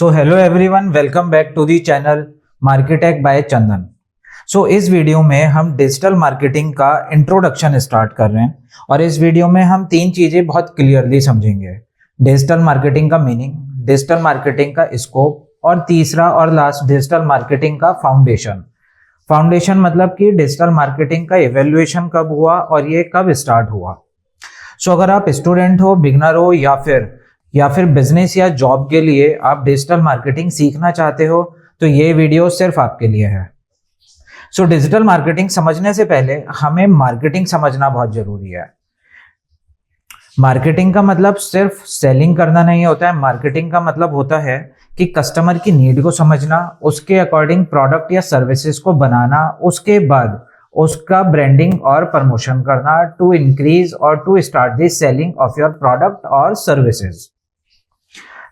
So hello everyone, welcome back to the channel Marketech by Chandan. So इस video में हम digital marketing का introduction start कर रहे हैं और इस वीडियो में हम तीन चीज़ें बहुत क्लियरली समझेंगे। डिजिटल मार्केटिंग का मीनिंग, डिजिटल मार्केटिंग का स्कोप और तीसरा और लास्ट डिजिटल मार्केटिंग का फाउंडेशन। फाउंडेशन मतलब कि डिजिटल मार्केटिंग का इवेल्युएशन कब हुआ और ये कब स्टार्ट हुआ। सो अगर आप स्टूडेंट हो, बिगनर हो या फिर बिजनेस या जॉब के लिए आप डिजिटल मार्केटिंग सीखना चाहते हो तो ये वीडियो सिर्फ आपके लिए है। सो डिजिटल मार्केटिंग समझने से पहले हमें मार्केटिंग समझना बहुत जरूरी है। मार्केटिंग का मतलब सिर्फ सेलिंग करना नहीं होता है। मार्केटिंग का मतलब होता है कि कस्टमर की नीड को समझना, उसके अकॉर्डिंग प्रोडक्ट या सर्विसेज को बनाना, उसके बाद उसका ब्रांडिंग और प्रमोशन करना टू इंक्रीज और to start the selling of your product और सर्विसेज।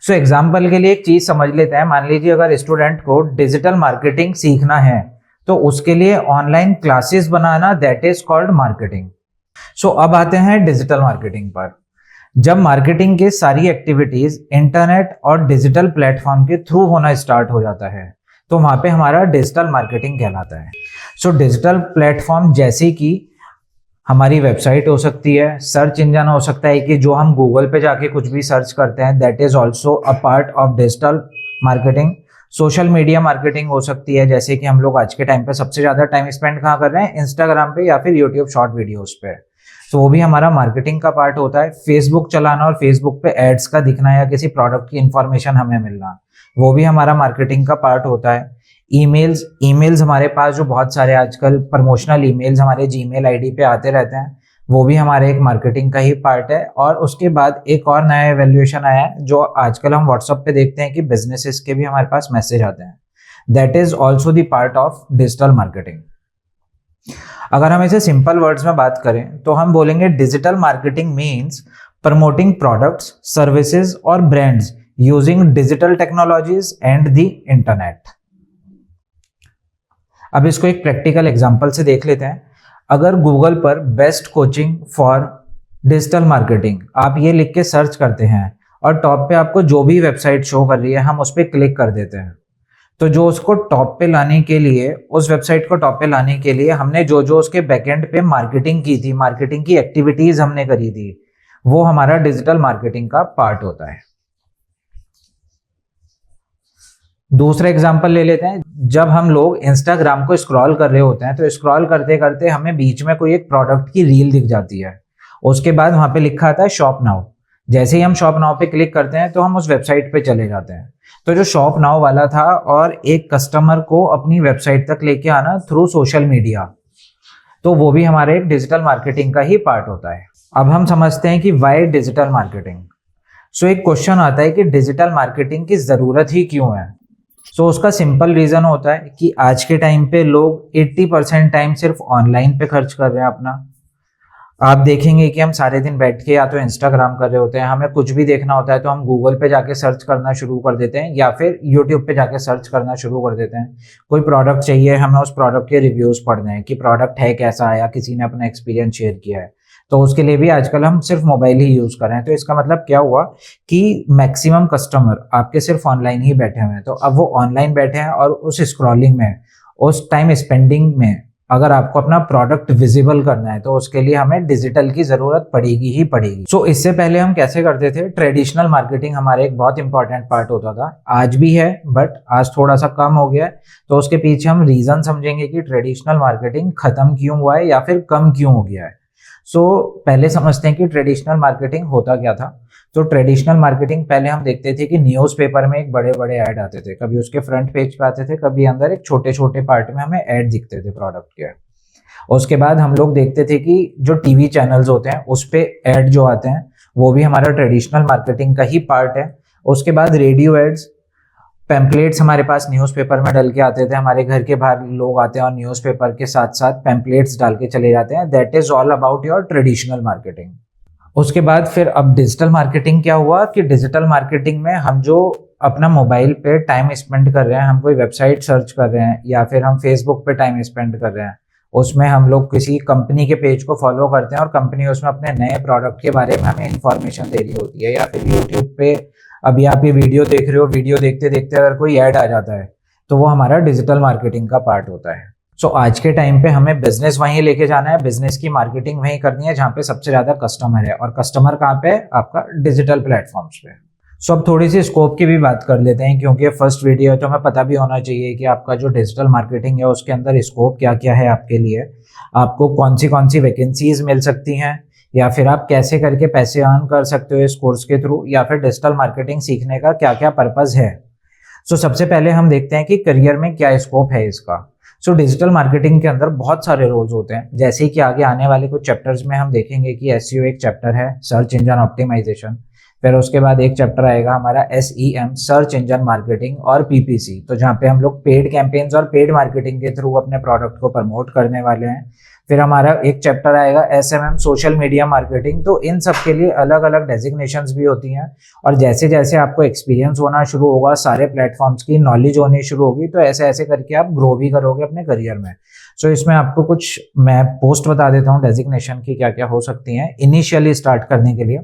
सो एग्जाम्पल के लिए एक चीज समझ लेते हैं। मान लीजिए अगर स्टूडेंट को डिजिटल मार्केटिंग सीखना है तो उसके लिए ऑनलाइन क्लासेस बनाना, that is called marketing. So अब आते हैं डिजिटल मार्केटिंग पर। जब मार्केटिंग की सारी एक्टिविटीज इंटरनेट और डिजिटल प्लेटफॉर्म के थ्रू होना स्टार्ट हो जाता है तो वहां पे हमारा डिजिटल मार्केटिंग कहलाता है। सो डिजिटल प्लेटफॉर्म जैसे कि हमारी वेबसाइट हो सकती है, सर्च इंजन हो सकता है कि जो हम गूगल पे जाके कुछ भी सर्च करते हैं, that is also a part of digital marketing. Social media marketing हो सकती है, जैसे कि हम लोग आज के टाइम पे सबसे ज्यादा टाइम स्पेंड कहाँ कर रहे हैं, इंस्टाग्राम पे या फिर यूट्यूब शॉर्ट वीडियोस पे। तो वो भी हमारा मार्केटिंग का पार्ट होता है। फेसबुक चलाना और फेसबुक पे एड्स का दिखना या किसी प्रोडक्ट की इंफॉर्मेशन हमें मिलना, वो भी हमारा मार्केटिंग का पार्ट होता है। ईमेल्स हमारे पास जो बहुत सारे आजकल प्रमोशनल ईमेल्स हमारे जीमेल आईडी पे आते रहते हैं, वो भी हमारे एक मार्केटिंग का ही पार्ट है। और उसके बाद एक और नया एवेल्युएशन आया है जो आजकल हम व्हाट्सएप पे देखते हैं कि बिजनेसेस के भी हमारे पास मैसेज आते हैं, that is also the part of digital marketing. अगर हम इसे सिंपल वर्ड्स में बात करें तो हम बोलेंगे digital marketing means promoting products, services और brands using digital technologies and the internet. अब इसको एक प्रैक्टिकल एग्जांपल से देख लेते हैं। अगर गूगल पर best coaching for digital marketing आप ये लिख के सर्च करते हैं और टॉप पे आपको जो भी वेबसाइट शो कर रही है हम उस पर क्लिक कर देते हैं, तो जो उसको टॉप पे लाने के लिए, उस वेबसाइट को टॉप पे लाने के लिए हमने जो जो उसके बैकएंड पे मार्केटिंग की थी, मार्केटिंग की एक्टिविटीज हमने करी थी, वो हमारा डिजिटल मार्केटिंग का पार्ट होता है। दूसरा एग्जांपल ले लेते हैं। जब हम लोग इंस्टाग्राम को स्क्रॉल कर रहे होते हैं तो स्क्रॉल करते करते हमें बीच में कोई एक प्रोडक्ट की रील दिख जाती है, उसके बाद वहां पे लिखा आता है शॉप नाउ। जैसे ही हम शॉप नाउ पे क्लिक करते हैं तो हम उस वेबसाइट पे चले जाते हैं। तो जो शॉप नाउ वाला था और एक कस्टमर को अपनी वेबसाइट तक लेके आना थ्रू सोशल मीडिया, तो वो भी हमारे एक डिजिटल मार्केटिंग का ही पार्ट होता है। अब हम समझते हैं कि वाई डिजिटल मार्केटिंग। सो एक क्वेश्चन आता है कि डिजिटल मार्केटिंग की जरूरत ही क्यों है। सो उसका सिंपल रीजन होता है कि आज के टाइम पे लोग 80% टाइम सिर्फ ऑनलाइन पे खर्च कर रहे हैं अपना। आप देखेंगे कि हम सारे दिन बैठ के या तो इंस्टाग्राम कर रहे होते हैं, हमें कुछ भी देखना होता है तो हम गूगल पे जाके सर्च करना शुरू कर देते हैं या फिर यूट्यूब पे जाके सर्च करना शुरू कर देते हैं। कोई प्रोडक्ट चाहिए, हमें उस प्रोडक्ट के रिव्यूज पढ़ने हैं कि प्रोडक्ट है कैसा है या किसी ने अपना एक्सपीरियंस शेयर किया है, तो उसके लिए भी आजकल हम सिर्फ मोबाइल ही यूज कर रहे हैं। तो इसका मतलब क्या हुआ कि मैक्सिमम कस्टमर आपके सिर्फ ऑनलाइन ही बैठे हुए हैं। तो अब वो ऑनलाइन बैठे हैं और उस स्क्रॉलिंग में, उस टाइम स्पेंडिंग में अगर आपको अपना प्रोडक्ट विजिबल करना है तो उसके लिए हमें डिजिटल की जरूरत पड़ेगी ही पड़ेगी। सो इससे पहले हम कैसे करते थे, ट्रेडिशनल मार्केटिंग हमारे एक बहुत इंपॉर्टेंट पार्ट होता था, आज भी है बट आज थोड़ा सा कम हो गया है। तो उसके पीछे हम रीजन समझेंगे कि ट्रेडिशनल मार्केटिंग खत्म क्यों हुआ है या फिर कम क्यों हो गया है। सो पहले समझते हैं कि ट्रेडिशनल मार्केटिंग होता क्या था। तो ट्रेडिशनल मार्केटिंग पहले हम देखते थे कि न्यूज़पेपर में एक बड़े बड़े ऐड आते थे, कभी उसके फ्रंट पेज पे आते थे, कभी अंदर एक छोटे छोटे पार्ट में हमें ऐड दिखते थे प्रोडक्ट के। उसके बाद हम लोग देखते थे कि जो टीवी चैनल्स होते हैं उस पे ऐड जो आते हैं वो भी हमारा ट्रेडिशनल मार्केटिंग का ही पार्ट है। उसके बाद रेडियो एड्स, पैम्पलेट्स हमारे पास न्यूज़पेपर में डल के आते थे, हमारे घर के बाहर लोग आते हैं और न्यूज़पेपर के साथ साथ पैम्पलेट्स डाल के चले जाते हैं। That is all about your traditional marketing. उसके बाद फिर अब डिजिटल मार्केटिंग क्या हुआ कि डिजिटल मार्केटिंग में हम जो अपना मोबाइल पे टाइम स्पेंड कर रहे हैं, हम कोई वेबसाइट सर्च कर रहे हैं या फिर हम फेसबुक पे टाइम स्पेंड कर रहे हैं, उसमें हम लोग किसी कंपनी के पेज को फॉलो करते हैं और कंपनी उसमें अपने नए प्रोडक्ट के बारे में हमें इंफॉर्मेशन दे रही होती है, या फिर यूट्यूब पे अभी आप ये वीडियो देख रहे हो, वीडियो देखते देखते अगर कोई ऐड आ जाता है तो वो हमारा डिजिटल मार्केटिंग का पार्ट होता है। सो आज के टाइम पे हमें बिजनेस वहीं लेके जाना है, बिजनेस की मार्केटिंग वहीं करनी है जहाँ पे सबसे ज्यादा कस्टमर है, और कस्टमर कहाँ पे है? आपका डिजिटल प्लेटफॉर्म्स पे। सो अब थोड़ी सी स्कोप की भी बात कर लेते हैं, क्योंकि फर्स्ट वीडियो है तो हमें पता भी होना चाहिए कि आपका जो डिजिटल मार्केटिंग है उसके अंदर स्कोप क्या क्या है आपके लिए, आपको कौन सी वैकेंसीज मिल सकती हैं, या फिर आप कैसे करके पैसे अर्न कर सकते हो इस कोर्स के थ्रू, या फिर डिजिटल मार्केटिंग सीखने का क्या क्या पर्पस है। सो सबसे पहले हम देखते हैं कि करियर में क्या स्कोप है इसका। सो डिजिटल मार्केटिंग के अंदर बहुत सारे रोल्स होते हैं, जैसे कि आगे आने वाले कुछ चैप्टर्स में हम देखेंगे कि एसईओ एक चैप्टर है, सर्च इंजन ऑप्टिमाइजेशन, फिर उसके बाद एक चैप्टर आएगा हमारा एसईएम, सर्च इंजन मार्केटिंग, और पीपीसी, तो जहाँ पे हम लोग पेड कैंपेन्स और पेड मार्केटिंग के थ्रू अपने प्रोडक्ट को प्रमोट करने वाले हैं। फिर हमारा एक चैप्टर आएगा एसएमएम, सोशल मीडिया मार्केटिंग। तो इन सब के लिए अलग अलग डेजिग्नेशंस भी होती हैं, और जैसे जैसे आपको एक्सपीरियंस होना शुरू होगा, सारे प्लेटफॉर्म्स की नॉलेज होनी शुरू होगी, तो ऐसे ऐसे करके आप ग्रो भी करोगे अपने करियर में। सो इसमें आपको कुछ मैं पोस्ट बता देता हूँ डेजिग्नेशन की क्या क्या हो सकती हैं इनिशियली स्टार्ट करने के लिए।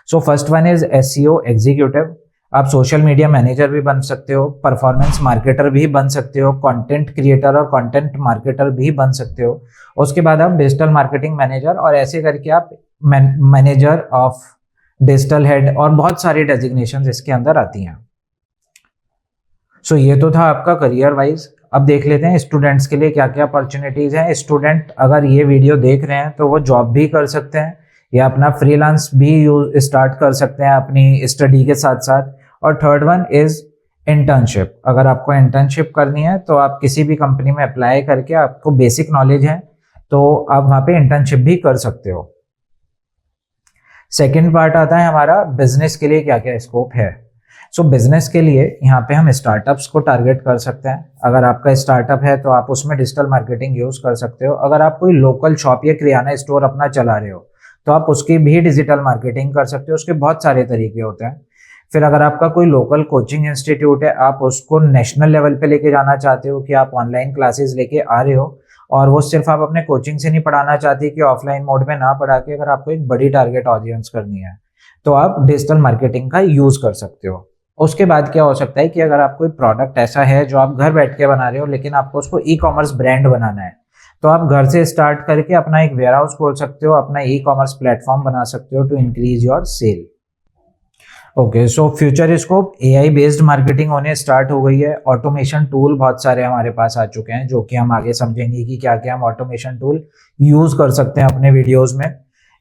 So first one is SEO executive. आप सोशल मीडिया मैनेजर भी बन सकते हो, परफॉर्मेंस मार्केटर भी बन सकते हो, कंटेंट क्रिएटर और कंटेंट मार्केटर भी बन सकते हो। उसके बाद आप डिजिटल मार्केटिंग मैनेजर, और ऐसे करके आप मैनेजर ऑफ डिजिटल हेड, और बहुत सारी डेजिग्नेशंस इसके अंदर आती हैं। सो ये तो था आपका करियर वाइज। अब देख लेते हैं स्टूडेंट्स के लिए क्या क्या अपॉर्चुनिटीज हैं। स्टूडेंट अगर ये वीडियो देख रहे हैं तो वो जॉब भी कर सकते हैं, या अपना फ्रीलांस भी स्टार्ट कर सकते हैं अपनी स्टडी के साथ साथ। और थर्ड वन इज इंटर्नशिप। अगर आपको इंटर्नशिप करनी है तो आप किसी भी कंपनी में अप्लाई करके, आपको बेसिक नॉलेज है तो आप वहां पे इंटर्नशिप भी कर सकते हो। सेकेंड पार्ट आता है हमारा बिजनेस के लिए क्या क्या स्कोप है। सो बिजनेस के लिए यहाँ पे हम स्टार्टअप्स को टारगेट कर सकते हैं। अगर आपका स्टार्टअप है तो आप उसमें डिजिटल मार्केटिंग यूज कर सकते हो। अगर आप कोई लोकल शॉप या किराना स्टोर अपना चला रहे हो तो आप उसकी भी डिजिटल मार्केटिंग कर सकते हो, उसके बहुत सारे तरीके होते हैं। फिर अगर आपका कोई लोकल कोचिंग इंस्टीट्यूट है, आप उसको नेशनल लेवल पे लेके जाना चाहते हो कि आप ऑनलाइन क्लासेस लेके आ रहे हो, और वो सिर्फ आप अपने कोचिंग से नहीं पढ़ाना चाहते कि ऑफलाइन मोड में ना पढ़ा के, अगर आपको एक बड़ी टारगेट ऑडियंस करनी है तो आप डिजिटल मार्केटिंग का यूज कर सकते हो। उसके बाद क्या हो सकता है कि अगर आप कोई प्रोडक्ट ऐसा है जो आप घर बैठ के बना रहे हो लेकिन आपको उसको ई कॉमर्स ब्रांड बनाना है, तो आप घर से स्टार्ट करके अपना एक वेयर हाउस खोल सकते हो, अपना ई कॉमर्स प्लेटफॉर्म बना सकते हो to increase your sale. Okay, so future scope, AI based marketing होने स्टार्ट हो गई है। ऑटोमेशन टूल बहुत सारे हमारे पास आ चुके हैं, जो कि हम आगे समझेंगे कि क्या क्या हम ऑटोमेशन टूल यूज कर सकते हैं अपने वीडियोस में।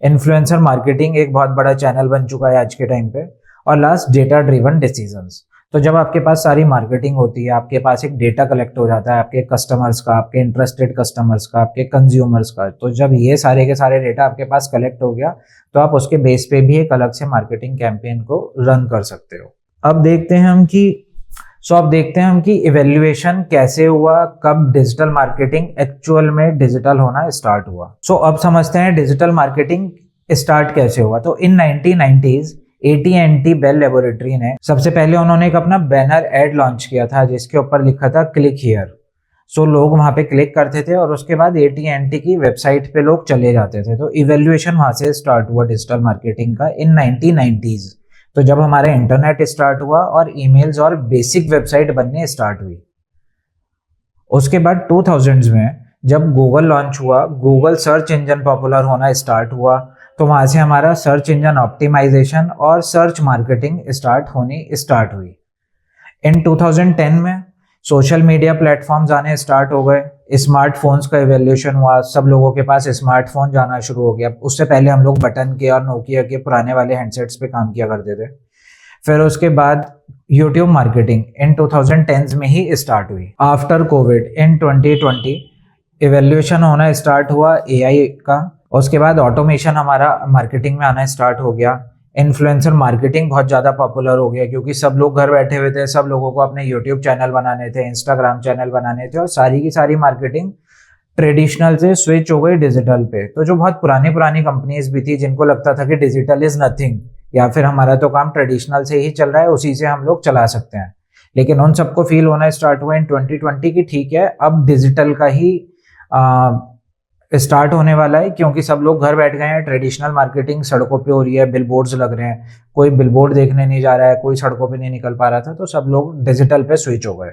इन्फ्लुएंसर मार्केटिंग एक बहुत बड़ा चैनल बन चुका है आज के टाइम पे। और लास्ट, डेटा ड्रिवन डिसीजंस। तो जब आपके पास सारी मार्केटिंग होती है, आपके पास एक डेटा कलेक्ट हो जाता है आपके कस्टमर्स का, आपके इंटरेस्टेड कस्टमर्स का, आपके कंज्यूमर्स का। तो जब ये सारे के सारे डेटा आपके पास कलेक्ट हो गया तो आप उसके बेस पे भी एक अलग से मार्केटिंग कैंपेन को रन कर सकते हो। अब देखते हैं हम कि इवैल्यूएशन कैसे हुआ, कब डिजिटल मार्केटिंग एक्चुअल में डिजिटल होना स्टार्ट हुआ। अब समझते हैं डिजिटल मार्केटिंग स्टार्ट कैसे हुआ। तो इन 1990s AT&T बेल लेबोरेटरी ने सबसे पहले उन्होंने एक अपना बैनर एड लॉन्च किया था जिसके ऊपर लिखा था क्लिक हियर। लोग वहां पे क्लिक करते थे और उसके बाद AT&T की वेबसाइट पे लोग चले जाते थे। तो इवैल्यूएशन वहां से स्टार्ट हुआ डिजिटल मार्केटिंग का इन 1990s। तो जब हमारा इंटरनेट स्टार्ट हुआ और ईमेल्स और बेसिक वेबसाइट बनने स्टार्ट हुई। उसके बाद 2000s में जब गूगल लॉन्च हुआ, गूगल सर्च इंजन पॉपुलर होना स्टार्ट हुआ, तो वहां से हमारा सर्च इंजन ऑप्टिमाइजेशन और सर्च मार्केटिंग स्टार्ट हुई। इन 2010 में सोशल मीडिया प्लेटफॉर्म्स आने स्टार्ट हो गए, स्मार्टफोन्स का इवोल्यूशन हुआ, सब लोगों के पास स्मार्टफोन जाना शुरू हो गया। उससे पहले हम लोग बटन के और नोकिया के पुराने वाले हैंडसेट्स पे काम किया करते थे। फिर उसके बाद यूट्यूब मार्केटिंग इन 2010s में ही स्टार्ट हुई। आफ्टर कोविड इन 2020 इवोल्यूशन होना स्टार्ट हुआ एआई का। उसके बाद ऑटोमेशन हमारा मार्केटिंग में आना स्टार्ट हो गया। इन्फ्लुएंसर मार्केटिंग बहुत ज़्यादा पॉपुलर हो गया क्योंकि सब लोग घर बैठे हुए थे, सब लोगों को अपने यूट्यूब चैनल बनाने थे, इंस्टाग्राम चैनल बनाने थे, और सारी की सारी मार्केटिंग ट्रेडिशनल से स्विच हो गई डिजिटल पे। तो जो बहुत पुरानी कंपनीज भी थी जिनको लगता था कि डिजिटल इज नथिंग, या फिर हमारा तो काम ट्रेडिशनल से ही चल रहा है, उसी से हम लोग चला सकते हैं, लेकिन उन सबको फील होना स्टार्ट हुआ इन 2020 की ठीक है अब डिजिटल का ही स्टार्ट होने वाला है, क्योंकि सब लोग घर बैठ गए हैं। ट्रेडिशनल मार्केटिंग सड़कों पे हो रही है, बिलबोर्ड्स लग रहे हैं, कोई बिलबोर्ड देखने नहीं जा रहा है, कोई सड़कों पे नहीं निकल पा रहा था, तो सब लोग डिजिटल पे स्विच हो गए।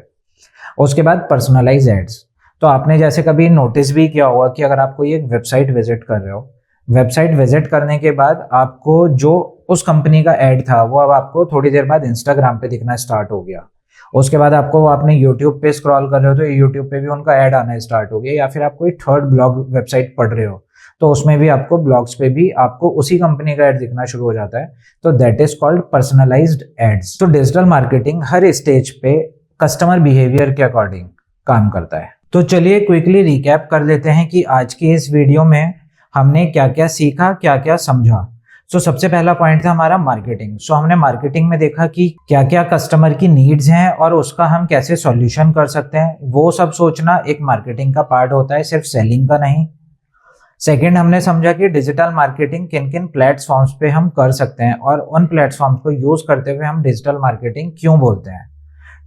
उसके बाद पर्सनलाइज एड्स। तो आपने जैसे कभी नोटिस भी किया होगा कि अगर आप कोई एक वेबसाइट विजिट कर रहे हो, वेबसाइट विजिट करने के बाद आपको जो उस कंपनी का एड था वो अब आपको थोड़ी देर बाद इंस्टाग्राम पे दिखना स्टार्ट हो गया। उसके बाद आपको आपने यूट्यूब पे स्क्रॉल कर रहे हो तो यूट्यूब पे भी उनका ऐड आना स्टार्ट हो गया, या फिर आप कोई थर्ड ब्लॉग वेबसाइट पढ़ रहे हो तो उसमें भी आपको ब्लॉग्स पे भी आपको उसी कंपनी का ऐड दिखना शुरू हो जाता है। तो that is called personalised ads. तो डिजिटल मार्केटिंग हर स्टेज पे कस्टमर बिहेवियर के अकॉर्डिंग काम करता है। तो चलिए क्विकली रिकैप कर लेते हैं कि आज की इस वीडियो में हमने क्या क्या सीखा, क्या क्या समझा। सबसे पहला पॉइंट था हमारा मार्केटिंग। हमने मार्केटिंग में देखा कि क्या क्या कस्टमर की नीड्स हैं और उसका हम कैसे सॉल्यूशन कर सकते हैं, वो सब सोचना एक मार्केटिंग का पार्ट होता है, सिर्फ सेलिंग का नहीं। सेकंड, हमने समझा कि डिजिटल मार्केटिंग किन किन प्लेटफॉर्म्स पे हम कर सकते हैं और उन प्लेटफॉर्म्स को यूज करते हुए हम डिजिटल मार्केटिंग क्यों बोलते हैं।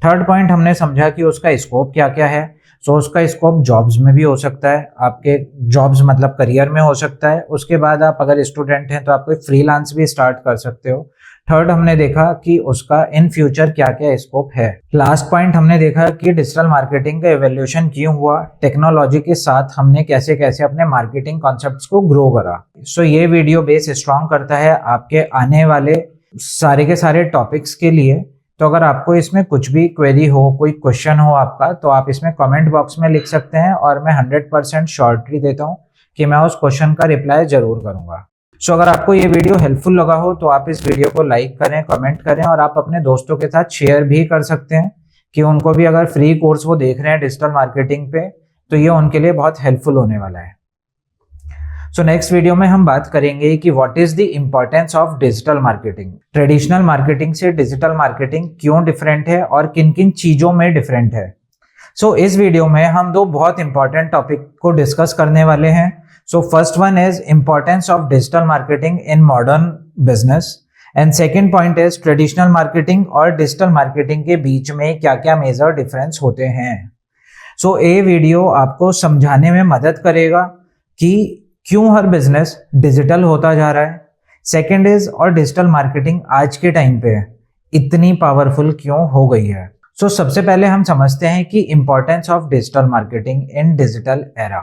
थर्ड पॉइंट, हमने समझा कि उसका स्कोप क्या क्या है। उसका स्कोप जॉब्स में भी हो सकता है, आपके जॉब्स मतलब करियर में हो सकता है। उसके बाद आप अगर स्टूडेंट हैं तो आप कोई फ्रीलांस भी स्टार्ट कर सकते हो। थर्ड, हमने देखा कि उसका इन फ्यूचर क्या क्या स्कोप है। लास्ट पॉइंट, हमने देखा कि डिजिटल मार्केटिंग का एवोल्यूशन क्यों हुआ, टेक्नोलॉजी के साथ हमने कैसे कैसे अपने मार्केटिंग कॉन्सेप्ट्स को ग्रो करा। ये वीडियो बेस स्ट्रॉन्ग करता है आपके आने वाले सारे के सारे टॉपिक्स के लिए। तो अगर आपको इसमें कुछ भी क्वेरी हो, कोई क्वेश्चन हो आपका, तो आप इसमें कमेंट बॉक्स में लिख सकते हैं और मैं 100% श्योरिटी देता हूँ कि मैं उस क्वेश्चन का रिप्लाई जरूर करूंगा। अगर आपको ये वीडियो हेल्पफुल लगा हो तो आप इस वीडियो को लाइक करें, कमेंट करें और आप अपने दोस्तों के साथ शेयर भी कर सकते हैं कि उनको भी अगर फ्री कोर्स वो देख रहे हैं डिजिटल मार्केटिंग पे तो ये उनके लिए बहुत हेल्पफुल होने वाला है। नेक्स्ट वीडियो में हम बात करेंगे कि what is the importance of digital marketing. Traditional marketing से डिजिटल मार्केटिंग क्यों डिफरेंट है और किन किन चीजों में डिफरेंट है। इस वीडियो में हम दो बहुत इंपॉर्टेंट टॉपिक को डिस्कस करने वाले हैं। First one is importance of digital marketing in modern business and second point is traditional marketing और डिजिटल मार्केटिंग के बीच में क्या क्या मेजर डिफरेंस होते हैं। ये वीडियो आपको समझाने में मदद करेगा कि क्यों हर बिजनेस डिजिटल होता जा रहा है। सेकेंड इज, और डिजिटल मार्केटिंग आज के टाइम पे इतनी पावरफुल क्यों हो गई है। सबसे पहले हम समझते हैं कि importance of digital marketing in digital era.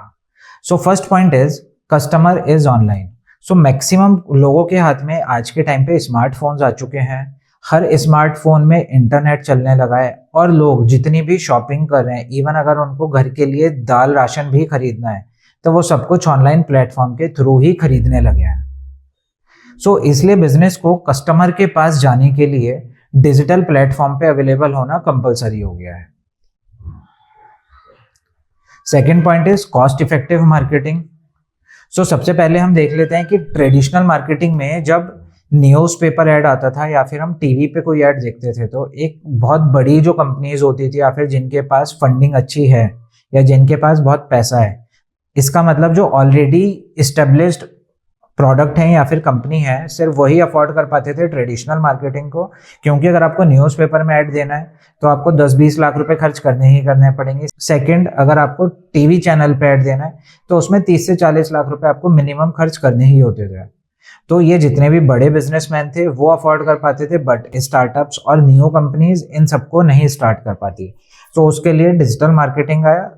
First point is customer is online. Maximum लोगों के हाथ में आज के टाइम पे स्मार्टफोन्स आ चुके हैं। हर स्मार्टफोन में इंटरनेट चलने लगा है और लोग जितनी भी शॉपिंग कर रहे हैं, इवन अगर उनको घर के लिए दाल राशन भी खरीदना है तो वो सब कुछ ऑनलाइन प्लेटफॉर्म के थ्रू ही खरीदने लगे हैं। इसलिए बिजनेस को कस्टमर के पास जाने के लिए डिजिटल प्लेटफॉर्म पे अवेलेबल होना कंपलसरी हो गया है। Second point is cost effective marketing. सबसे पहले हम देख लेते हैं कि ट्रेडिशनल मार्केटिंग में जब न्यूज़पेपर ऐड आता था या फिर हम टीवी पे कोई ऐड देखते थे तो एक बहुत बड़ी जो कंपनीज होती थी या फिर जिनके पास फंडिंग अच्छी है या जिनके पास बहुत पैसा है, इसका मतलब जो ऑलरेडी इस्टेब्लिश्ड प्रोडक्ट है या फिर कंपनी है, सिर्फ वही अफोर्ड कर पाते थे ट्रेडिशनल मार्केटिंग को। क्योंकि अगर आपको न्यूज़पेपर में ऐड देना है तो आपको 10-20 लाख रुपए खर्च करने ही करने पड़ेंगे। सेकंड, अगर आपको टीवी चैनल पे ऐड देना है तो उसमें 30 से 40 लाख रुपए आपको मिनिमम खर्च करने ही होते थे। तो ये जितने भी बड़े बिजनेसमैन थे वो अफोर्ड कर पाते थे, बट स्टार्टअप्स और न्यू कंपनीज इन सबको नहीं स्टार्ट कर पाती। उसके लिए डिजिटल मार्केटिंग आया।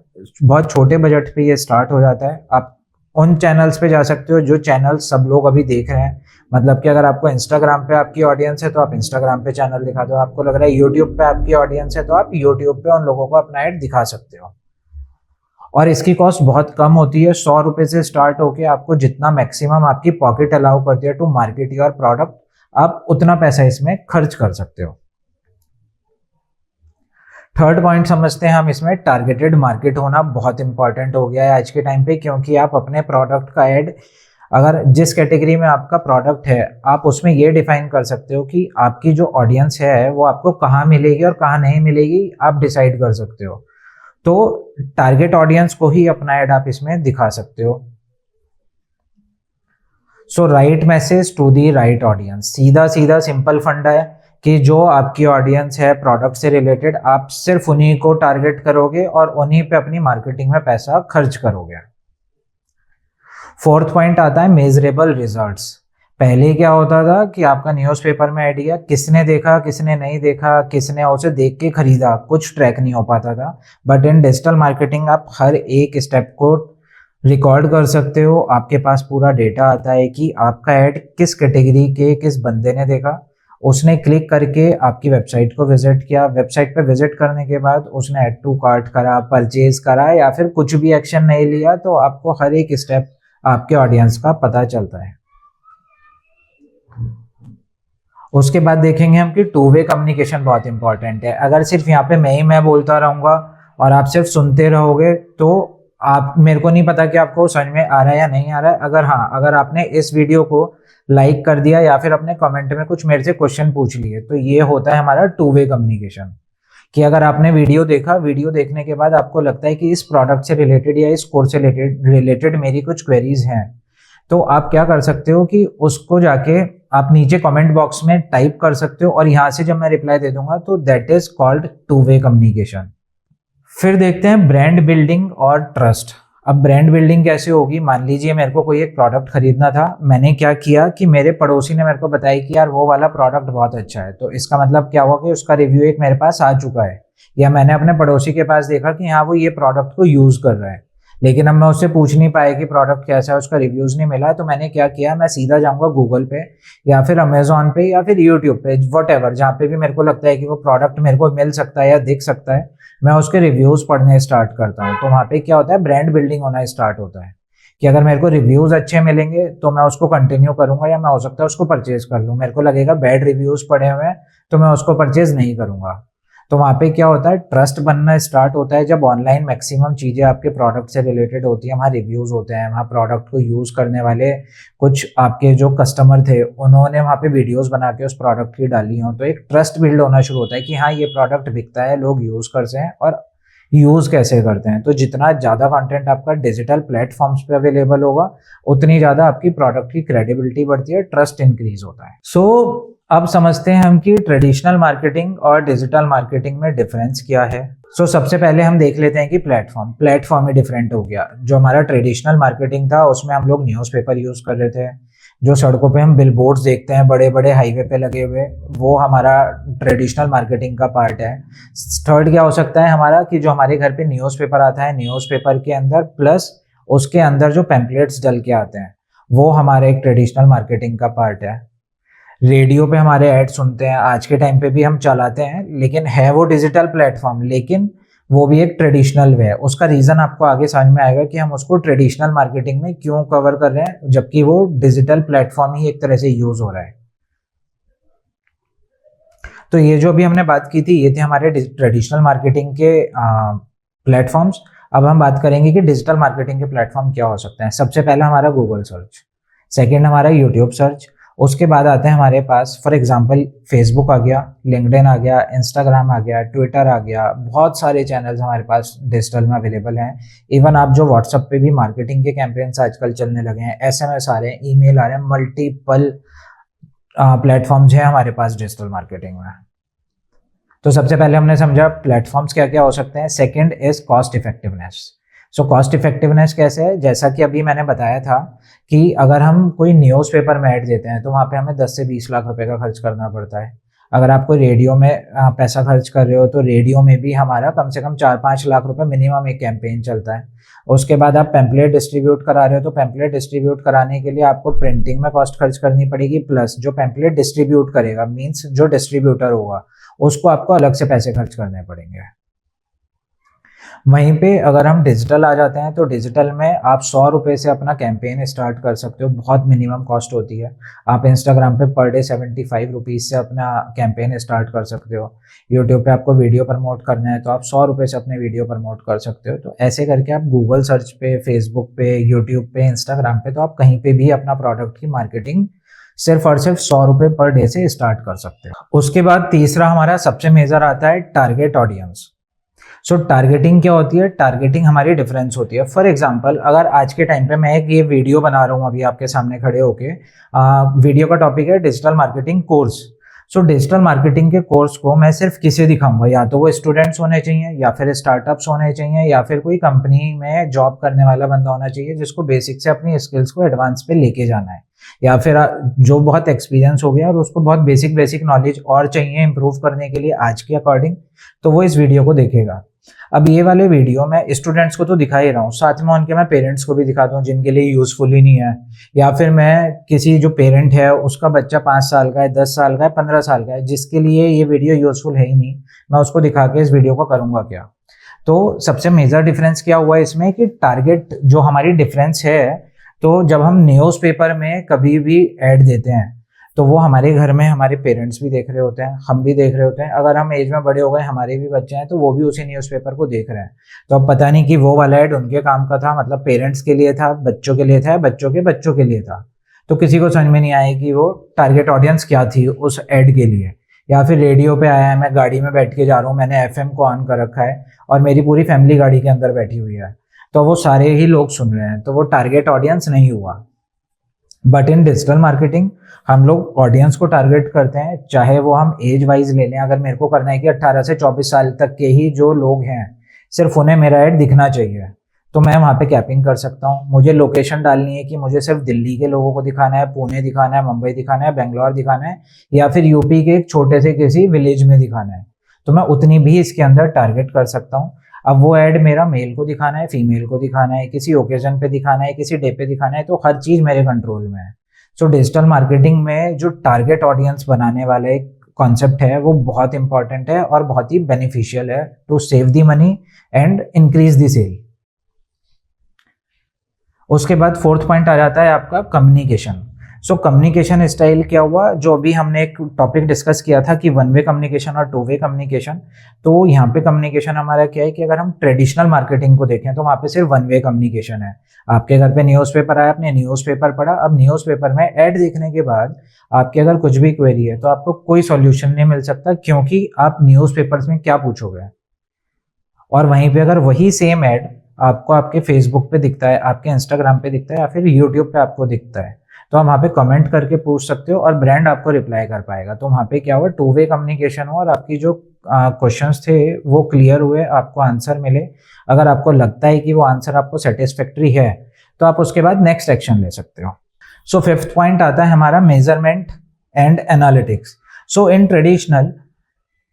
बहुत छोटे बजट पे ये स्टार्ट हो जाता है। आप उन चैनल्स पे जा सकते हो जो चैनल सब लोग अभी देख रहे हैं। मतलब कि अगर आपको इंस्टाग्राम पे आपकी ऑडियंस है तो आप इंस्टाग्राम पे चैनल दिखा दो, आपको लग रहा है यूट्यूब पे आपकी ऑडियंस है तो आप यूट्यूब पे उन लोगों को अपना ऐड दिखा सकते हो। और इसकी कॉस्ट बहुत कम होती है, 100 रुपए से स्टार्ट होके आपको जितना मैक्सिमम आपकी पॉकेट अलाउ करती है टू मार्केट योर प्रोडक्ट, आप उतना पैसा इसमें खर्च कर सकते हो। थर्ड पॉइंट समझते हैं हम इसमें, टारगेटेड मार्केट होना बहुत इंपॉर्टेंट हो गया है आज के टाइम पे। क्योंकि आप अपने प्रोडक्ट का ऐड, अगर जिस कैटेगरी में आपका प्रोडक्ट है आप उसमें ये डिफाइन कर सकते हो कि आपकी जो ऑडियंस है वो आपको कहाँ मिलेगी और कहाँ नहीं मिलेगी, आप डिसाइड कर सकते हो। तो टारगेट ऑडियंस को ही अपना ऐड आप इसमें दिखा सकते हो। Right message to the right audience, सीधा सीधा सिंपल फंडा है कि जो आपकी ऑडियंस है प्रोडक्ट से रिलेटेड, आप सिर्फ उन्हीं को टारगेट करोगे और उन्हीं पे अपनी मार्केटिंग में पैसा खर्च करोगे। फोर्थ पॉइंट आता है मेजरेबल रिजल्ट्स। पहले क्या होता था कि आपका न्यूज़पेपर में आइडिया किसने देखा, किसने नहीं देखा, किसने उसे देख के खरीदा, कुछ ट्रैक नहीं हो पाता था। बट इन डिजिटल मार्केटिंग आप हर एक स्टेप को रिकॉर्ड कर सकते हो। आपके पास पूरा डेटा आता है कि आपका ऐड किस कैटेगरी के किस बंदे ने देखा, उसने क्लिक करके आपकी वेबसाइट को विजिट किया, वेबसाइट पे विजिट करने के बाद उसने ऐड टू कार्ट करा, परचेज करा या फिर कुछ भी एक्शन नहीं लिया। तो आपको हर एक स्टेप आपके ऑडियंस का पता चलता है। उसके बाद देखेंगे हम कि टू वे कम्युनिकेशन बहुत इंपॉर्टेंट है। अगर सिर्फ यहाँ पे मैं बोलता रहूँगा और आप सिर्फ सुनते रहोगे तो आप, मेरे को नहीं पता कि आपको समझ में आ रहा है या नहीं आ रहा है। अगर आपने इस वीडियो को लाइक कर दिया या फिर अपने कमेंट में कुछ मेरे से क्वेश्चन पूछ लिए, तो ये होता है हमारा टू वे कम्युनिकेशन। कि अगर आपने वीडियो देखा, वीडियो देखने के बाद आपको लगता है कि इस प्रोडक्ट से रिलेटेड या इस कोर्स से रिलेटेड मेरी कुछ क्वेरीज हैं, तो आप क्या कर सकते हो कि उसको जाके आप नीचे कमेंट बॉक्स में टाइप कर सकते हो और यहाँ से जब मैं रिप्लाई दे दूंगा तो that is called two way communication. फिर देखते हैं ब्रांड बिल्डिंग और ट्रस्ट। अब ब्रांड बिल्डिंग कैसे होगी? मान लीजिए मेरे को कोई एक प्रोडक्ट खरीदना था, मैंने क्या किया कि मेरे पड़ोसी ने मेरे को बताया कि यार वो वाला प्रोडक्ट बहुत अच्छा है, तो इसका मतलब क्या हुआ कि उसका रिव्यू एक मेरे पास आ चुका है, या मैंने अपने पड़ोसी के पास देखा कि हाँ वो ये प्रोडक्ट को यूज कर रहा है, लेकिन अब मैं उससे पूछ नहीं पाया कि प्रोडक्ट कैसा है, उसका रिव्यूज नहीं मिला। तो मैंने क्या किया, मैं सीधा जाऊंगा गूगल पे या फिर अमेजोन पे या फिर यूट्यूब पे, वट जहाँ पे भी मेरे को लगता है कि वो प्रोडक्ट मेरे को मिल सकता है या दिख सकता है, मैं उसके रिव्यूज पढ़ने स्टार्ट करता हूँ। तो वहाँ पे क्या होता है, ब्रांड बिल्डिंग होना स्टार्ट होता है कि अगर मेरे को रिव्यूज अच्छे मिलेंगे तो मैं उसको कंटिन्यू करूंगा, या मैं हो सकता है उसको परचेज कर लूँ। मेरे को लगेगा बैड रिव्यूज पड़े हुए हैं तो मैं उसको परचेज नहीं करूंगा। तो वहाँ पे क्या होता है, ट्रस्ट बनना स्टार्ट होता है जब ऑनलाइन मैक्सिमम चीज़ें आपके प्रोडक्ट से रिलेटेड होती है, वहाँ रिव्यूज़ होते हैं, वहाँ प्रोडक्ट को यूज़ करने वाले कुछ आपके जो कस्टमर थे उन्होंने वहाँ पे वीडियोस बना के उस प्रोडक्ट की डाली हो, तो एक ट्रस्ट बिल्ड होना शुरू होता है कि हाँ ये प्रोडक्ट बिकता है, लोग यूज़ करते हैं और यूज़ कैसे करते हैं। तो जितना ज़्यादा कंटेंट आपका डिजिटल प्लेटफॉर्म्स पे अवेलेबल होगा उतनी ज़्यादा आपकी प्रोडक्ट की क्रेडिबिलिटी बढ़ती है, ट्रस्ट इंक्रीज होता है। सो अब समझते हैं हम कि ट्रेडिशनल मार्केटिंग और डिजिटल मार्केटिंग में डिफरेंस क्या है। सो सबसे पहले हम देख लेते हैं कि प्लेटफॉर्म ही डिफरेंट हो गया। जो हमारा ट्रेडिशनल मार्केटिंग था उसमें हम लोग न्यूज़पेपर यूज़ कर रहे थे, जो सड़कों पे हम बिलबोर्ड्स देखते हैं बड़े बड़े हाईवे पे लगे हुए, वो हमारा ट्रेडिशनल मार्केटिंग का पार्ट है। थर्ड क्या हो सकता है हमारा, कि जो हमारे घर पे न्यूज़पेपर आता है, न्यूज़पेपर के अंदर प्लस उसके अंदर जो पैम्पलेट्स डल के आते हैं, वो हमारे एक ट्रेडिशनल मार्केटिंग का पार्ट है। रेडियो पे हमारे ऐड सुनते हैं, आज के टाइम पे भी हम चलाते हैं, लेकिन है वो डिजिटल प्लेटफॉर्म, लेकिन वो भी एक ट्रेडिशनल वे है। उसका रीज़न आपको आगे समझ में आएगा कि हम उसको ट्रेडिशनल मार्केटिंग में क्यों कवर कर रहे हैं, जबकि वो डिजिटल प्लेटफॉर्म ही एक तरह से यूज हो रहा है। तो ये जो भी हमने बात की थी ये थे हमारे ट्रेडिशनल मार्केटिंग के प्लेटफॉर्म्स। अब हम बात करेंगे कि डिजिटल मार्केटिंग के प्लेटफॉर्म क्या हो सकते हैं। सबसे पहला हमारा गूगल सर्च, सेकेंड हमारा यूट्यूब सर्च, उसके बाद आते हैं हमारे पास फॉर एग्जांपल फेसबुक आ गया, लिंक्डइन आ गया, इंस्टाग्राम आ गया, ट्विटर आ गया, बहुत सारे चैनल्स हमारे पास डिजिटल में अवेलेबल हैं। इवन आप जो व्हाट्सएप पे भी मार्केटिंग के कैंपेन्स आजकल चलने लगे हैं, एसएमएस आ रहे हैं, ईमेल आ रहे हैं, मल्टीपल प्लेटफॉर्म्स हैं हमारे पास डिजिटल मार्केटिंग में। तो सबसे पहले हमने समझा प्लेटफॉर्म्स क्या क्या हो सकते हैं। Second is cost effectiveness. So cost effectiveness कैसे है, जैसा कि अभी मैंने बताया था कि अगर हम कोई न्यूज़पेपर में ऐड देते हैं तो वहाँ पे हमें 10 से 20 लाख रुपए का खर्च करना पड़ता है। अगर आप कोई रेडियो में पैसा खर्च कर रहे हो तो रेडियो में भी हमारा कम से कम 4-5 लाख रुपए मिनिमम एक कैंपेन चलता है। उसके बाद आप पैम्पलेट डिस्ट्रीब्यूट करा रहे हो तो पैम्पलेट डिस्ट्रीब्यूट कराने के लिए आपको प्रिंटिंग में कॉस्ट खर्च करनी पड़ेगी, प्लस जो पैम्पलेट डिस्ट्रीब्यूट करेगा मीन्स जो डिस्ट्रीब्यूटर होगा उसको आपको अलग से पैसे खर्च करने पड़ेंगे। वहीं पे अगर हम डिजिटल आ जाते हैं तो डिजिटल में आप 100 रुपये से अपना कैंपेन स्टार्ट कर सकते हो, बहुत मिनिमम कॉस्ट होती है। आप इंस्टाग्राम पे पर डे 75 रुपीज़ से अपना कैंपेन स्टार्ट कर सकते हो। यूट्यूब पे आपको वीडियो प्रमोट करना है तो आप 100 रुपये से अपने वीडियो प्रमोट कर सकते हो। तो ऐसे करके आप गूगल सर्च पे, फेसबुक पे, यूट्यूब पे, इंस्टाग्राम पे, तो आप कहीं पे भी अपना प्रोडक्ट की मार्केटिंग सिर्फ और सिर्फ 100 रुपये पर डे से स्टार्ट कर सकते हो। उसके बाद तीसरा हमारा सबसे मेजर आता है टारगेट ऑडियंस। सो टारगेटिंग क्या होती है, टारगेटिंग हमारी डिफरेंस होती है। फॉर एग्जांपल अगर आज के टाइम पे मैं एक ये वीडियो बना रहा हूँ अभी आपके सामने खड़े होके, वीडियो का टॉपिक है digital marketing course. So digital marketing के कोर्स को मैं सिर्फ किसे दिखाऊंगा, या तो वो स्टूडेंट्स होने चाहिए, या फिर स्टार्टअप्स होने चाहिए, या फिर कोई कंपनी में जॉब करने वाला बंदा होना चाहिए जिसको बेसिक से अपनी स्किल्स को एडवांस पे लेके जाना है, या फिर जो बहुत एक्सपीरियंस हो गया और उसको बहुत बेसिक नॉलेज और चाहिए इंप्रूव करने के लिए आज के अकॉर्डिंग, तो वो इस वीडियो को देखेगा। अब ये वाले वीडियो मैं स्टूडेंट्स को तो दिखा ही रहा हूँ, साथ में उनके मैं पेरेंट्स को भी दिखा दूँ जिनके लिए यूजफुल ही नहीं है, या फिर मैं किसी जो पेरेंट है उसका बच्चा 5 साल का है, 10 साल का है, 15 साल का है, जिसके लिए ये वीडियो यूजफुल है ही नहीं, मैं उसको दिखा के इस वीडियो को करूँगा क्या। तो सबसे मेजर डिफरेंस क्या हुआ इसमें कि टारगेट जो हमारी डिफरेंस है, तो जब हम न्यूज़पेपर में कभी भी ऐड देते हैं तो वो हमारे घर में हमारे पेरेंट्स भी देख रहे होते हैं, हम भी देख रहे होते हैं, अगर हम एज में बड़े हो गए हमारे भी बच्चे हैं तो वो भी उसी न्यूज़पेपर को देख रहे हैं। तो अब पता नहीं कि वो वाला ऐड उनके काम का था, मतलब पेरेंट्स के लिए था, बच्चों के लिए था, बच्चों के बच्चों के लिए था, तो किसी को समझ में नहीं आया कि वो टारगेट ऑडियंस क्या थी उस ऐड के लिए। या फिर रेडियो पे आया है, मैं गाड़ी में बैठ के जा रहा हूँ, मैंने एफएम को ऑन कर रखा है और मेरी पूरी फैमिली गाड़ी के अंदर बैठी हुई है, तो वो सारे ही लोग सुन रहे हैं, तो वो टारगेट ऑडियंस नहीं हुआ। बट इन डिजिटल मार्केटिंग हम लोग ऑडियंस को टारगेट करते हैं, चाहे वो हम एज वाइज ले लें। अगर मेरे को करना है कि 18 से 24 साल तक के ही जो लोग हैं सिर्फ उन्हें मेरा ऐड दिखना चाहिए, तो मैं वहाँ पे कैपिंग कर सकता हूँ। मुझे लोकेशन डालनी है कि मुझे सिर्फ दिल्ली के लोगों को दिखाना है, पुणे दिखाना है, मुंबई दिखाना है, बेंगलोर दिखाना है, या फिर यूपी के एक छोटे से किसी विलेज में दिखाना है, तो मैं उतनी भी इसके अंदर टारगेट कर सकता हूँ। अब वो ऐड मेरा मेल को दिखाना है, फीमेल को दिखाना है, किसी ओकेजन पे दिखाना है, किसी डे पे दिखाना है, तो हर चीज़ मेरे कंट्रोल में है। सो डिजिटल मार्केटिंग में जो टारगेट ऑडियंस बनाने वाला एक कॉन्सेप्ट है वो बहुत इंपॉर्टेंट है और बहुत ही बेनिफिशियल है to save the money and increase the sale. उसके बाद फोर्थ पॉइंट आ जाता है आपका कम्युनिकेशन। सो कम्युनिकेशन स्टाइल क्या हुआ, जो अभी हमने एक टॉपिक डिस्कस किया था कि वन वे कम्युनिकेशन और टू वे कम्युनिकेशन, तो यहाँ पे कम्युनिकेशन हमारा क्या है कि अगर हम ट्रेडिशनल मार्केटिंग को देखें तो वहाँ पे सिर्फ वन वे कम्युनिकेशन है। आपके घर पे न्यूज़पेपर आया, आपने न्यूज़पेपर पढ़ा, अब न्यूज़पेपर में ऐड देखने के बाद आपकी अगर कुछ भी क्वेरी है तो आपको कोई सॉल्यूशन नहीं मिल सकता, क्योंकि आप न्यूज़पेपर्स में क्या पूछोगे। और वहीं पे अगर वही सेम ऐड आपको आपके फेसबुक पे दिखता है, आपके इंस्टाग्राम पे दिखता है, या फिर यूट्यूब पे आपको दिखता है, तो आप वहाँ पे कमेंट करके पूछ सकते हो और ब्रांड आपको रिप्लाई कर पाएगा। तो वहाँ पे क्या हुआ, टू वे कम्युनिकेशन हुआ और आपकी जो क्वेश्चंस थे वो क्लियर हुए, आपको आंसर मिले। अगर आपको लगता है कि वो आंसर आपको सेटिस्फैक्ट्री है तो आप उसके बाद नेक्स्ट एक्शन ले सकते हो। सो फिफ्थ पॉइंट आता है हमारा measurement and analytics. So in traditional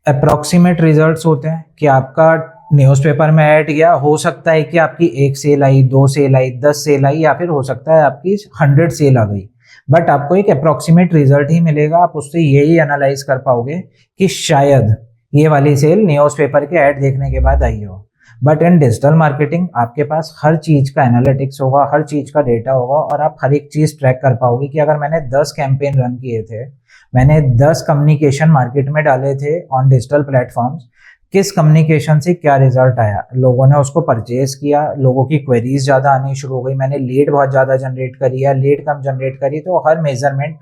approximate results होते हैं कि आपका न्यूज़पेपर में ऐड गया, हो सकता है कि आपकी 1 सेल आई, 2 सेल आई, 10 सेल आई, या फिर हो सकता है आपकी 100 सेल आ गई, बट आपको एक अप्रॉक्सीमेट रिजल्ट ही मिलेगा। आप उससे यही एनालाइज कर पाओगे कि शायद ये वाली सेल न्यूज़पेपर के ऐड देखने के बाद आई हो। बट इन डिजिटल मार्केटिंग आपके पास हर चीज़ का एनालिटिक्स होगा, हर चीज़ का डेटा होगा, और आप हर एक चीज़ ट्रैक कर पाओगे कि अगर मैंने 10 कैंपेन रन किए थे, मैंने 10 कम्युनिकेशन मार्केट में डाले थे ऑन डिजिटल प्लेटफॉर्म्स, किस कम्युनिकेशन से क्या रिजल्ट आया, लोगों ने उसको परचेज किया, लोगों की क्वेरीज ज़्यादा आनी शुरू हो गई, मैंने लीड बहुत ज़्यादा जनरेट करी या लीड कम जनरेट करी, तो हर मेजरमेंट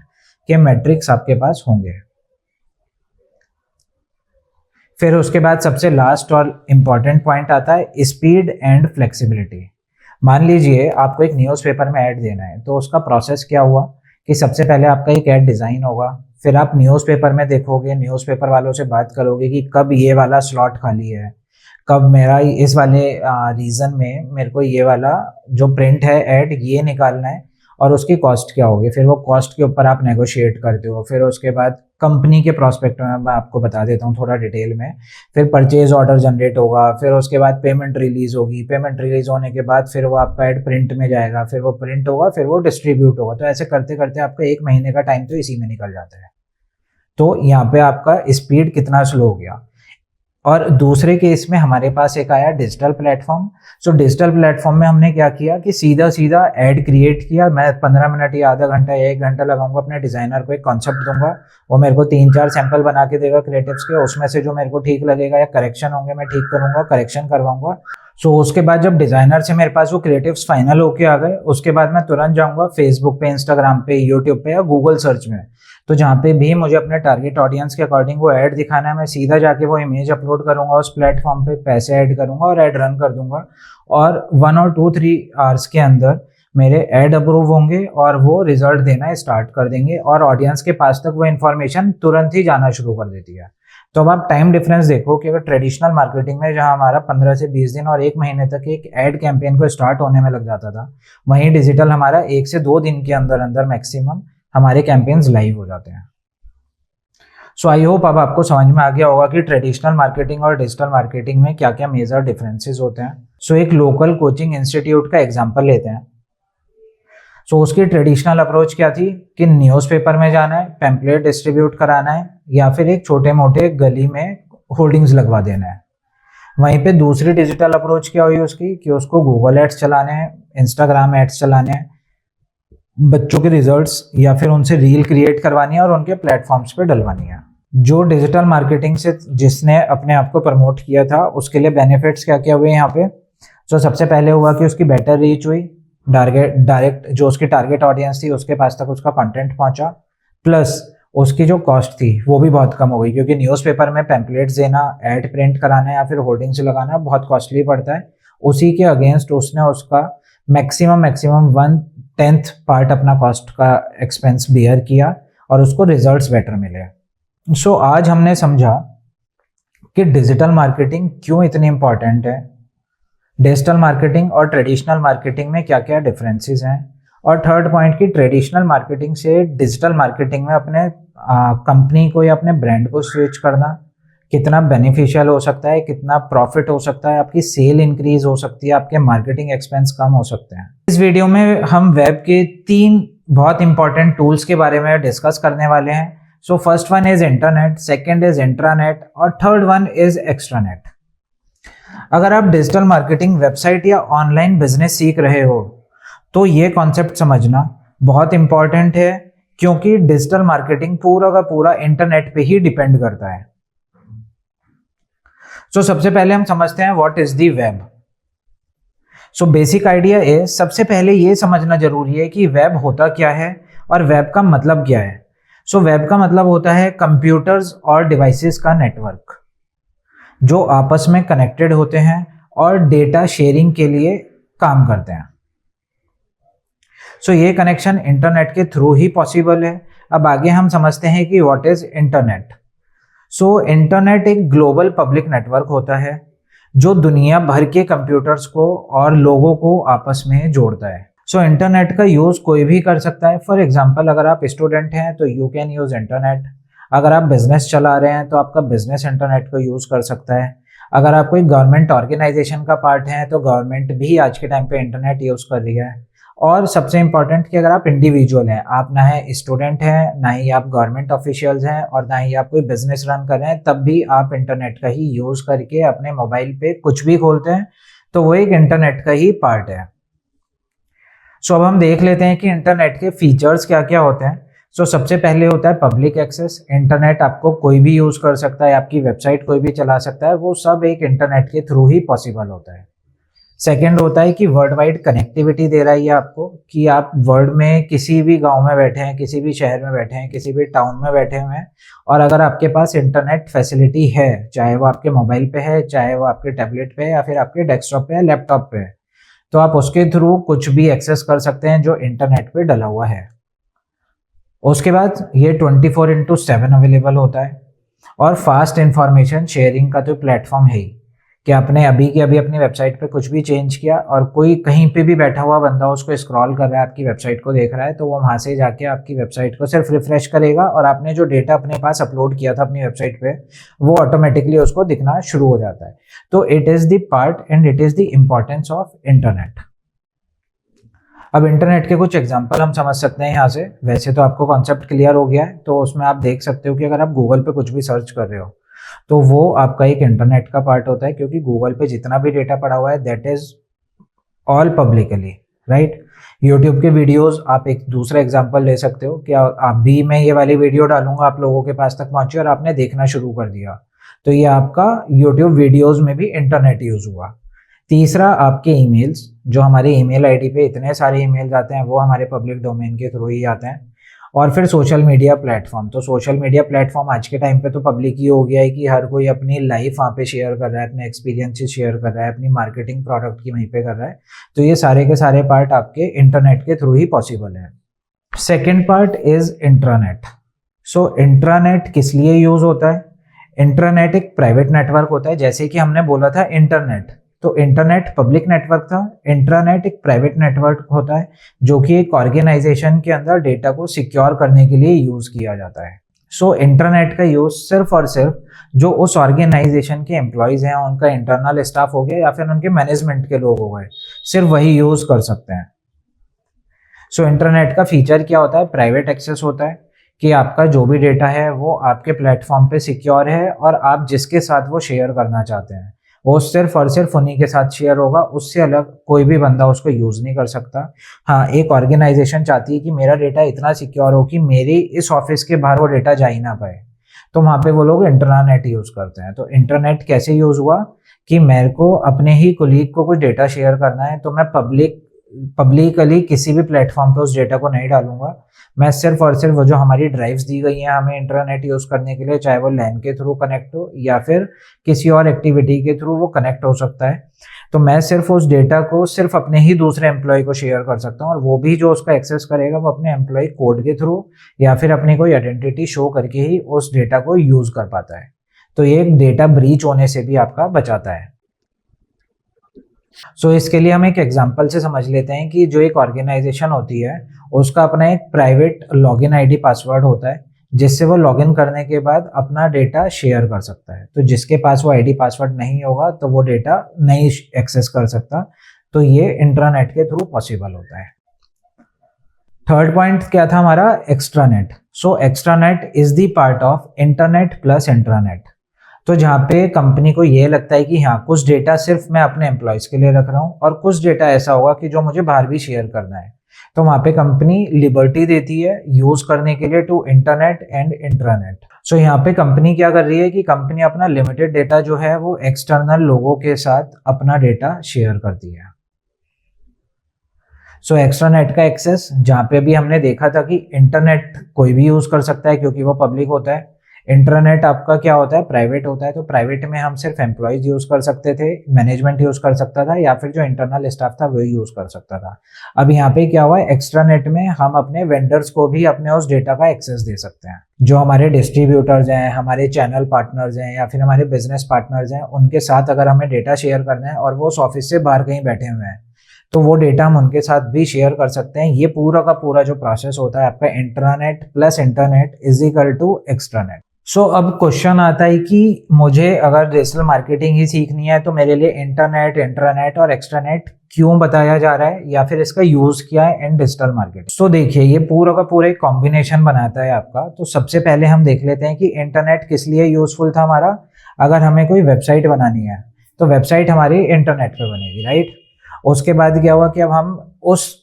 के मैट्रिक्स आपके पास होंगे। फिर उसके बाद सबसे लास्ट और इम्पॉर्टेंट पॉइंट आता है स्पीड एंड फ्लेक्सिबिलिटी। मान लीजिए आपको एक न्यूज़पेपर में ऐड देना है, तो उसका प्रोसेस क्या हुआ कि सबसे पहले आपका एक ऐड डिज़ाइन होगा, फिर आप न्यूज़पेपर में देखोगे, न्यूज़पेपर वालों से बात करोगे कि कब ये वाला स्लॉट खाली है, कब मेरा इस वाले रीज़न में मेरे को ये वाला जो प्रिंट है ऐड ये निकालना है और उसकी कॉस्ट क्या होगी। फिर वो कॉस्ट के ऊपर आप नेगोशिएट करते हो। फिर उसके बाद कंपनी के प्रोस्पेक्ट में मैं आपको बता देता हूँ थोड़ा डिटेल में। फिर परचेज ऑर्डर जनरेट होगा, फिर उसके बाद पेमेंट रिलीज़ होगी, पेमेंट रिलीज़ होने के बाद फिर वो आपका ऐड प्रिंट में जाएगा, फिर वो प्रिंट होगा, फिर वो डिस्ट्रीब्यूट होगा। तो ऐसे करते करते आपका 1 महीने का टाइम तो इसी में निकल जाता है। तो यहाँ पे आपका स्पीड कितना स्लो हो गया। और दूसरे केस में हमारे पास एक आया digital platform. So digital platform में हमने क्या किया कि सीधा सीधा ऐड क्रिएट किया। मैं 15 मिनट या आधा घंटा या 1 घंटा लगाऊंगा, अपने डिज़ाइनर को एक कॉन्सेप्ट दूंगा, वो मेरे को 3-4 सैंपल बना के देगा क्रिएटिव्स के, उसमें से जो मेरे को ठीक लगेगा या करेक्शन होंगे मैं ठीक करूंगा, करेक्शन करवाऊंगा। सो उसके बाद जब डिज़ाइनर से मेरे पास वो क्रिएटिव्स फाइनल होके आ गए, उसके बाद मैं तुरंत जाऊंगा फेसबुक पे, इंस्टाग्राम पे, यूट्यूब पे या गूगल सर्च में। तो जहाँ पे भी मुझे अपने टारगेट ऑडियंस के अकॉर्डिंग वो ऐड दिखाना है, मैं सीधा जाके वो इमेज अपलोड करूंगा उस प्लेटफॉर्म पे, पैसे ऐड करूंगा और ऐड रन कर दूंगा। और 1 और 2-3 आवर्स के अंदर मेरे ऐड अप्रूव होंगे और वो रिजल्ट देना स्टार्ट कर देंगे और ऑडियंस के पास तक वो इन्फॉर्मेशन तुरंत ही जाना शुरू कर देती है। तो अब आप टाइम डिफरेंस देखो कि अगर ट्रेडिशनल मार्केटिंग में जहां हमारा 15 से 20 दिन और 1 महीने तक एक ऐड कैंपेन को स्टार्ट होने में लग जाता था, वहीं डिजिटल हमारा 1 से 2 दिन के अंदर अंदर मैक्सिमम हमारे कैंपेन्स लाइव हो जाते हैं। सो आई होप अब आपको समझ में आ गया होगा कि ट्रेडिशनल मार्केटिंग और डिजिटल मार्केटिंग में क्या क्या मेजर डिफरेंसेस होते हैं। सो एक लोकल कोचिंग इंस्टीट्यूट का एग्जांपल लेते हैं। सो उसकी ट्रेडिशनल अप्रोच क्या थी कि न्यूज़पेपर में जाना है, पैम्पलेट डिस्ट्रीब्यूट कराना है या फिर एक छोटे मोटे गली में होर्डिंग्स लगवा देना है। वहीं पे दूसरी डिजिटल अप्रोच क्या हुई उसकी कि उसको गूगल एड्स चलाने हैं, इंस्टाग्राम एड्स चलाने हैं, बच्चों के रिजल्ट्स या फिर उनसे रील क्रिएट करवानी है और उनके प्लेटफॉर्म्स पे डलवानी है। जो डिजिटल मार्केटिंग से जिसने अपने आप को प्रमोट किया था उसके लिए बेनिफिट्स क्या क्या हुए यहाँ पे। तो सबसे पहले हुआ कि उसकी बेटर रीच हुई, डायरेक्ट जो उसकी टारगेट ऑडियंस थी उसके पास तक उसका कंटेंट पहुंचा, प्लस उसकी जो कॉस्ट थी वो भी बहुत कम हो गई, क्योंकि न्यूज़पेपर में पैम्पलेट्स देना, ऐड प्रिंट कराना या फिर होर्डिंग्स लगाना बहुत कॉस्टली पड़ता है। उसी के अगेंस्ट उसने उसका मैक्सिमम 1/10 पार्ट अपना कॉस्ट का एक्सपेंस बियर किया और उसको रिजल्ट्स बेटर मिले। सो आज हमने समझा कि डिजिटल मार्केटिंग क्यों इतनी इंपॉर्टेंट है, डिजिटल मार्केटिंग और ट्रेडिशनल मार्केटिंग में क्या क्या डिफरेंसेस हैं, और थर्ड पॉइंट की ट्रेडिशनल मार्केटिंग से डिजिटल मार्केटिंग में अपने कंपनी को या अपने ब्रांड को स्विच करना कितना बेनिफिशियल हो सकता है, कितना प्रॉफिट हो सकता है, आपकी सेल इंक्रीज हो सकती है, आपके मार्केटिंग एक्सपेंस कम हो सकते हैं। इस वीडियो में हम वेब के 3 बहुत इंपॉर्टेंट टूल्स के बारे में डिस्कस करने वाले हैं। So first one is internet, second is intranet और थर्ड वन इज एक्स्ट्रानेट। अगर आप डिजिटल मार्केटिंग, वेबसाइट या ऑनलाइन बिजनेस सीख रहे हो तो ये कॉन्सेप्ट समझना बहुत इंपॉर्टेंट है, क्योंकि डिजिटल मार्केटिंग पूरा का पूरा इंटरनेट पे ही डिपेंड करता है। सो सबसे पहले हम समझते हैं what is the web. So basic idea है, सबसे पहले ये समझना जरूरी है कि वेब होता क्या है और वेब का मतलब क्या है। सो वेब का मतलब होता है कंप्यूटर्स और डिवाइसेस का नेटवर्क जो आपस में कनेक्टेड होते हैं और डेटा शेयरिंग के लिए काम करते हैं। सो ये कनेक्शन इंटरनेट के थ्रू ही पॉसिबल है। अब आगे हम समझते हैं कि what is internet. So internet एक ग्लोबल पब्लिक नेटवर्क होता है जो दुनिया भर के कंप्यूटर्स को और लोगों को आपस में जोड़ता है। सो इंटरनेट का यूज कोई भी कर सकता है। फॉर एग्जांपल, अगर आप स्टूडेंट हैं तो यू कैन यूज इंटरनेट। अगर आप बिजनेस चला रहे हैं तो आपका बिजनेस इंटरनेट को यूज कर सकता है। अगर आप कोई गवर्नमेंट ऑर्गेनाइजेशन का पार्ट हैं तो गवर्नमेंट भी आज के टाइम पे इंटरनेट यूज कर रही है। और सबसे इंपॉर्टेंट कि अगर आप इंडिविजुअल हैं, आप ना है स्टूडेंट हैं, ना ही आप गवर्नमेंट ऑफिशियल्स हैं और ना ही आप कोई बिजनेस रन कर रहे हैं, तब भी आप इंटरनेट का ही यूज करके अपने मोबाइल पे कुछ भी खोलते हैं तो वो एक इंटरनेट का ही पार्ट है। सो अब हम देख लेते हैं कि इंटरनेट के फीचर्स क्या क्या होते हैं। सो सबसे पहले होता है पब्लिक एक्सेस। इंटरनेट आपको कोई भी यूज कर सकता है, आपकी वेबसाइट कोई भी चला सकता है, वो सब एक इंटरनेट के थ्रू ही पॉसिबल होता है। सेकेंड होता है कि वर्ल्ड वाइड कनेक्टिविटी दे रही है आपको, कि आप वर्ल्ड में किसी भी गांव में बैठे हैं, किसी भी शहर में बैठे हैं, किसी भी टाउन में बैठे हुए हैं, और अगर आपके पास इंटरनेट फैसिलिटी है, चाहे वो आपके मोबाइल पे है, चाहे वो आपके टैबलेट पे है या फिर आपके डेस्कटॉप पे है, लैपटॉप पे है, तो आप उसके थ्रू कुछ भी एक्सेस कर सकते हैं जो इंटरनेट पे डला हुआ है। उसके बाद ये 24/7 अवेलेबल होता है और फास्ट इंफॉर्मेशन शेयरिंग का तो प्लेटफॉर्म है ही, कि आपने अभी की अभी अपनी वेबसाइट पे कुछ भी चेंज किया और कोई कहीं पे भी बैठा हुआ बंदा उसको स्क्रॉल कर रहा है, आपकी वेबसाइट को देख रहा है, तो वो वहां से जाके आपकी वेबसाइट को सिर्फ रिफ्रेश करेगा और आपने जो डेटा अपने पास अपलोड किया था अपनी वेबसाइट पे वो ऑटोमेटिकली उसको दिखना शुरू हो जाता है। तो it is the part and it is the importance of internet. अब इंटरनेट के कुछ एग्जांपल हम समझ सकते हैं यहाँ से। वैसे तो आपको कॉन्सेप्ट क्लियर हो गया है, तो उसमें आप देख सकते हो कि अगर आप गूगल पे कुछ भी सर्च कर रहे हो तो वो आपका एक इंटरनेट का पार्ट होता है, क्योंकि गूगल पे जितना भी डेटा पड़ा हुआ है that is all publicly, right. YouTube के वीडियोस आप एक दूसरा एग्जांपल ले सकते हो कि आप भी, मैं ये वाली वीडियो डालूंगा, आप लोगों के पास तक पहुंची और आपने देखना शुरू कर दिया, तो ये आपका यूट्यूब वीडियोस में भी इंटरनेट यूज हुआ। तीसरा, आपके ईमेल्स, जो हमारे ईमेल आईडी पे इतने सारे ईमेल्स आते हैं वो हमारे पब्लिक डोमेन के थ्रू ही आते हैं। और फिर सोशल मीडिया प्लेटफॉर्म, तो सोशल मीडिया प्लेटफॉर्म आज के टाइम पे तो पब्लिक ही हो गया है कि हर कोई अपनी लाइफ वहाँ पे शेयर कर रहा है, अपने एक्सपीरियंसेस शेयर कर रहा है, अपनी मार्केटिंग प्रोडक्ट की वहीं पे कर रहा है। तो ये सारे के सारे पार्ट आपके इंटरनेट के थ्रू ही पॉसिबल है। Second part is intranet. So intranet किस लिए यूज होता है? इंट्रानेट एक प्राइवेट नेटवर्क होता है, जैसे कि हमने बोला था इंटरनेट, तो इंटरनेट पब्लिक नेटवर्क था, इंट्रानेट एक प्राइवेट नेटवर्क होता है जो कि एक ऑर्गेनाइजेशन के अंदर डेटा को सिक्योर करने के लिए यूज किया जाता है। सो इंटरनेट का यूज सिर्फ और सिर्फ जो उस ऑर्गेनाइजेशन के एम्प्लॉयज हैं, उनका इंटरनल स्टाफ हो गया या फिर उनके मैनेजमेंट के लोग हो गए, सिर्फ वही यूज कर सकते हैं। सो इंटरनेट का फीचर क्या होता है? प्राइवेट एक्सेस होता है कि आपका जो भी डेटा है वो आपके प्लेटफॉर्म पे सिक्योर है और आप जिसके साथ वो शेयर करना चाहते हैं वो सिर्फ और सिर्फ उन्हीं के साथ शेयर होगा, उससे अलग कोई भी बंदा उसको यूज नहीं कर सकता। हाँ, एक ऑर्गेनाइजेशन चाहती है कि मेरा डेटा इतना सिक्योर हो कि मेरी इस ऑफिस के बाहर वो डेटा जा ही ना पाए, तो वहाँ पे वो लोग इंटरनेट यूज करते हैं। तो इंटरनेट कैसे यूज हुआ कि मेरे को अपने ही कोलीग को कुछ डेटा शेयर करना है, तो मैं पब्लिकली किसी भी प्लेटफॉर्म पे उस डेटा को नहीं डालूंगा। मैं सिर्फ और सिर्फ वो जो हमारी ड्राइव्स दी गई हैं हमें इंटरनेट यूज करने के लिए, चाहे वो लैन के थ्रू कनेक्ट हो या फिर किसी और एक्टिविटी के थ्रू वो कनेक्ट हो सकता है, तो मैं सिर्फ उस डेटा को सिर्फ अपने ही दूसरे एम्प्लॉय को शेयर कर सकता हूँ, और वो भी जो उसका एक्सेस करेगा वो अपने एम्प्लॉय कोड के थ्रू या फिर अपनी कोई आइडेंटिटी शो करके ही उस डेटा को यूज कर पाता है। तो ये एक डेटा ब्रीच होने से भी आपका बचाता है। इसके लिए हम एक एग्जांपल से समझ लेते हैं कि जो एक ऑर्गेनाइजेशन होती है उसका अपना एक प्राइवेट लॉगिन आईडी पासवर्ड होता है, जिससे वो लॉगिन करने के बाद अपना डेटा शेयर कर सकता है। तो जिसके पास वो आईडी पासवर्ड नहीं होगा तो वो डेटा नहीं एक्सेस कर सकता। तो ये इंट्रानेट के थ्रू पॉसिबल होता है। थर्ड पॉइंट क्या था हमारा? Extranet. Extranet is the part of internet plus intranet. तो जहाँ पे कंपनी को ये लगता है कि हाँ, कुछ डेटा सिर्फ मैं अपने एम्प्लॉयज के लिए रख रहा हूँ और कुछ डेटा ऐसा होगा कि जो मुझे बाहर भी शेयर करना है, तो वहाँ पे कंपनी लिबर्टी देती है यूज करने के लिए टू इंटरनेट एंड इंट्रानेट। यहाँ पे कंपनी क्या कर रही है कि कंपनी अपना लिमिटेड डेटा जो है वो एक्सटर्नल लोगों के साथ अपना डेटा शेयर करती है। एक्स्ट्रानेट का एक्सेस, जहाँ पे भी हमने देखा था कि इंटरनेट कोई भी यूज कर सकता है क्योंकि वो पब्लिक होता है, इंटरनेट आपका क्या होता है? प्राइवेट होता है। तो प्राइवेट में हम सिर्फ एम्प्लॉयज यूज कर सकते थे, मैनेजमेंट यूज कर सकता था या फिर जो इंटरनल स्टाफ था वही यूज कर सकता था। अब यहाँ पे क्या हुआ है? एक्स्ट्रानेट में हम अपने वेंडर्स को भी अपने उस डेटा का एक्सेस दे सकते हैं। जो हमारे डिस्ट्रीब्यूटर्स हैं, हमारे चैनल पार्टनर्स हैं या फिर हमारे बिजनेस पार्टनर्स हैं, उनके साथ अगर हमें डेटा शेयर करना है और वो उस ऑफिस से बाहर कहीं बैठे हुए हैं, तो वो डेटा हम उनके साथ भी शेयर कर सकते हैं। ये पूरा का पूरा जो प्रोसेस होता है आपका intranet plus internet is equal to extranet. अब क्वेश्चन आता है कि मुझे अगर डिजिटल मार्केटिंग ही सीखनी है तो मेरे लिए इंटरनेट, इंट्रानेट और एक्स्ट्रानेट क्यों बताया जा रहा है या फिर इसका यूज क्या है इन डिजिटल मार्केटिंग। देखिए, ये पूरा का पूरा एक कॉम्बिनेशन बनाता है आपका। तो सबसे पहले हम देख लेते हैं कि इंटरनेट किस लिए यूजफुल था हमारा। अगर हमें कोई वेबसाइट बनानी है तो वेबसाइट हमारी इंटरनेट पे बनेगी, राइट। उसके बाद क्या हुआ कि अब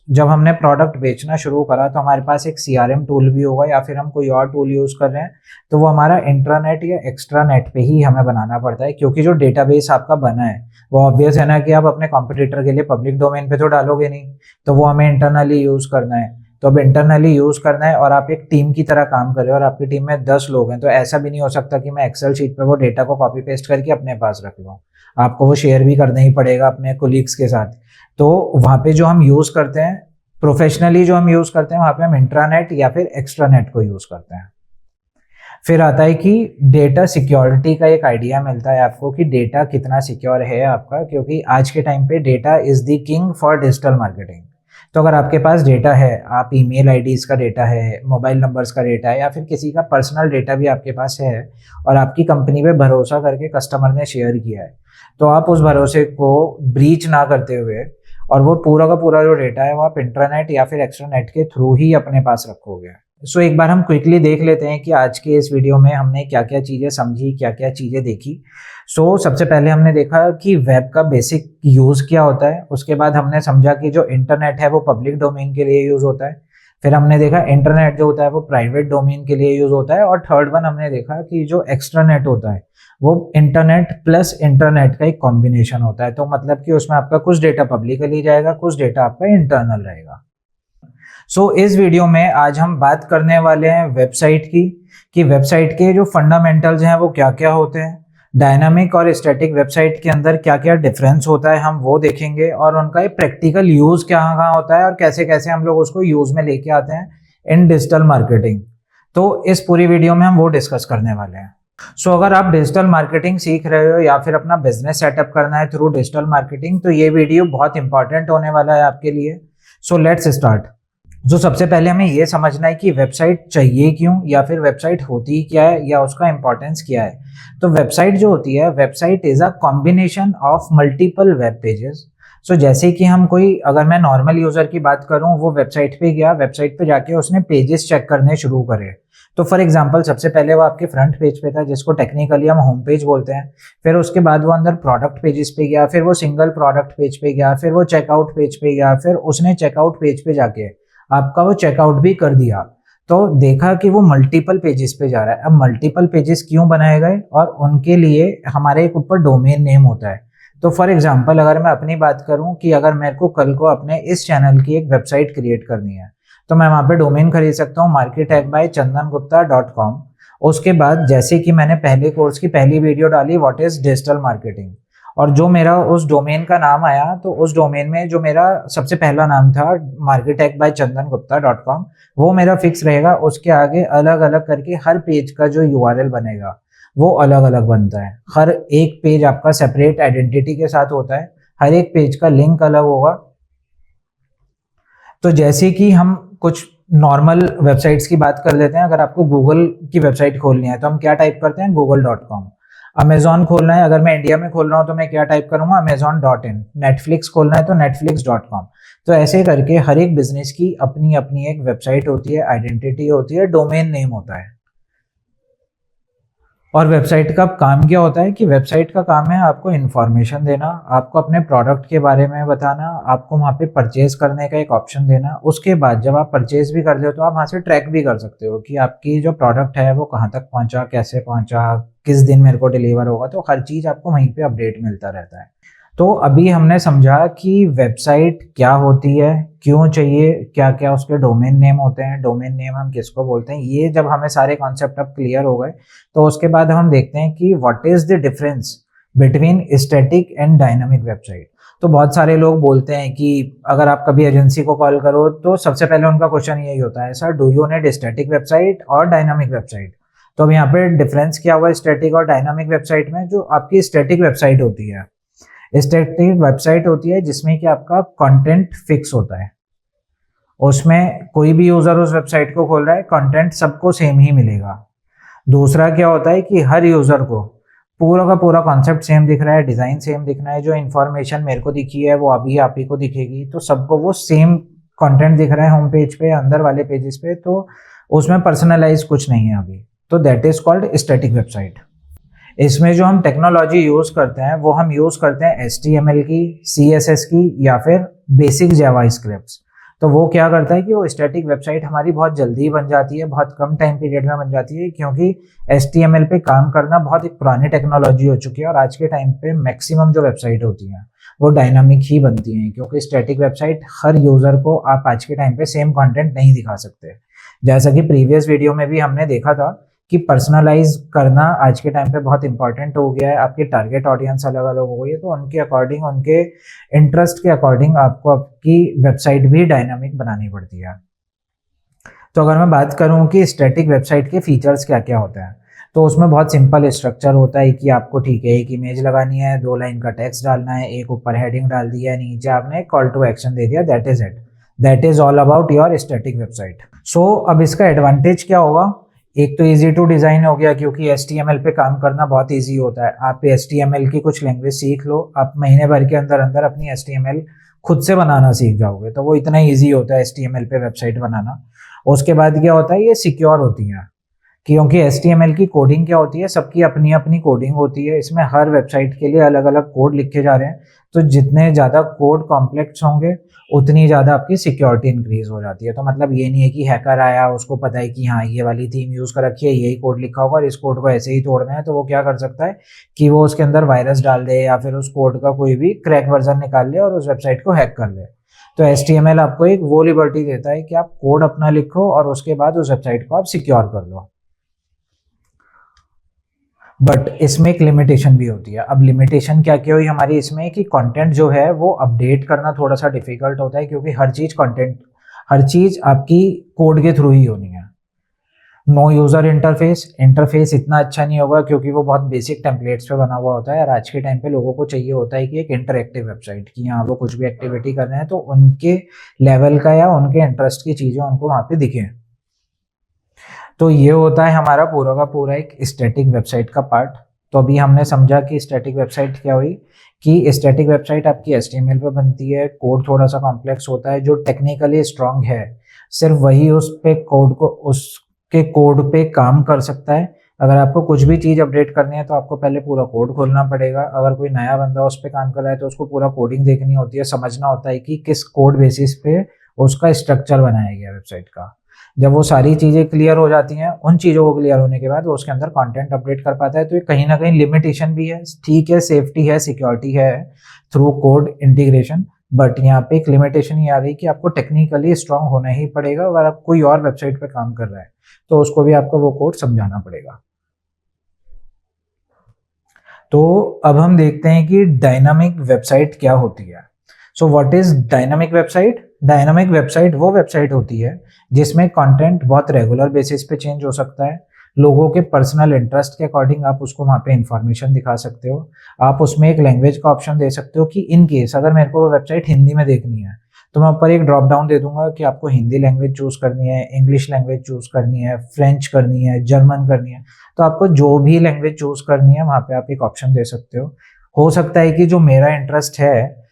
जब हमने प्रोडक्ट बेचना शुरू करा तो हमारे पास एक CRM टूल भी होगा या फिर हम कोई और टूल यूज कर रहे हैं, तो वो हमारा इंट्रानेट या एक्स्ट्रानेट पे ही हमें बनाना पड़ता है, क्योंकि जो डेटाबेस आपका बना है वो ऑब्वियस है ना कि आप अपने कॉम्पिटिटर के लिए पब्लिक डोमेन पे तो डालोगे नहीं, तो वो हमें इंटरनली यूज करना है। तो अब इंटरनली यूज करना है और आप एक टीम की तरह काम कर रहे हो और आपकी टीम में 10 लोग हैं, तो ऐसा भी नहीं हो सकता कि मैं एक्सेल शीट पे वो डेटा को कॉपी पेस्ट करके अपने पास रख लूँ। आपको वो शेयर भी करना ही पड़ेगा अपने कोलीग्स के साथ। तो वहाँ पे जो हम यूज करते हैं, प्रोफेशनली जो हम यूज करते हैं, वहाँ पे हम इंट्रानेट या फिर एक्स्ट्रानेट को यूज करते हैं। फिर आता है कि डेटा सिक्योरिटी का एक आइडिया मिलता है आपको कि डेटा कितना सिक्योर है आपका, क्योंकि आज के टाइम पे data is the king for digital marketing. तो अगर आपके पास डेटा है, आप ईमेल आईडीज का डेटा है, मोबाइल नंबर्स का डेटा है या फिर किसी का पर्सनल डेटा भी आपके पास है और आपकी कंपनी पे भरोसा करके कस्टमर ने शेयर किया है, तो आप उस भरोसे को ब्रीच ना करते हुए और वो पूरा का पूरा जो डेटा है वो आप इंट्रानेट या फिर एक्स्ट्रानेट के थ्रू ही अपने पास रखोगे। एक बार हम क्विकली देख लेते हैं कि आज के इस वीडियो में हमने क्या क्या चीज़ें समझी, क्या क्या चीज़ें देखी। सबसे पहले हमने देखा कि वेब का बेसिक यूज़ क्या होता है। उसके बाद हमने समझा कि जो इंटरनेट है वो पब्लिक डोमेन के लिए यूज़ होता है। फिर हमने देखा इंटरनेट जो होता है वो प्राइवेट डोमेन के लिए यूज़ होता है। और थर्ड वन हमने देखा कि जो एक्स्ट्रानेट होता है वो इंटरनेट प्लस इंटरनेट का एक कॉम्बिनेशन होता है। तो मतलब कि उसमें आपका कुछ डेटा पब्लिकली जाएगा, कुछ डेटा आपका इंटरनल रहेगा। इस वीडियो में आज हम बात करने वाले हैं वेबसाइट की, कि वेबसाइट के जो फंडामेंटल्स हैं वो क्या क्या होते हैं, डायनामिक और स्टैटिक वेबसाइट के अंदर क्या क्या डिफरेंस होता है हम वो देखेंगे, और उनका एक प्रैक्टिकल यूज कहाँ कहाँ होता है और कैसे कैसे हम लोग उसको यूज में लेके आते हैं इन डिजिटल मार्केटिंग। तो इस पूरी वीडियो में हम वो डिस्कस करने वाले हैं। अगर आप डिजिटल मार्केटिंग सीख रहे हो या फिर अपना बिजनेस सेटअप करना है थ्रू डिजिटल मार्केटिंग, तो ये वीडियो बहुत इंपॉर्टेंट होने वाला है आपके लिए। Let's start. सबसे पहले हमें ये समझना है कि वेबसाइट चाहिए क्यों, या फिर वेबसाइट होती क्या है, या उसका इंपॉर्टेंस क्या है। तो वेबसाइट जो होती है, website is a combination of multiple web pages. जैसे कि हम कोई, अगर मैं नॉर्मल यूजर की बात करूं, वो वेबसाइट पे गया, वेबसाइट पे जाके उसने पेजेस चेक करने शुरू करे। तो फॉर एग्जांपल सबसे पहले वो आपके फ्रंट पेज पे था, जिसको टेक्निकली हम होम पेज बोलते हैं। फिर उसके बाद वो अंदर प्रोडक्ट पेजेस पे गया, फिर वो सिंगल प्रोडक्ट पेज पे गया, फिर वो चेकआउट पेज पे गया, फिर उसने चेकआउट पेज पे जाके आपका वो चेकआउट भी कर दिया। तो देखा कि वो मल्टीपल पेजेस पे जा रहा है। अब मल्टीपल पेजेस क्यों बनाए गए, और उनके लिए हमारे एक ऊपर डोमेन नेम होता है। तो फॉर एग्जांपल अगर मैं अपनी बात करूं कि अगर मेरे को कल को अपने इस चैनल की एक वेबसाइट क्रिएट करनी है, तो मैं वहां पे डोमेन खरीद सकता हूँ marketechbychandangupta.com। उसके बाद जैसे कि मैंने पहले कोर्स की पहली वीडियो डाली व्हाट इज डिजिटल मार्केटिंग, और जो मेरा उस डोमेन का नाम आया, तो उस डोमेन में जो मेरा सबसे पहला नाम था marketechbychandangupta.com, वो मेरा फिक्स रहेगा। उसके आगे अलग अलग करके हर पेज का जो यूआरएल बनेगा वो अलग अलग बनता है। हर एक पेज आपका सेपरेट आइडेंटिटी के साथ होता है, हर एक पेज का लिंक अलग होगा। तो जैसे कि हम कुछ नॉर्मल वेबसाइट्स की बात कर लेते हैं। अगर आपको गूगल की वेबसाइट खोलनी है तो हम क्या टाइप करते हैं, google.com। अमेजॉन खोलना है, अगर मैं इंडिया में खोल रहा हूं तो मैं क्या टाइप करूंगा, amazon.in। नेटफ्लिक्स खोलना है तो netflix.com। तो ऐसे करके हर एक बिजनेस की अपनी अपनी एक वेबसाइट होती है, आइडेंटिटी होती है, डोमेन नेम होता है। और वेबसाइट का काम क्या होता है, कि वेबसाइट का काम है आपको इन्फॉर्मेशन देना, आपको अपने प्रोडक्ट के बारे में बताना, आपको वहाँ पे परचेज करने का एक ऑप्शन देना। उसके बाद जब आप परचेज भी कर ले तो आप वहाँ से ट्रैक भी कर सकते हो कि आपकी जो प्रोडक्ट है वो कहाँ तक पहुँचा, कैसे पहुँचा, किस दिन मेरे को डिलीवर होगा। तो हर चीज़ आपको वहीं पे अपडेट मिलता रहता है। तो अभी हमने समझा कि वेबसाइट क्या होती है, क्यों चाहिए, क्या क्या उसके डोमेन नेम होते हैं, डोमेन नेम हम किसको बोलते हैं। ये जब हमें सारे कॉन्सेप्ट अब क्लियर हो गए, तो उसके बाद हम देखते हैं कि what is the difference between static and dynamic website. तो बहुत सारे लोग बोलते हैं कि अगर आप कभी एजेंसी को कॉल करो तो सबसे पहले उनका क्वेश्चन यही होता है, sir do you need static website और डायनामिक वेबसाइट। तो अब यहाँ पे डिफरेंस क्या हुआ स्टैटिक और डायनामिक वेबसाइट में। जो आपकी स्टैटिक वेबसाइट होती है, स्टैटिक वेबसाइट होती है जिसमें कि आपका कंटेंट फिक्स होता है। उसमें कोई भी यूजर उस वेबसाइट को खोल रहा है, कंटेंट सबको सेम ही मिलेगा। दूसरा क्या होता है कि हर यूजर को पूरा का पूरा कॉन्सेप्ट सेम दिख रहा है, डिजाइन सेम दिखना है, जो इन्फॉर्मेशन मेरे को दिखी है वो अभी आप ही को दिखेगी। तो सबको वो सेम कंटेंट दिख रहा है होम पेज पे, अंदर वाले पेजेस पे, तो उसमें पर्सनलाइज कुछ नहीं है अभी। तो that is called static website. इसमें जो हम टेक्नोलॉजी यूज करते हैं वो हम यूज करते हैं HTML की, CSS की, या फिर बेसिक जावास्क्रिप्ट। तो वो क्या करता है कि वो स्टैटिक वेबसाइट हमारी बहुत जल्दी बन जाती है, बहुत कम टाइम पीरियड में बन जाती है, क्योंकि HTML पे काम करना बहुत एक पुरानी टेक्नोलॉजी हो चुकी है। और आज के टाइम पे मैक्सिमम जो वेबसाइट होती हैं वो डायनामिक ही बनती हैं, क्योंकि स्टैटिक वेबसाइट हर यूजर को आप आज के टाइम पे सेम कंटेंट नहीं दिखा सकते। जैसा कि प्रीवियस वीडियो में भी हमने देखा था कि पर्सनलाइज करना आज के टाइम पे बहुत इंपॉर्टेंट हो गया है। आपकी टारगेट ऑडियंस अलग अलग हो गई है, तो उनके अकॉर्डिंग, उनके इंटरेस्ट के अकॉर्डिंग आपको आपकी वेबसाइट भी डायनामिक बनानी पड़ती है। तो अगर मैं बात करूं कि स्टैटिक वेबसाइट के फीचर्स क्या क्या होते हैं, तो उसमें बहुत सिंपल स्ट्रक्चर होता है कि आपको ठीक है एक इमेज लगानी है, 2 लाइन का टेक्स्ट डालना है, एक ऊपर हेडिंग डाल दिया है, नीचे आपने कॉल टू एक्शन दे दिया, that is it. That is all about your static website. अब इसका एडवांटेज क्या होगा, एक तो इजी टू डिजाइन हो गया, क्योंकि HTML पे काम करना बहुत इजी होता है। आप HTML की कुछ लैंग्वेज सीख लो, आप महीने भर के अंदर अंदर अपनी HTML खुद से बनाना सीख जाओगे। तो वो इतना इजी होता है HTML पे वेबसाइट बनाना। उसके बाद क्या होता है, ये सिक्योर होती है, क्योंकि HTML की कोडिंग क्या होती है, सबकी अपनी अपनी कोडिंग होती है। इसमें हर वेबसाइट के लिए अलग अलग कोड लिखे जा रहे हैं। तो जितने ज़्यादा कोड कॉम्प्लेक्स होंगे उतनी ज़्यादा आपकी सिक्योरिटी इंक्रीज हो जाती है। तो मतलब ये नहीं है कि हैकर आया, उसको पता है कि हाँ ये वाली थीम यूज़ कर रखी है, यही कोड लिखा होगा और इस कोड को ऐसे ही तोड़ना है, तो वो क्या कर सकता है कि वो उसके अंदर वायरस डाल दे या फिर उस कोड का कोई भी क्रैक वर्जन निकाल ले और उस वेबसाइट को हैक कर ले। तो HTML आपको एक वो लिबर्टी देता है कि आप कोड अपना लिखो और उसके बाद उस वेबसाइट को आप सिक्योर कर लो। बट इसमें एक लिमिटेशन भी होती है। अब लिमिटेशन क्या क्या हुई हमारी इसमें कि कंटेंट जो है वो अपडेट करना थोड़ा सा डिफिकल्ट होता है, क्योंकि हर चीज आपकी कोड के थ्रू ही होनी है। नो यूजर इंटरफेस इतना अच्छा नहीं होगा, क्योंकि वो बहुत बेसिक टेम्पलेट्स पे बना हुआ होता है, और आज के टाइम पे लोगों को चाहिए होता है कि एक इंटरएक्टिव वेबसाइट, कि हाँ वो कुछ भी एक्टिविटी कर रहे हैं तो उनके लेवल का या उनके इंटरेस्ट की चीजें उनको वहां पे दिखें। तो ये होता है हमारा पूरा का पूरा एक स्टैटिक वेबसाइट का पार्ट। तो अभी हमने समझा कि स्टैटिक वेबसाइट क्या हुई, कि स्टैटिक वेबसाइट आपकी HTML पे बनती है, कोड थोड़ा सा कॉम्प्लेक्स होता है, जो टेक्निकली स्ट्रांग है सिर्फ वही उसके कोड पे काम कर सकता है। अगर आपको कुछ भी चीज़ अपडेट करनी है तो आपको पहले पूरा कोड खोलना पड़ेगा। अगर कोई नया बंदा उस पर काम कर रहा है तो उसको पूरा कोडिंग देखनी होती है, समझना होता है कि किस कोड बेसिस पे उसका स्ट्रक्चर बनाया गया वेबसाइट का। जब वो सारी चीज़ें क्लियर हो जाती हैं, उन चीज़ों को क्लियर होने के बाद वो उसके अंदर कंटेंट अपडेट कर पाता है। तो ये कहीं ना कहीं लिमिटेशन भी है, ठीक है, सेफ्टी है, सिक्योरिटी है थ्रू कोड इंटीग्रेशन, बट यहाँ पे एक लिमिटेशन ये आ गई कि आपको टेक्निकली स्ट्रांग होना ही पड़ेगा। अगर आप कोई और वेबसाइट पे काम कर रहा है तो उसको भी आपको वो कोड समझाना पड़ेगा। तो अब हम देखते हैं कि डायनामिक वेबसाइट क्या होती है। So what is dynamic website? Dynamic website वो वेबसाइट होती है जिसमें कंटेंट बहुत रेगुलर बेसिस पे चेंज हो सकता है। लोगों के पर्सनल इंटरेस्ट के अकॉर्डिंग आप उसको वहाँ पे इंफॉर्मेशन दिखा सकते हो। आप उसमें एक लैंग्वेज का ऑप्शन दे सकते हो कि इन केस अगर मेरे को वो वेबसाइट हिंदी में देखनी है तो मैं ऊपर एक ड्रॉप डाउन दे दूंगा कि आपको हिंदी लैंग्वेज चूज करनी है, इंग्लिश लैंग्वेज चूज करनी है, फ्रेंच करनी है, जर्मन करनी है। तो आपको जो भी लैंग्वेज चूज करनी है वहाँ पे आप एक ऑप्शन दे सकते हो। हो सकता है कि जो मेरा इंटरेस्ट है,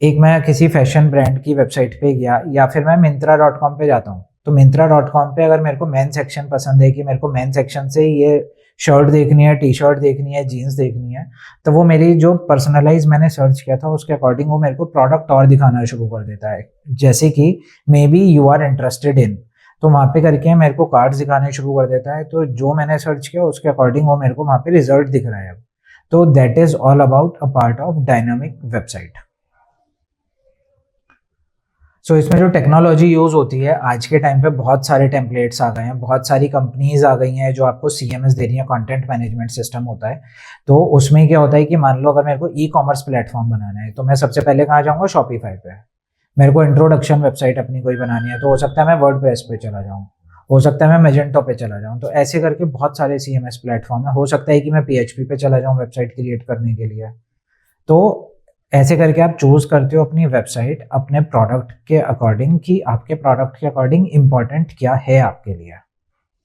एक मैं किसी फैशन ब्रांड की वेबसाइट पे गया या फिर मैं Myntra.com पे जाता हूँ, तो Myntra.com पे अगर मेरे को मेन सेक्शन पसंद है कि मेरे को मेन सेक्शन से ये शर्ट देखनी है, टी शर्ट देखनी है, जीन्स देखनी है, तो वो मेरी जो पर्सनलाइज मैंने सर्च किया था उसके अकॉर्डिंग वो मेरे को प्रोडक्ट और दिखाना शुरू कर देता है। जैसे कि maybe you are interested in, तो वहाँ पे करके मेरे को कार्ड्स दिखाने शुरू कर देता है। तो जो मैंने सर्च किया उसके अकॉर्डिंग वो मेरे को वहाँ पे रिजल्ट दिख रहा है अब। तो that is all about a part of dynamic website. So इसमें जो टेक्नोलॉजी यूज होती है आज के टाइम पे, बहुत सारे टेम्पलेट्स आ गए हैं, बहुत सारी कंपनीज आ गई हैं जो आपको CMS दे रही है, कंटेंट मैनेजमेंट सिस्टम होता है। तो उसमें क्या होता है कि मान लो अगर मेरे को ई-कॉमर्स प्लेटफॉर्म बनाना है तो मैं सबसे पहले कहाँ जाऊँगा? शॉपिफाई पे। मेरे को इंट्रोडक्शन वेबसाइट अपनी कोई बनानी है तो हो सकता है मैं वर्डप्रेस पे चला जाऊँ, हो सकता है मैं मेजेंटो पे चला जाऊँ। तो ऐसे करके बहुत सारे CMS प्लेटफॉर्म है। हो सकता है कि मैं PHP पे चला जाऊँ वेबसाइट क्रिएट करने के लिए। तो ऐसे करके आप चूज करते हो अपनी वेबसाइट अपने प्रोडक्ट के अकॉर्डिंग, कि आपके प्रोडक्ट के अकॉर्डिंग इंपॉर्टेंट क्या है आपके लिए।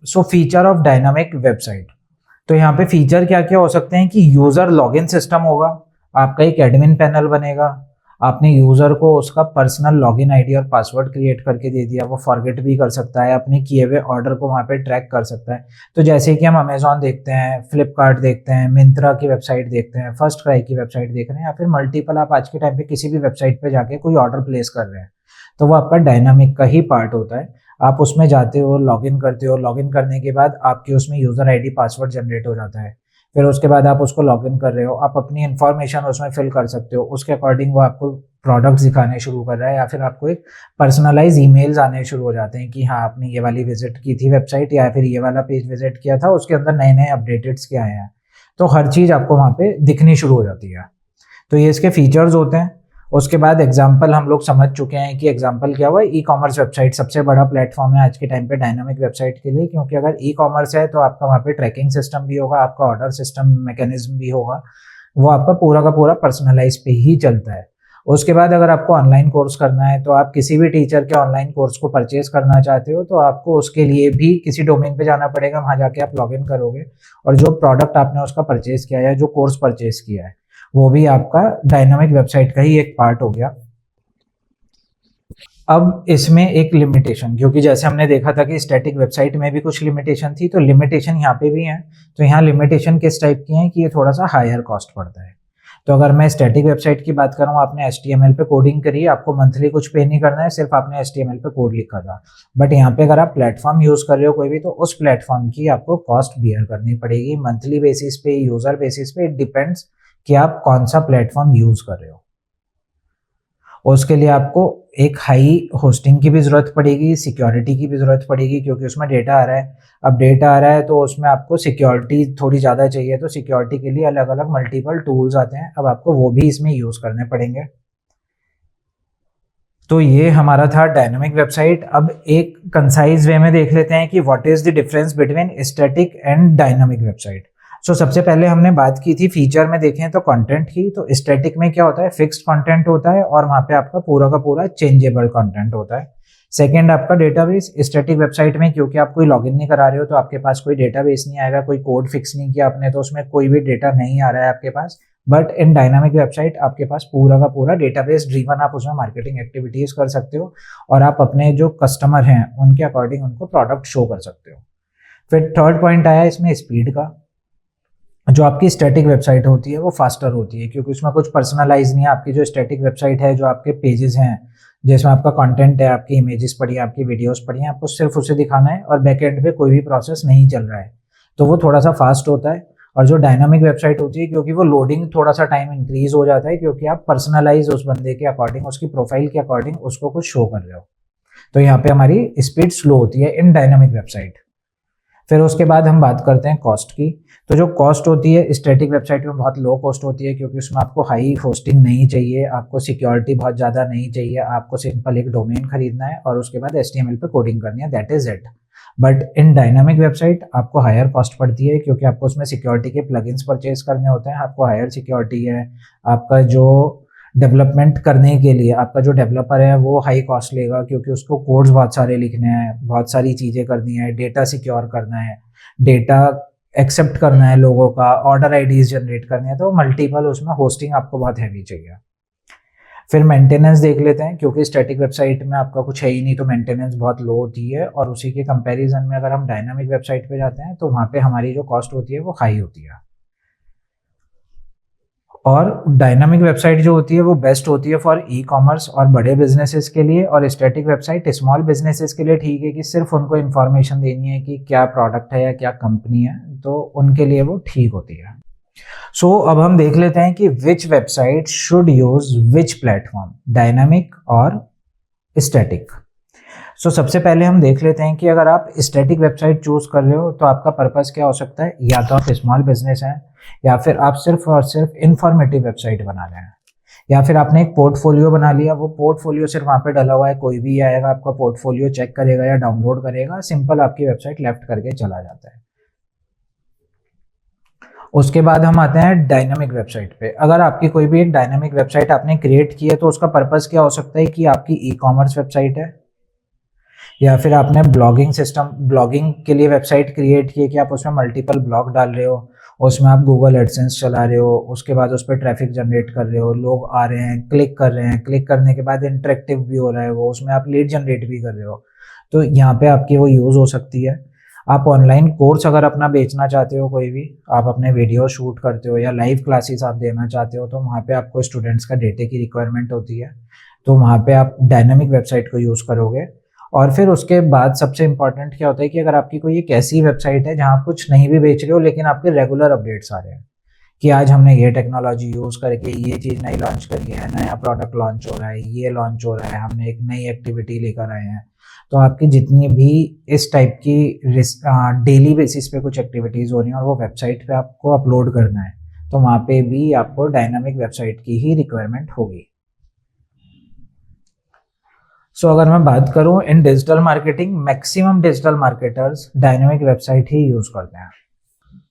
सो फीचर ऑफ डायनामिक वेबसाइट, तो यहाँ पे फीचर क्या क्या हो सकते हैं कि यूजर लॉगिन सिस्टम होगा, आपका एक एडमिन पैनल बनेगा, आपने यूजर को उसका पर्सनल लॉगिन आईडी और पासवर्ड क्रिएट करके दे दिया, वो फॉरगेट भी कर सकता है, अपने किए हुए ऑर्डर को वहाँ पे ट्रैक कर सकता है। तो जैसे कि हम अमेजॉन देखते हैं, फ्लिपकार्ट देखते हैं, मिंत्रा की वेबसाइट देखते हैं, फर्स्ट क्राई की वेबसाइट देख रहे हैं, या फिर मल्टीपल आप आज के टाइम पे किसी भी वेबसाइट पे जाके कोई ऑर्डर प्लेस कर रहे हैं, तो वो आपका डायनामिक का ही पार्ट होता है। आप उसमें जाते हो, लॉगिन करते हो, लॉगिन करने के बाद आपके उसमें यूजर आईडी पासवर्ड जनरेट हो जाता है। फिर उसके बाद आप उसको लॉगिन कर रहे हो, आप अपनी इंफॉर्मेशन उसमें फिल कर सकते हो, उसके अकॉर्डिंग वो आपको प्रोडक्ट्स दिखाने शुरू कर रहा है, या फिर आपको एक पर्सनलाइज ईमेल्स आने शुरू हो जाते हैं कि हाँ आपने ये वाली विजिट की थी वेबसाइट, या फिर ये वाला पेज विजिट किया था, उसके अंदर नए नए अपडेटेड्स क्या आए हैं। तो हर चीज़ आपको वहाँ पे दिखनी शुरू हो जाती है। तो ये इसके फीचर्स होते हैं। उसके बाद एग्जाम्पल हम लोग समझ चुके हैं कि एग्जाम्पल क्या हुआ। ई-कॉमर्स वेबसाइट सबसे बड़ा प्लेटफॉर्म है आज के टाइम पे डायनामिक वेबसाइट के लिए, क्योंकि अगर ई-कॉमर्स है तो आपका वहाँ पे ट्रैकिंग सिस्टम भी होगा, आपका ऑर्डर सिस्टम मैकेनिज्म भी होगा, वो आपका पूरा का पूरा पर्सनलाइज पे ही चलता है। उसके बाद अगर आपको ऑनलाइन कोर्स करना है तो आप किसी भी टीचर के ऑनलाइन कोर्स को परचेज करना चाहते हो तो आपको उसके लिए भी किसी डोमेन पे जाना पड़ेगा, वहाँ जाके आप लॉगिन करोगे और जो प्रोडक्ट आपने उसका परचेज किया है, जो कोर्स परचेज किया है, वो भी आपका डायनामिक वेबसाइट का ही एक पार्ट हो गया। अब इसमें एक लिमिटेशन, क्योंकि जैसे हमने देखा था कि स्टैटिक वेबसाइट में भी कुछ लिमिटेशन थी, तो लिमिटेशन यहाँ पे भी है। तो यहाँ लिमिटेशन किस टाइप की है कि ये थोड़ा सा हायर कॉस्ट पड़ता है। तो अगर मैं स्टैटिक वेबसाइट की बात करूँ, आपने HTML पे कोडिंग करी, आपको मंथली कुछ पे नहीं करना है, सिर्फ आपने HTML पे कोड लिखा था। बट यहाँ पे अगर आप प्लेटफॉर्म यूज कर रहे हो कोई भी, तो उस प्लेटफॉर्म की आपको कॉस्ट बियर करनी पड़ेगी मंथली बेसिस पे, यूजर बेसिस पे, इट डिपेंड्स कि आप कौन सा प्लेटफॉर्म यूज कर रहे हो। उसके लिए आपको एक हाई होस्टिंग की भी ज़रूरत पड़ेगी, सिक्योरिटी की भी ज़रूरत पड़ेगी, क्योंकि उसमें डेटा आ रहा है। अब डेटा आ रहा है तो उसमें आपको सिक्योरिटी थोड़ी ज़्यादा चाहिए, तो सिक्योरिटी के लिए अलग अलग मल्टीपल टूल्स आते हैं, अब आपको वो भी इसमें यूज़ करने पड़ेंगे। तो ये हमारा था डायनामिक वेबसाइट। अब एक कंसाइज वे में देख लेते हैं कि what is the difference between static and dynamic website. So सबसे पहले हमने बात की थी फीचर में देखें तो कंटेंट की। तो स्टैटिक में क्या होता है, फिक्स्ड कंटेंट होता है और वहाँ पे आपका पूरा का पूरा चेंजेबल कंटेंट होता है। सेकेंड आपका डेटाबेस। स्टैटिक वेबसाइट में क्योंकि आप कोई लॉगिन नहीं करा रहे हो तो आपके पास कोई डेटाबेस नहीं आएगा, कोई कोड फिक्स नहीं किया आपने तो उसमें कोई भी डेटा नहीं आ रहा है आपके पास। बट इन डायनामिक वेबसाइट आपके पास पूरा का पूरा डेटाबेस ड्रीवन, आप उसमें मार्केटिंग एक्टिविटीज कर सकते हो और आप अपने जो कस्टमर हैं उनके अकॉर्डिंग उनको प्रोडक्ट शो कर सकते हो। फिर थर्ड पॉइंट आया इसमें स्पीड का। जो आपकी स्टैटिक वेबसाइट होती है वो फास्टर होती है क्योंकि उसमें कुछ पर्सनलाइज नहीं है। आपकी जो स्टैटिक वेबसाइट है, जो आपके पेजेस हैं जिसमें आपका कंटेंट है, आपकी इमेजेस पड़ी है, आपकी वीडियोस पड़ी हैं, आपको सिर्फ उसे दिखाना है और बैक एंड पे कोई भी प्रोसेस नहीं चल रहा है, तो वो थोड़ा सा फास्ट होता है। और जो डायनामिक वेबसाइट होती है क्योंकि वो लोडिंग थोड़ा सा टाइम इंक्रीज हो जाता है क्योंकि आप पर्सनलाइज उस बंदे के अकॉर्डिंग, उसकी प्रोफाइल के अकॉर्डिंग उसको कुछ शो कर रहे हो, तो यहाँ पे हमारी स्पीड स्लो होती है इन डायनामिक वेबसाइट। फिर उसके बाद हम बात करते हैं कॉस्ट की। तो जो कॉस्ट होती है स्टैटिक वेबसाइट में बहुत लो कॉस्ट होती है क्योंकि उसमें आपको हाई होस्टिंग नहीं चाहिए, आपको सिक्योरिटी बहुत ज़्यादा नहीं चाहिए, आपको सिंपल एक डोमेन खरीदना है और उसके बाद HTML पे कोडिंग करनी है, that is it. But in dynamic website आपको हायर कॉस्ट पड़ती है क्योंकि आपको उसमें सिक्योरिटी के प्लगइन्स परचेज करने होते हैं, आपको हायर सिक्योरिटी है, आपका जो डेवलपमेंट करने के लिए आपका जो डेवलपर है वो हाई कॉस्ट लेगा क्योंकि उसको कोड्स बहुत सारे लिखने हैं, बहुत सारी चीज़ें करनी है, डेटा सिक्योर करना है, डेटा एक्सेप्ट करना है लोगों का, ऑर्डर आईडीज जनरेट करने हैं, तो मल्टीपल उसमें होस्टिंग आपको बहुत हैवी चाहिए। फिर मेंटेनेंस देख लेते हैं क्योंकि स्टैटिक वेबसाइट में आपका कुछ है ही नहीं तो मेंटेनेंस बहुत लो होती है और उसी के कंपैरिजन में अगर हम डायनामिक वेबसाइट पे जाते हैं तो वहाँ पे हमारी जो कॉस्ट होती है वो हाई होती है। और डायनामिक वेबसाइट जो होती है वो बेस्ट होती है फॉर ई कॉमर्स और बड़े बिजनेसेस के लिए, और स्टैटिक वेबसाइट स्मॉल बिजनेसेस के लिए ठीक है कि सिर्फ उनको इन्फॉर्मेशन देनी है कि क्या प्रोडक्ट है या क्या कंपनी है, तो उनके लिए वो ठीक होती है। सो अब हम देख लेते हैं कि which website should use which platform, dynamic और स्टैटिक। सो सबसे पहले हम देख लेते हैं कि अगर आप स्टैटिक वेबसाइट चूज कर रहे हो तो आपका पर्पस क्या हो सकता है। या तो आप स्मॉल बिजनेस हैं, या फिर आप सिर्फ और सिर्फ इंफॉर्मेटिव वेबसाइट बना रहे हैं, या फिर आपने एक पोर्टफोलियो बना लिया, वो पोर्टफोलियो सिर्फ वहाँ पे डला हुआ है, कोई भी आएगा आपका पोर्टफोलियो चेक करेगा या डाउनलोड करेगा, सिंपल आपकी वेबसाइट लेफ्ट करके चला जाता है। उसके बाद हम आते हैं डायनामिक वेबसाइट पे। अगर आपकी कोई भी एक डायनामिक वेबसाइट आपने क्रिएट की है तो उसका पर्पस क्या हो सकता है कि आपकी ई कॉमर्स वेबसाइट है, या फिर आपने ब्लॉगिंग सिस्टम, ब्लॉगिंग के लिए वेबसाइट क्रिएट की है कि आप उसमें मल्टीपल ब्लॉग डाल रहे हो, उसमें आप गूगल एडसेंस चला रहे हो, उसके बाद उस पर ट्रैफिक जनरेट कर रहे हो, लोग आ रहे हैं, क्लिक कर रहे हैं, क्लिक करने के बाद इंटरेक्टिव भी हो रहा है वो, उसमें आप लीड जनरेट भी कर रहे हो, तो यहाँ पे आपकी वो यूज़ हो सकती है। आप ऑनलाइन कोर्स अगर अपना बेचना चाहते हो, कोई भी आप अपने वीडियो शूट करते हो या लाइव क्लासेस आप देना चाहते हो, तो वहाँ पे आपको स्टूडेंट्स का डेटे की रिक्वायरमेंट होती है, तो वहाँ पे आप डायनामिक वेबसाइट को यूज़ करोगे। और फिर उसके बाद सबसे इंपॉर्टेंट क्या होता है कि अगर आपकी कोई एक ऐसी वेबसाइट है जहाँ आप कुछ नहीं भी बेच रहे हो लेकिन आपके रेगुलर अपडेट्स आ रहे हैं कि आज हमने ये टेक्नोलॉजी यूज़ करके ये चीज़ नई लॉन्च करी है, नया प्रोडक्ट लॉन्च हो रहा है, ये लॉन्च हो रहा है, हमने एक नई एक्टिविटी लेकर आए हैं, तो आपकी जितनी भी इस टाइप की डेली बेसिस पे कुछ एक्टिविटीज़ हो रही हैं और वो वेबसाइट पे आपको अपलोड करना है, तो वहाँ पे भी आपको डायनामिक वेबसाइट की ही रिक्वायरमेंट होगी। सो अगर मैं बात करूं इन digital marketing, maximum digital marketers dynamic website ही यूज़ करते हैं।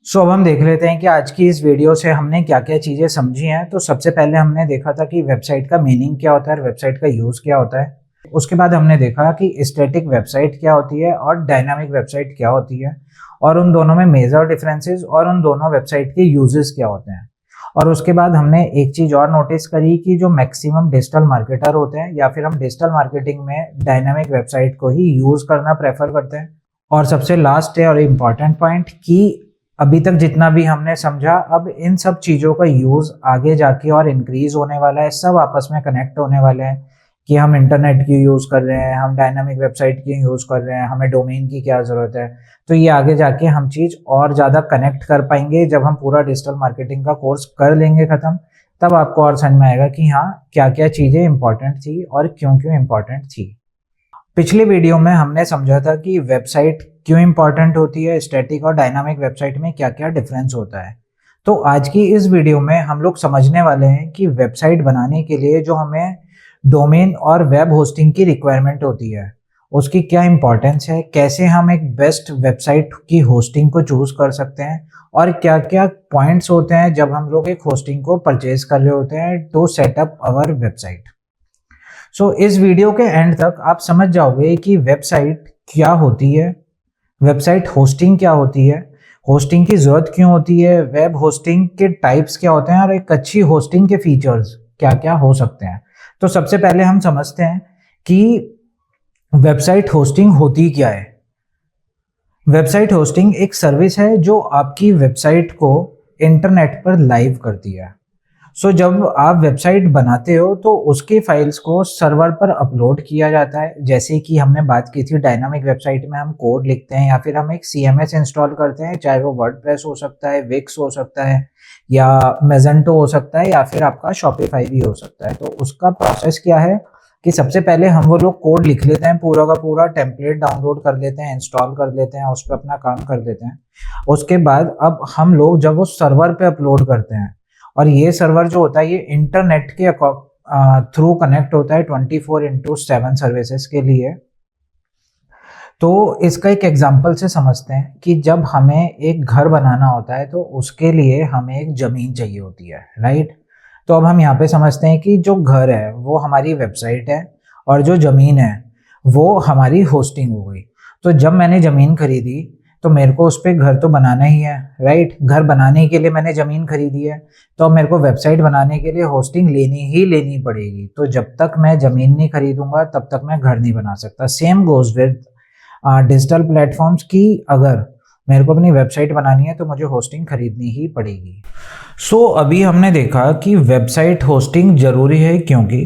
सो अब हम देख लेते हैं कि आज की इस वीडियो से हमने क्या क्या चीज़ें समझी हैं। तो सबसे पहले हमने देखा था कि वेबसाइट का मीनिंग क्या होता है, वेबसाइट का यूज़ क्या होता है। उसके बाद हमने देखा कि स्टैटिक वेबसाइट क्या होती है और डायनामिक वेबसाइट क्या होती है, और उन दोनों में मेजर डिफरेंसेस और उन दोनों वेबसाइट के यूजेस क्या होते हैं। और उसके बाद हमने एक चीज़ और नोटिस करी कि जो मैक्सिमम डिजिटल मार्केटर होते हैं या फिर हम डिजिटल मार्केटिंग में डायनामिक वेबसाइट को ही यूज़ करना प्रेफर करते हैं। और सबसे लास्ट है और इम्पॉर्टेंट पॉइंट कि अभी तक जितना भी हमने समझा, अब इन सब चीज़ों का यूज़ आगे जाके और इंक्रीज होने वाला है, सब आपस में कनेक्ट होने वाले हैं कि हम इंटरनेट की यूज़ कर रहे हैं, हम डायनामिक वेबसाइट की यूज़ कर रहे हैं, हमें डोमेन की क्या ज़रूरत है। तो ये आगे जाके हम चीज़ और ज़्यादा कनेक्ट कर पाएंगे जब हम पूरा डिजिटल मार्केटिंग का कोर्स कर लेंगे ख़त्म, तब आपको और समझ में आएगा कि हाँ क्या क्या चीज़ें इंपॉर्टेंट थी और क्यों क्यों इंपॉर्टेंट थी। पिछले वीडियो में हमने समझा था कि वेबसाइट क्यों इंपॉर्टेंट होती है, स्टैटिक और डायनामिक वेबसाइट में क्या क्या डिफरेंस होता है। तो आज की इस वीडियो में हम लोग समझने वाले हैं कि वेबसाइट बनाने के लिए जो हमें डोमेन और वेब होस्टिंग की रिक्वायरमेंट होती है उसकी क्या इंपॉर्टेंस है, कैसे हम एक बेस्ट वेबसाइट की होस्टिंग को चूज कर सकते हैं और क्या क्या पॉइंट्स होते हैं जब हम लोग एक होस्टिंग को परचेज कर रहे होते हैं टू सेटअप आवर वेबसाइट। सो इस वीडियो के एंड तक आप समझ जाओगे कि वेबसाइट क्या होती है, वेबसाइट होस्टिंग क्या होती है, होस्टिंग की ज़रूरत क्यों होती है, वेब होस्टिंग के टाइप्स क्या होते हैं और एक अच्छी होस्टिंग के फीचर्स क्या क्या हो सकते हैं। तो सबसे पहले हम समझते हैं कि वेबसाइट होस्टिंग होती क्या है। वेबसाइट होस्टिंग एक सर्विस है जो आपकी वेबसाइट को इंटरनेट पर लाइव करती है। सो जब आप वेबसाइट बनाते हो तो उसकी फाइल्स को सर्वर पर अपलोड किया जाता है। जैसे कि हमने बात की थी डायनामिक वेबसाइट में हम कोड लिखते हैं या फिर हम एक CMS इंस्टॉल करते हैं, चाहे वो वर्डप्रेस हो सकता है, विक्स हो सकता है या मेजेंटो हो सकता है या फिर आपका शॉपिफाई भी हो सकता है। तो उसका प्रोसेस क्या है कि सबसे पहले हम वो लोग कोड लिख लेते हैं, पूरा का पूरा टेम्पलेट डाउनलोड कर लेते हैं, इंस्टॉल कर लेते हैं, उस पर अपना काम कर देते हैं। उसके बाद अब हम लोग जब वो सर्वर पे अपलोड करते हैं और ये सर्वर जो होता है ये इंटरनेट के थ्रू कनेक्ट होता है 24/7 सर्विसेज के लिए। तो इसका एक एग्जांपल से समझते हैं कि जब हमें एक घर बनाना होता है तो उसके लिए हमें एक ज़मीन चाहिए होती है, राइट। तो अब हम यहाँ पे समझते हैं कि जो घर है वो हमारी वेबसाइट है और जो ज़मीन है वो हमारी होस्टिंग हो गई। तो जब मैंने ज़मीन खरीदी तो मेरे को उस पर घर तो बनाना ही है, राइट। घर बनाने के लिए मैंने ज़मीन खरीदी है तो अब मेरे को वेबसाइट बनाने के लिए होस्टिंग लेनी पड़ेगी। तो जब तक मैं ज़मीन नहीं खरीदूंगा तब तक मैं घर नहीं बना सकता। Same goes with digital platforms की, अगर मेरे को अपनी वेबसाइट बनानी है तो मुझे होस्टिंग खरीदनी ही पड़ेगी। सो अभी हमने देखा कि वेबसाइट होस्टिंग ज़रूरी है क्योंकि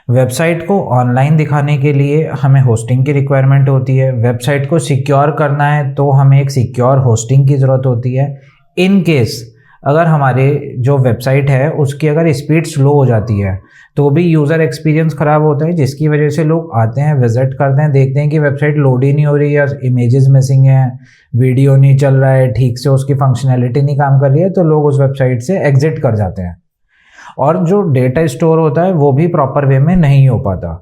वेबसाइट को ऑनलाइन दिखाने के लिए हमें होस्टिंग की रिक्वायरमेंट होती है। वेबसाइट को सिक्योर करना है तो हमें एक सिक्योर होस्टिंग की ज़रूरत होती है। इन केस अगर हमारे जो वेबसाइट है उसकी अगर स्पीड स्लो हो जाती है तो भी यूज़र एक्सपीरियंस ख़राब होता है, जिसकी वजह से लोग आते हैं, विजिट करते हैं, देखते हैं कि वेबसाइट लोड ही नहीं हो रही है, इमेजेस मिसिंग है, वीडियो नहीं चल रहा है ठीक से, उसकी फंक्शनैलिटी नहीं काम कर रही है, तो लोग उस वेबसाइट से एग्जिट कर जाते हैं और जो डेटा स्टोर होता है वो भी प्रॉपर वे में नहीं हो पाता।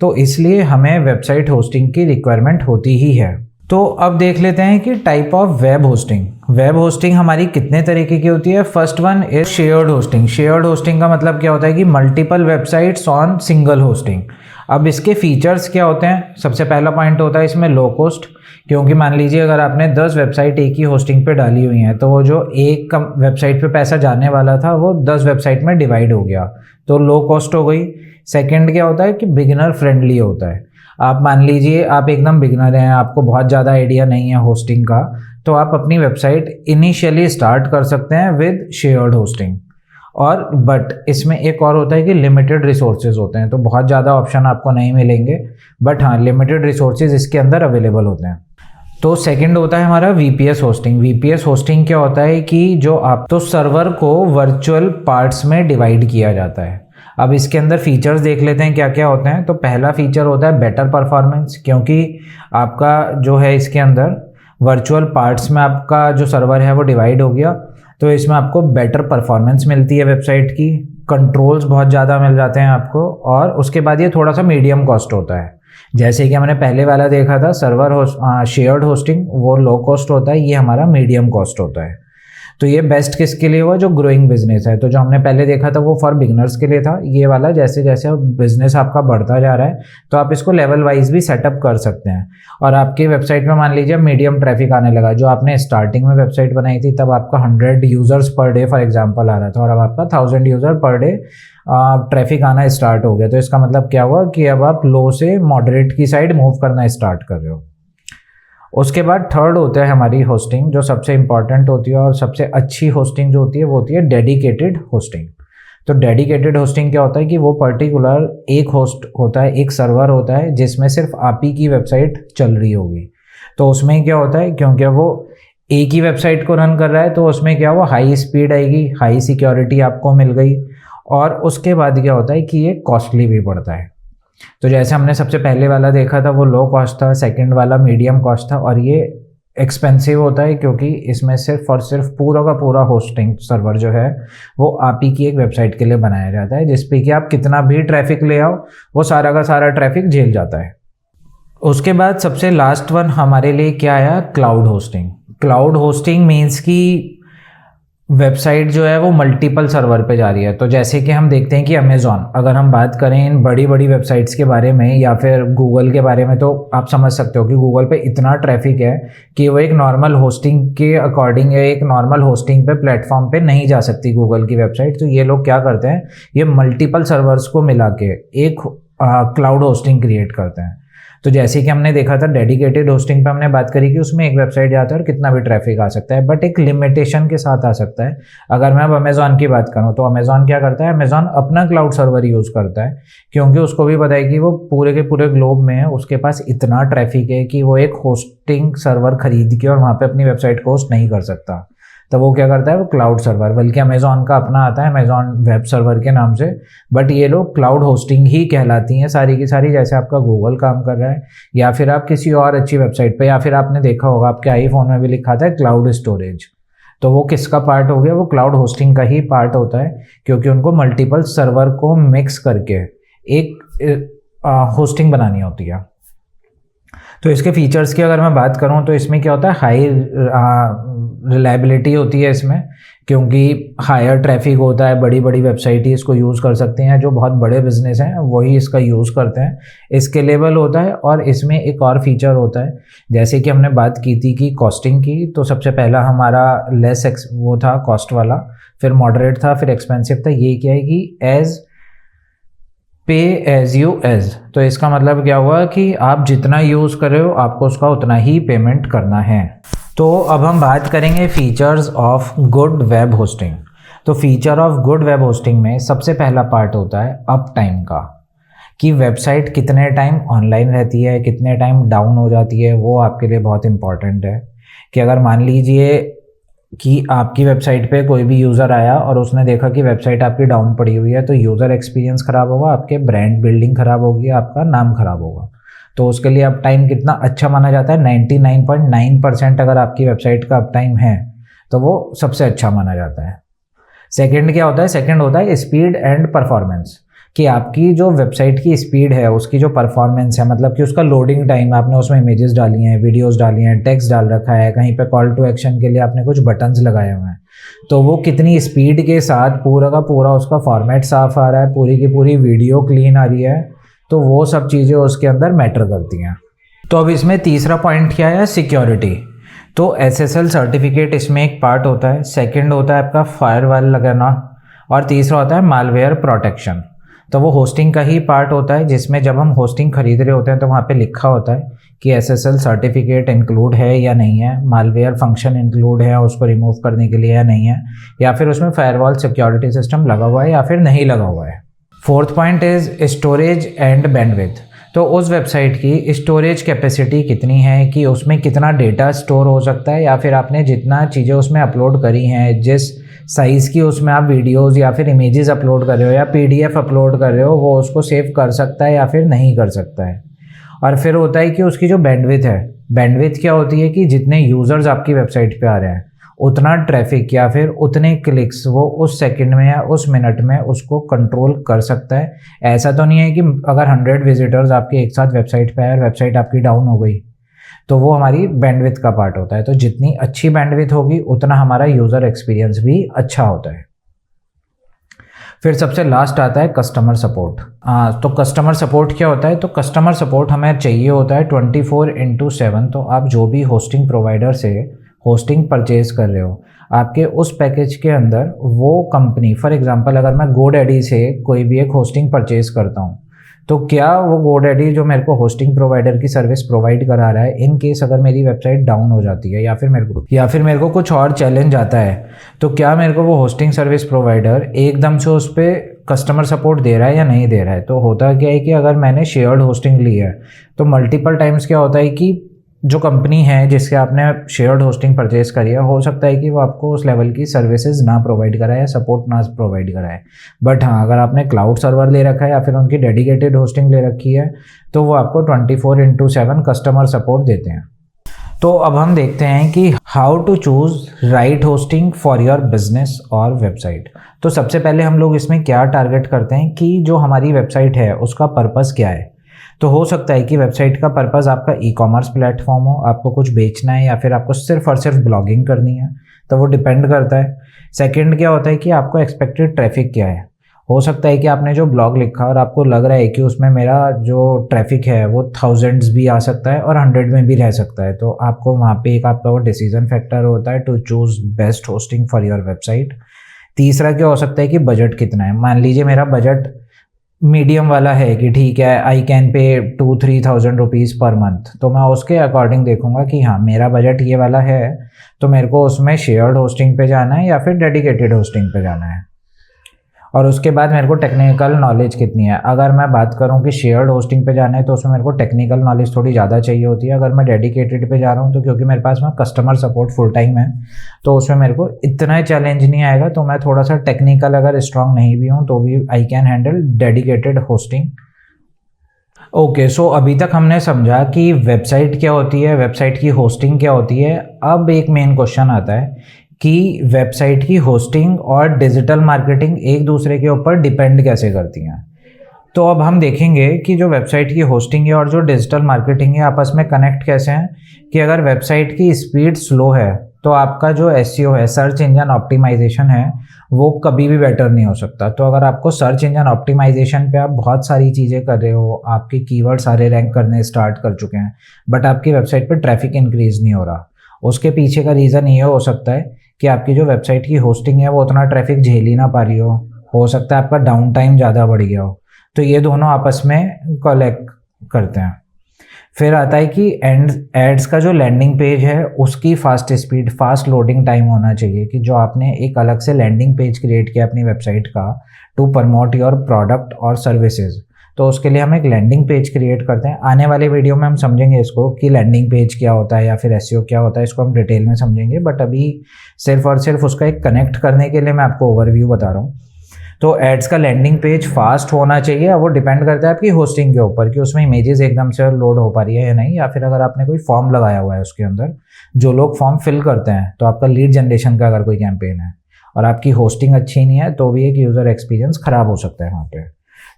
तो इसलिए हमें वेबसाइट होस्टिंग की रिक्वायरमेंट होती ही है। तो अब देख लेते हैं कि type of web hosting. Web hosting हमारी कितने तरीके की होती है। First one is shared hosting. Shared hosting का मतलब क्या होता है कि multiple websites on single hosting. अब इसके फीचर्स क्या होते हैं। सबसे पहला पॉइंट होता है इसमें लो कॉस्ट, क्योंकि मान लीजिए अगर आपने 10 वेबसाइट एक ही होस्टिंग पे डाली हुई हैं तो वो जो एक वेबसाइट पे पैसा जाने वाला था वो 10 वेबसाइट में डिवाइड हो गया, तो लो कॉस्ट हो गई। सेकंड क्या होता है कि बिगिनर फ्रेंडली होता है। आप मान लीजिए आप एकदम बिगिनर हैं, आपको बहुत ज़्यादा आइडिया नहीं है होस्टिंग का, तो आप अपनी वेबसाइट इनिशियली स्टार्ट कर सकते हैं विद शेयर्ड होस्टिंग। और बट इसमें एक और होता है कि लिमिटेड रिसोर्सेज होते हैं, तो बहुत ज़्यादा ऑप्शन आपको नहीं मिलेंगे, बट हाँ लिमिटेड रिसोर्सेज इसके अंदर अवेलेबल होते हैं। तो सेकंड होता है हमारा VPS होस्टिंग। VPS होस्टिंग क्या होता है कि जो आप तो सर्वर को वर्चुअल पार्ट्स में डिवाइड किया जाता है। अब इसके अंदर फीचर्स देख लेते हैं क्या क्या होते हैं। तो पहला फीचर होता है बेटर परफॉर्मेंस, क्योंकि आपका जो है इसके अंदर वर्चुअल पार्ट्स में आपका जो सर्वर है वो डिवाइड हो गया, तो इसमें आपको बेटर परफॉर्मेंस मिलती है वेबसाइट की, कंट्रोल्स बहुत ज़्यादा मिल जाते हैं आपको। और उसके बाद ये थोड़ा सा मीडियम कॉस्ट होता है, जैसे कि हमने पहले वाला देखा था सर्वर शेयर्ड होस्टिंग, वो लो कॉस्ट होता है, ये हमारा मीडियम कॉस्ट होता है। तो ये बेस्ट किसके लिए हुआ, जो ग्रोइंग बिजनेस है। तो जो हमने पहले देखा था वो फॉर बिगनर्स के लिए था, ये वाला जैसे जैसे बिजनेस आपका बढ़ता जा रहा है तो आप इसको लेवल वाइज भी सेटअप कर सकते हैं। और आपकी वेबसाइट में मान लीजिए मीडियम ट्रैफिक आने लगा, जो आपने स्टार्टिंग में वेबसाइट बनाई थी तब आपका 100 users per day for example आ रहा था और अब आपका 1000 यूजर पर डे ट्रैफिक आना स्टार्ट हो गया। तो इसका मतलब क्या हुआ कि अब आप लो से मॉडरेट की साइड मूव करना स्टार्ट कर रहे हो। उसके बाद थर्ड होता है हमारी होस्टिंग, जो सबसे इंपॉर्टेंट होती है और सबसे अच्छी होस्टिंग जो होती है वो होती है डेडिकेटेड होस्टिंग। तो डेडिकेटेड होस्टिंग क्या होता है कि वो पर्टिकुलर एक होस्ट होता है, एक सर्वर होता है जिसमें सिर्फ आप ही की वेबसाइट चल रही होगी। तो उसमें क्या होता है, क्योंकि वो एक ही वेबसाइट को रन कर रहा है तो उसमें क्या हुआ, हाई स्पीड आएगी, हाई सिक्योरिटी आपको मिल गई। और उसके बाद क्या होता है कि ये कॉस्टली भी पड़ता है। तो जैसे हमने सबसे पहले वाला देखा था वो लो कॉस्ट था, सेकंड वाला मीडियम कॉस्ट था, और ये एक्सपेंसिव होता है क्योंकि इसमें सिर्फ और सिर्फ पूरा का पूरा होस्टिंग सर्वर जो है वो आप ही की एक वेबसाइट के लिए बनाया जाता है, जिस पे कि आप कितना भी ट्रैफिक ले आओ वो सारा का सारा ट्रैफिक झेल जाता है। उसके बाद सबसे लास्ट वन हमारे लिए क्या आया, cloud hosting. Cloud hosting means कि वेबसाइट जो है वो मल्टीपल सर्वर पे जा रही है। तो जैसे कि हम देखते हैं कि अमेज़ॉन, अगर हम बात करें इन बड़ी बड़ी वेबसाइट्स के बारे में या फिर गूगल के बारे में, तो आप समझ सकते हो कि गूगल पे इतना ट्रैफिक है कि वो एक नॉर्मल होस्टिंग के अकॉर्डिंग या एक नॉर्मल होस्टिंग पे प्लेटफॉर्म पे नहीं जा सकती गूगल की वेबसाइट। तो ये लोग क्या करते हैं, ये मल्टीपल सर्वर्स को मिला के एक क्लाउड होस्टिंग क्रिएट करते हैं। तो जैसे कि हमने देखा था डेडिकेटेड होस्टिंग पे हमने बात करी कि उसमें एक वेबसाइट जाता है और कितना भी ट्रैफिक आ सकता है, बट एक लिमिटेशन के साथ आ सकता है। अगर मैं अब अमेज़ॉन की बात करूं तो अमेज़ॉन क्या करता है, अमेज़ॉन अपना क्लाउड सर्वर यूज़ करता है क्योंकि उसको भी पता है कि वो पूरे के पूरे ग्लोब में है, उसके पास इतना ट्रैफिक है कि वो एक होस्टिंग सर्वर खरीद के और वहाँ पर अपनी वेबसाइट को होस्ट नहीं कर सकता। तो वो क्या करता है, वो क्लाउड सर्वर, बल्कि अमेज़ॉन का अपना आता है अमेज़ॉन वेब सर्वर के नाम से, बट ये लोग क्लाउड होस्टिंग ही कहलाती हैं सारी की सारी। जैसे आपका गूगल काम कर रहा है या फिर आप किसी और अच्छी वेबसाइट पे, या फिर आपने देखा होगा आपके आईफोन में भी लिखा था क्लाउड स्टोरेज, तो वो किसका पार्ट हो गया, वो क्लाउड होस्टिंग का ही पार्ट होता है क्योंकि उनको मल्टीपल सर्वर को मिक्स करके एक होस्टिंग बनानी होती है। तो इसके फीचर्स की अगर मैं बात करूं तो इसमें क्या होता है, हाई रिलायबिलिटी होती है इसमें, क्योंकि हायर ट्रैफिक होता है, बड़ी बड़ी वेबसाइट ही इसको यूज़ कर सकते हैं, जो बहुत बड़े बिजनेस हैं वही इसका यूज़ करते हैं। स्केलेबल होता है और इसमें एक और फीचर होता है, जैसे कि हमने बात की थी कि कॉस्टिंग की, तो सबसे पहला हमारा वो था कॉस्ट वाला, फिर मॉडरेट था, फिर एक्सपेंसिव था। ये क्या है कि एज पे एज यू एज, तो इसका मतलब क्या हुआ कि आप जितना यूज़ कर रहे हो आपको उसका उतना ही पेमेंट करना है। तो अब हम बात करेंगे features of good web hosting. तो feature of good web hosting में सबसे पहला पार्ट होता है अप टाइम का, कि वेबसाइट कितने टाइम ऑनलाइन रहती है, कितने टाइम डाउन हो जाती है, वो आपके लिए बहुत इंपॉर्टेंट है। कि अगर मान लीजिए कि आपकी वेबसाइट पे कोई भी यूज़र आया और उसने देखा कि वेबसाइट आपकी डाउन पड़ी हुई है, तो यूज़र एक्सपीरियंस ख़राब होगा, आपके ब्रांड बिल्डिंग ख़राब होगी, आपका नाम ख़राब होगा। तो उसके लिए अप टाइम कितना अच्छा माना जाता है, 99.9% अगर आपकी वेबसाइट का अप टाइम है तो वो सबसे अच्छा माना जाता है। सेकंड क्या होता है, सेकंड होता है स्पीड एंड परफॉर्मेंस, कि आपकी जो वेबसाइट की स्पीड है, उसकी जो परफॉर्मेंस है, मतलब कि उसका लोडिंग टाइम, आपने उसमें इमेजेस डाली हैं, वीडियोस डाली हैं, टेक्स्ट डाल रखा है, कहीं पे कॉल टू एक्शन के लिए आपने कुछ बटन्स लगाए हुए हैं, तो वो कितनी स्पीड के साथ पूरा का पूरा उसका फॉर्मेट साफ आ रहा है, पूरी की पूरी वीडियो क्लीन आ रही है, तो वो सब चीज़ें उसके अंदर मैटर करती हैं। तो अब इसमें तीसरा पॉइंट क्या है, सिक्योरिटी। तो SSL सर्टिफिकेट इसमें एक पार्ट होता है, सेकंड होता है आपका फायरवॉल लगाना, और तीसरा होता है मालवेयर प्रोटेक्शन। तो वो होस्टिंग का ही पार्ट होता है, जिसमें जब हम होस्टिंग खरीद रहे होते हैं तो वहाँ पे लिखा होता है कि SSL सर्टिफिकेट इंक्लूड है या नहीं है, मालवेयर फंक्शन इंक्लूड है उसको रिमूव करने के लिए या नहीं है, या फिर उसमें फायरवॉल सिक्योरिटी सिस्टम लगा हुआ है या फिर नहीं लगा हुआ है। Fourth point is storage and bandwidth. तो उस वेबसाइट की स्टोरेज कैपेसिटी कितनी है, कि उसमें कितना डेटा स्टोर हो सकता है, या फिर आपने जितना चीज़ें उसमें अपलोड करी हैं, जिस साइज़ की उसमें आप वीडियोस या फिर इमेजेस अपलोड कर रहे हो या PDF अपलोड कर रहे हो, वो उसको सेव कर सकता है या फिर नहीं कर सकता है। और फिर होता है कि उसकी जो बैंडविड्थ है, बैंडविड्थ क्या होती है कि जितने यूज़र्स आपकी वेबसाइट पे आ रहे हैं उतना ट्रैफिक या फिर उतने क्लिक्स वो उस सेकंड में या उस मिनट में उसको कंट्रोल कर सकता है। ऐसा तो नहीं है कि अगर 100 विजिटर्स आपके एक साथ वेबसाइट पे आए और वेबसाइट आपकी डाउन हो गई, तो वो हमारी बैंडविड्थ का पार्ट होता है। तो जितनी अच्छी बैंडविड्थ होगी उतना हमारा यूज़र एक्सपीरियंस भी अच्छा होता है। फिर सबसे लास्ट आता है कस्टमर सपोर्ट। तो कस्टमर सपोर्ट क्या होता है, तो कस्टमर सपोर्ट हमें चाहिए होता है 24/7। तो आप जो भी होस्टिंग प्रोवाइडर से होस्टिंग परचेज कर रहे हो, आपके उस पैकेज के अंदर वो कंपनी, फॉर एग्जांपल अगर मैं GoDaddy से कोई भी एक होस्टिंग परचेज करता हूँ, तो क्या वो GoDaddy जो मेरे को होस्टिंग प्रोवाइडर की सर्विस प्रोवाइड करा रहा है, इन केस अगर मेरी वेबसाइट डाउन हो जाती है या फिर मेरे को कुछ और चैलेंज आता है, तो क्या मेरे को वो होस्टिंग सर्विस प्रोवाइडर एकदम से उस पर कस्टमर सपोर्ट दे रहा है या नहीं दे रहा है। तो होता क्या है कि अगर मैंने शेयर्ड होस्टिंग ली है तो मल्टीपल टाइम्स क्या होता है कि जो कंपनी है जिससे आपने शेयर्ड होस्टिंग परचेज करी है, हो सकता है कि वो आपको उस लेवल की सर्विसेज ना प्रोवाइड कराए या सपोर्ट ना प्रोवाइड कराए। बट हाँ, अगर आपने क्लाउड सर्वर ले रखा है या फिर उनकी डेडिकेटेड होस्टिंग ले रखी है तो वो आपको 24/7 कस्टमर सपोर्ट देते हैं। तो अब हम देखते हैं कि how to choose right hosting for your business और वेबसाइट। तो सबसे पहले हम लोग इसमें क्या टारगेट करते हैं कि जो हमारी वेबसाइट है उसका पर्पस क्या है। तो हो सकता है कि वेबसाइट का पर्पस आपका ई-कॉमर्स प्लेटफॉर्म हो, आपको कुछ बेचना है या फिर आपको सिर्फ और सिर्फ ब्लॉगिंग करनी है, तो वो डिपेंड करता है। सेकंड क्या होता है कि आपको एक्सपेक्टेड ट्रैफिक क्या है। हो सकता है कि आपने जो ब्लॉग लिखा और आपको लग रहा है कि उसमें मेरा जो ट्रैफिक है वो थाउजेंड्स भी आ सकता है और 100 में भी रह सकता है, तो आपको वहाँ पे एक आपका वो डिसीजन फैक्टर होता है to choose best hosting for your website. तीसरा क्या हो सकता है कि बजट कितना है। मान लीजिए मेरा बजट मीडियम वाला है कि ठीक है, I can pay 2-3 thousand rupees per month, तो मैं उसके अकॉर्डिंग देखूंगा कि हाँ मेरा बजट ये वाला है, तो मेरे को उसमें शेयर्ड होस्टिंग पे जाना है या फिर डेडिकेटेड होस्टिंग पे जाना है। और उसके बाद मेरे को टेक्निकल नॉलेज कितनी है। अगर मैं बात करूं कि शेयर्ड होस्टिंग पे जाना है तो उसमें मेरे को टेक्निकल नॉलेज थोड़ी ज़्यादा चाहिए होती है। अगर मैं डेडिकेटेड पे जा रहा हूं तो क्योंकि मेरे पास में कस्टमर सपोर्ट फुल टाइम है तो उसमें मेरे को इतना चैलेंज नहीं आएगा, तो मैं थोड़ा सा टेक्निकल अगर स्ट्रांग नहीं भी हूँ तो भी I can handle dedicated hosting. Okay, so अभी तक हमने समझा कि वेबसाइट क्या होती है, वेबसाइट की होस्टिंग क्या होती है। अब एक मेन क्वेश्चन आता है कि वेबसाइट की होस्टिंग और डिजिटल मार्केटिंग एक दूसरे के ऊपर डिपेंड कैसे करती हैं। तो अब हम देखेंगे कि जो वेबसाइट की होस्टिंग है और जो डिजिटल मार्केटिंग है आपस में कनेक्ट कैसे हैं। कि अगर वेबसाइट की स्पीड स्लो है तो आपका जो एसईओ है, सर्च इंजन ऑप्टिमाइजेशन है, वो कभी भी बेटर नहीं हो सकता। तो अगर आपको सर्च इंजन ऑप्टिमाइजेशन पे आप बहुत सारी चीज़ें कर रहे हो, आपके कीवर्ड सारे रैंक करने स्टार्ट कर चुके हैं, बट आपकी वेबसाइट पे ट्रैफिक इंक्रीज नहीं हो रहा, उसके पीछे का रीज़न ये हो सकता है कि आपकी जो वेबसाइट की होस्टिंग है वो उतना ट्रैफिक झेल ही ना पा रही हो सकता है आपका डाउन टाइम ज़्यादा बढ़ गया हो। तो ये दोनों आपस में कलेक्ट करते हैं। फिर आता है कि एड्स का जो लैंडिंग पेज है उसकी fast speed, fast loading time होना चाहिए। कि जो आपने एक अलग से लैंडिंग पेज क्रिएट किया अपनी वेबसाइट का टू प्रमोट योर प्रोडक्ट और सर्विसेज, तो उसके लिए हम एक लैंडिंग पेज क्रिएट करते हैं। आने वाले वीडियो में हम समझेंगे इसको कि लैंडिंग पेज क्या होता है या फिर एसईओ क्या होता है, इसको हम डिटेल में समझेंगे। बट अभी सिर्फ और सिर्फ उसका एक कनेक्ट करने के लिए मैं आपको ओवरव्यू बता रहा हूँ। तो एड्स का लैंडिंग पेज फास्ट होना चाहिए। वो डिपेंड करता है आपकी होस्टिंग के ऊपर कि उसमें इमेजेस एकदम से लोड हो पा रही है या नहीं, या फिर अगर आपने कोई फॉर्म लगाया हुआ है उसके अंदर जो लोग फॉर्म फिल करते हैं, तो आपका लीड जनरेशन का अगर कोई कैंपेन है और आपकी होस्टिंग अच्छी नहीं है तो भी एक यूज़र एक्सपीरियंस खराब हो सकता है वहाँ पे।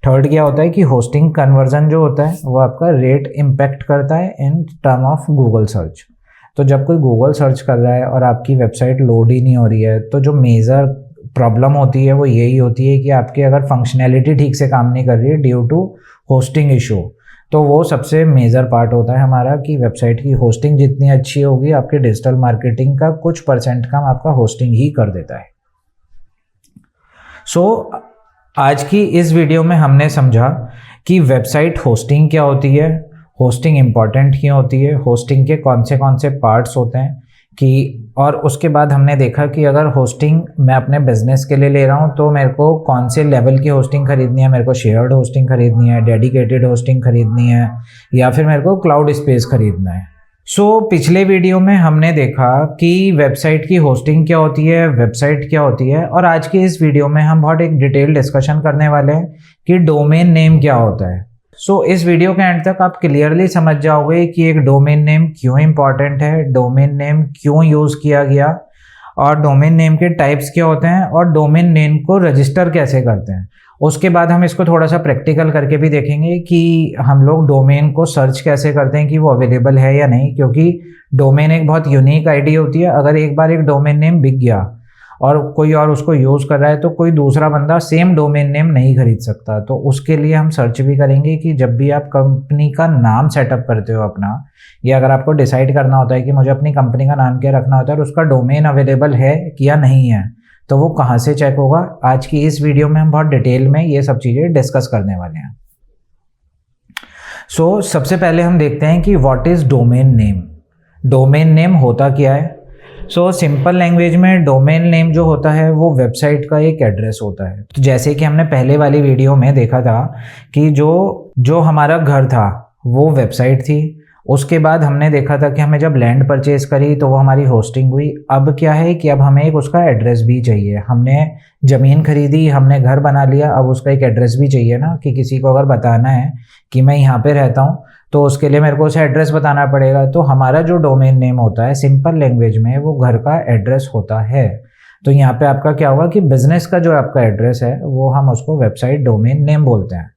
थर्ड क्या होता है कि होस्टिंग कन्वर्जन जो होता है वो आपका रेट इम्पैक्ट करता है in term of Google search. तो जब कोई गूगल सर्च कर रहा है और आपकी वेबसाइट लोड ही नहीं हो रही है तो जो मेजर प्रॉब्लम होती है वो यही होती है कि आपकी अगर फंक्शनैलिटी ठीक से काम नहीं कर रही है ड्यू टू होस्टिंग इशू। तो वो सबसे मेजर पार्ट होता है हमारा कि वेबसाइट की होस्टिंग जितनी अच्छी होगी आपके डिजिटल मार्केटिंग का कुछ % काम आपका होस्टिंग ही कर देता है। सो आज की इस वीडियो में हमने समझा कि वेबसाइट होस्टिंग क्या होती है, होस्टिंग इंपॉर्टेंट क्यों होती है, होस्टिंग के कौन से पार्ट्स होते हैं कि, और उसके बाद हमने देखा कि अगर होस्टिंग मैं अपने बिजनेस के लिए ले रहा हूँ तो मेरे को कौन से लेवल की होस्टिंग खरीदनी है। मेरे को शेयर्ड होस्टिंग खरीदनी है, डेडिकेटेड होस्टिंग खरीदनी है, या फिर मेरे को क्लाउड स्पेस खरीदना है। पिछले वीडियो में हमने देखा कि वेबसाइट की होस्टिंग क्या होती है, वेबसाइट क्या होती है, और आज की इस वीडियो में हम बहुत एक डिटेल डिस्कशन करने वाले हैं कि डोमेन नेम क्या होता है। इस वीडियो के एंड तक आप क्लियरली समझ जाओगे कि एक डोमेन नेम क्यों इंपॉर्टेंट है, डोमेन नेम क्यों यूज किया गया, और डोमेन नेम के टाइप्स क्या होते हैं, और डोमेन नेम को रजिस्टर कैसे करते हैं। उसके बाद हम इसको थोड़ा सा प्रैक्टिकल करके भी देखेंगे कि हम लोग डोमेन को सर्च कैसे करते हैं कि वो अवेलेबल है या नहीं, क्योंकि डोमेन एक बहुत यूनिक आईडी होती है। अगर एक बार एक डोमेन नेम बिक गया और कोई और उसको यूज़ कर रहा है तो कोई दूसरा बंदा सेम डोमेन नेम नहीं खरीद सकता। तो उसके लिए हम सर्च भी करेंगे कि जब भी आप कंपनी का नाम सेटअप करते हो अपना, या अगर आपको डिसाइड करना होता है कि मुझे अपनी कंपनी का नाम क्या रखना होता है और उसका डोमेन अवेलेबल है या नहीं है, तो वो कहाँ से चेक होगा। आज की इस वीडियो में हम बहुत डिटेल में ये सब चीज़ें डिस्कस करने वाले हैं। सबसे पहले हम देखते हैं कि what is domain name. Domain name होता क्या है। सिंपल लैंग्वेज में डोमेन नेम जो होता है वो वेबसाइट का एक एड्रेस होता है। तो जैसे कि हमने पहले वाली वीडियो में देखा था कि जो हमारा घर था वो वेबसाइट थी, उसके बाद हमने देखा था कि हमें जब लैंड परचेज करी तो वो हमारी होस्टिंग हुई। अब क्या है कि अब हमें एक उसका एड्रेस भी चाहिए। हमने ज़मीन खरीदी, हमने घर बना लिया, अब उसका एक एड्रेस भी चाहिए ना, कि किसी को अगर बताना है कि मैं यहाँ पे रहता हूँ तो उसके लिए मेरे को उसे एड्रेस बताना पड़ेगा। तो हमारा जो डोमेन नेम होता है सिंपल लैंग्वेज में वो घर का एड्रेस होता है। तो यहाँ पे आपका क्या होगा कि बिजनेस का जो आपका एड्रेस है वो हम उसको वेबसाइट डोमेन नेम बोलते हैं।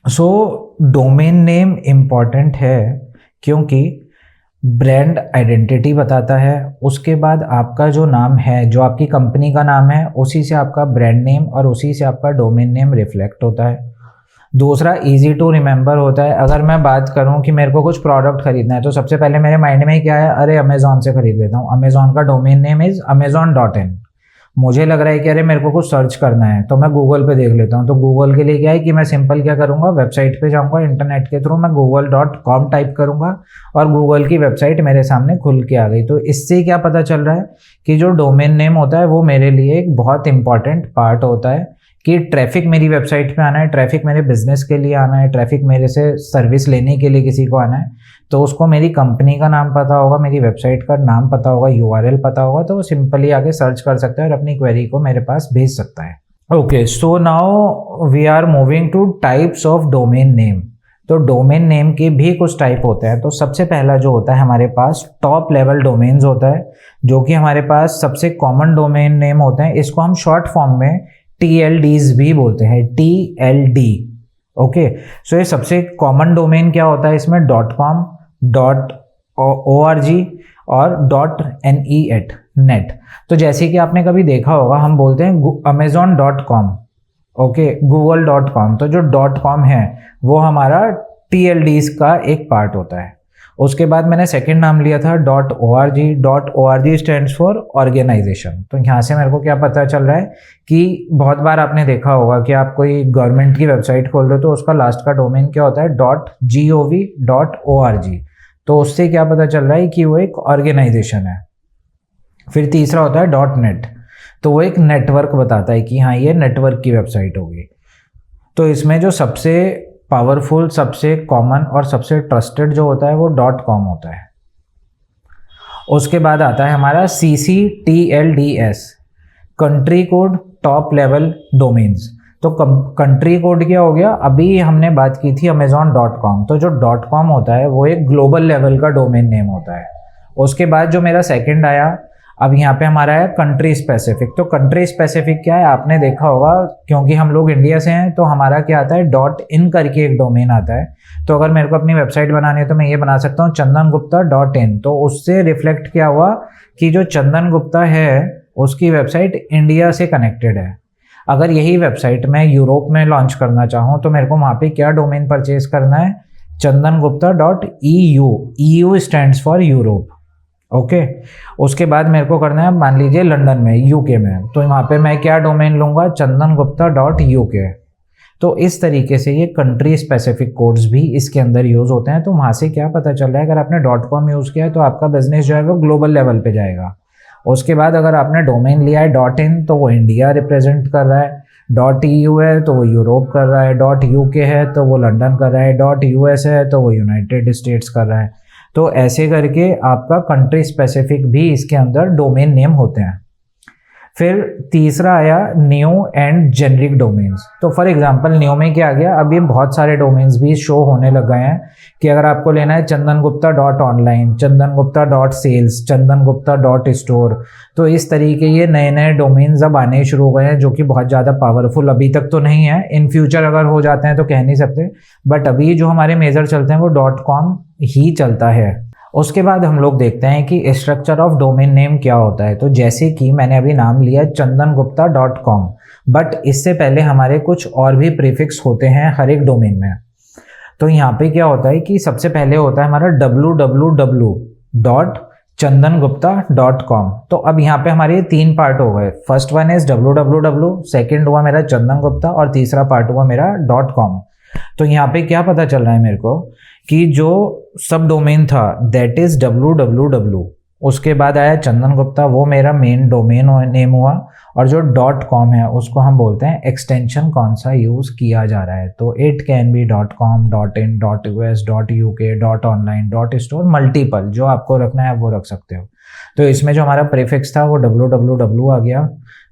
सो डोमेन नेम इम्पॉर्टेंट है क्योंकि ब्रांड आइडेंटिटी बताता है। उसके बाद आपका जो नाम है, जो आपकी कंपनी का नाम है, उसी से आपका ब्रांड नेम और उसी से आपका डोमेन नेम रिफ्लेक्ट होता है। दूसरा इजी टू रिमेंबर होता है। अगर मैं बात करूं कि मेरे को कुछ प्रोडक्ट खरीदना है तो सबसे पहले मेरे माइंड में क्या है, अरे अमेजोन से खरीद लेता हूँ। अमेजोन का डोमेन नेम इज amazon.in। मुझे लग रहा है कि अरे मेरे को कुछ सर्च करना है तो मैं गूगल पे देख लेता हूँ। तो गूगल के लिए क्या है कि मैं सिंपल क्या करूँगा, वेबसाइट पे जाऊँगा, इंटरनेट के थ्रू मैं google.com टाइप करूँगा और गूगल की वेबसाइट मेरे सामने खुल के आ गई। तो इससे क्या पता चल रहा है कि जो डोमेन नेम होता है वो मेरे लिए एक बहुत इंपॉर्टेंट पार्ट होता है कि ट्रैफिक मेरी वेबसाइट पे आना है, ट्रैफिक मेरे बिजनेस के लिए आना है, ट्रैफिक मेरे से सर्विस लेने के लिए किसी को आना है, तो उसको मेरी कंपनी का नाम पता होगा, मेरी वेबसाइट का नाम पता होगा, URL पता होगा, तो वो सिंपली आगे सर्च कर सकता है और अपनी क्वेरी को मेरे पास भेज सकता है। Okay, so now we are moving to types of domain name. तो डोमेन नेम के भी कुछ टाइप होते हैं। तो सबसे पहला जो होता है हमारे पास टॉप लेवल डोमेन्स होता है, जो कि हमारे पास सबसे कॉमन डोमेन नेम होते हैं। इसको हम शॉर्ट फॉर्म में TLDs भी बोलते हैं, TLD। ओके, सो ये सबसे कॉमन डोमेन क्या होता है इसमें, .com, .org और .net। तो जैसे कि आपने कभी देखा होगा, हम बोलते हैं amazon.com, ओके, google.com। तो जो .com है वो हमारा TLDs का एक पार्ट होता है। उसके बाद मैंने सेकंड नाम लिया था .org। .org stands for organisation. तो यहाँ से मेरे को क्या पता चल रहा है कि बहुत बार आपने देखा होगा कि आप कोई गवर्नमेंट की वेबसाइट खोल रहे हो तो उसका लास्ट का डोमेन क्या होता है, .gov.org। तो उससे क्या पता चल रहा है कि वो एक ऑर्गेनाइजेशन है। फिर तीसरा होता है .net। तो वो एक नेटवर्क बताता है कि हाँ ये नेटवर्क की वेबसाइट होगी। तो इसमें जो सबसे पावरफुल, सबसे कॉमन और सबसे ट्रस्टेड जो होता है वो .com होता है। उसके बाद आता है हमारा CCTLDS, country code top level domains. तो कंट्री कोड क्या हो गया, अभी हमने बात की थी amazon.com। तो जो .com होता है वो एक ग्लोबल लेवल का डोमेन नेम होता है। उसके बाद जो मेरा सेकंड आया, अब यहाँ पे हमारा है कंट्री स्पेसिफिक। तो कंट्री स्पेसिफिक क्या है, आपने देखा होगा, क्योंकि हम लोग इंडिया से हैं तो हमारा क्या आता है, .in करके एक डोमेन आता है। तो अगर मेरे को अपनी वेबसाइट बनानी है तो मैं ये बना सकता हूँ ChandanGupta.in। तो उससे रिफ्लेक्ट क्या हुआ कि जो चंदन गुप्ता है उसकी वेबसाइट इंडिया से कनेक्टेड है। अगर यही वेबसाइट मैं यूरोप में लॉन्च करना चाहूँ तो मेरे को वहाँ पे क्या डोमेन परचेज करना है, ChandanGupta.eu। EU stands for Europe, okay. उसके बाद मेरे को करना है, मान लीजिए लंदन में, UK में, तो वहाँ पे मैं क्या डोमेन लूँगा, ChandanGupta.UK। तो इस तरीके से ये कंट्री स्पेसिफिक कोड्स भी इसके अंदर यूज़ होते हैं। तो वहाँ से क्या पता चल रहा है, अगर आपने .com यूज़ किया है तो आपका बिजनेस जो है वो ग्लोबल लेवल पे जाएगा। उसके बाद अगर आपने डोमेन लिया है .in तो वो इंडिया रिप्रेजेंट कर रहा है, .eu है तो वो यूरोप कर रहा है, .UK है तो वो लंदन कर रहा है, .US है तो वो यूनाइटेड स्टेट्स कर रहा है। तो ऐसे करके आपका कंट्री स्पेसिफिक भी इसके अंदर डोमेन नेम होते हैं। फिर तीसरा आया न्यू एंड जेनरिक डोमेन्स। तो फॉर एग्जांपल न्यू में क्या आ गया, अभी बहुत सारे डोमेन्स भी शो होने लग गए हैं कि अगर आपको लेना है ChandanGupta.online, ChandanGupta.sales, ChandanGupta.store। तो इस तरीके ये नए नए डोमेन्स अब आने शुरू हो गए हैं जो कि बहुत ज़्यादा पावरफुल अभी तक तो नहीं है। इन फ्यूचर अगर हो जाते हैं तो कह नहीं सकते, बट अभी जो हमारे मेजर चलते हैं वो .com ही चलता है। उसके बाद हम लोग देखते हैं कि स्ट्रक्चर ऑफ डोमेन नेम क्या होता है। तो जैसे कि मैंने अभी नाम लिया ChandanGupta.com, बट इससे पहले हमारे कुछ और भी प्रीफिक्स होते हैं हर एक डोमेन में। तो यहाँ पे क्या होता है कि सबसे पहले होता है हमारा www.ChandanGupta.com। तो अब यहाँ पे हमारे 3 पार्ट हो गए। First one is www, second हुआ मेरा ChandanGupta और तीसरा पार्ट हुआ मेरा .com। तो यहाँ पे क्या पता चल रहा है मेरे को कि जो सब डोमेन था दैट इज www, उसके बाद आया चंदन गुप्ता, वो मेरा मेन डोमेन नेम हुआ। और जो .com है उसको हम बोलते हैं एक्सटेंशन कौन सा यूज़ किया जा रहा है। तो it can be .com, .in, .us, .uk, .online, .store, multiple, जो आपको रखना है आप वो रख सकते हो। तो इसमें जो हमारा प्रीफिक्स था वो www आ गया,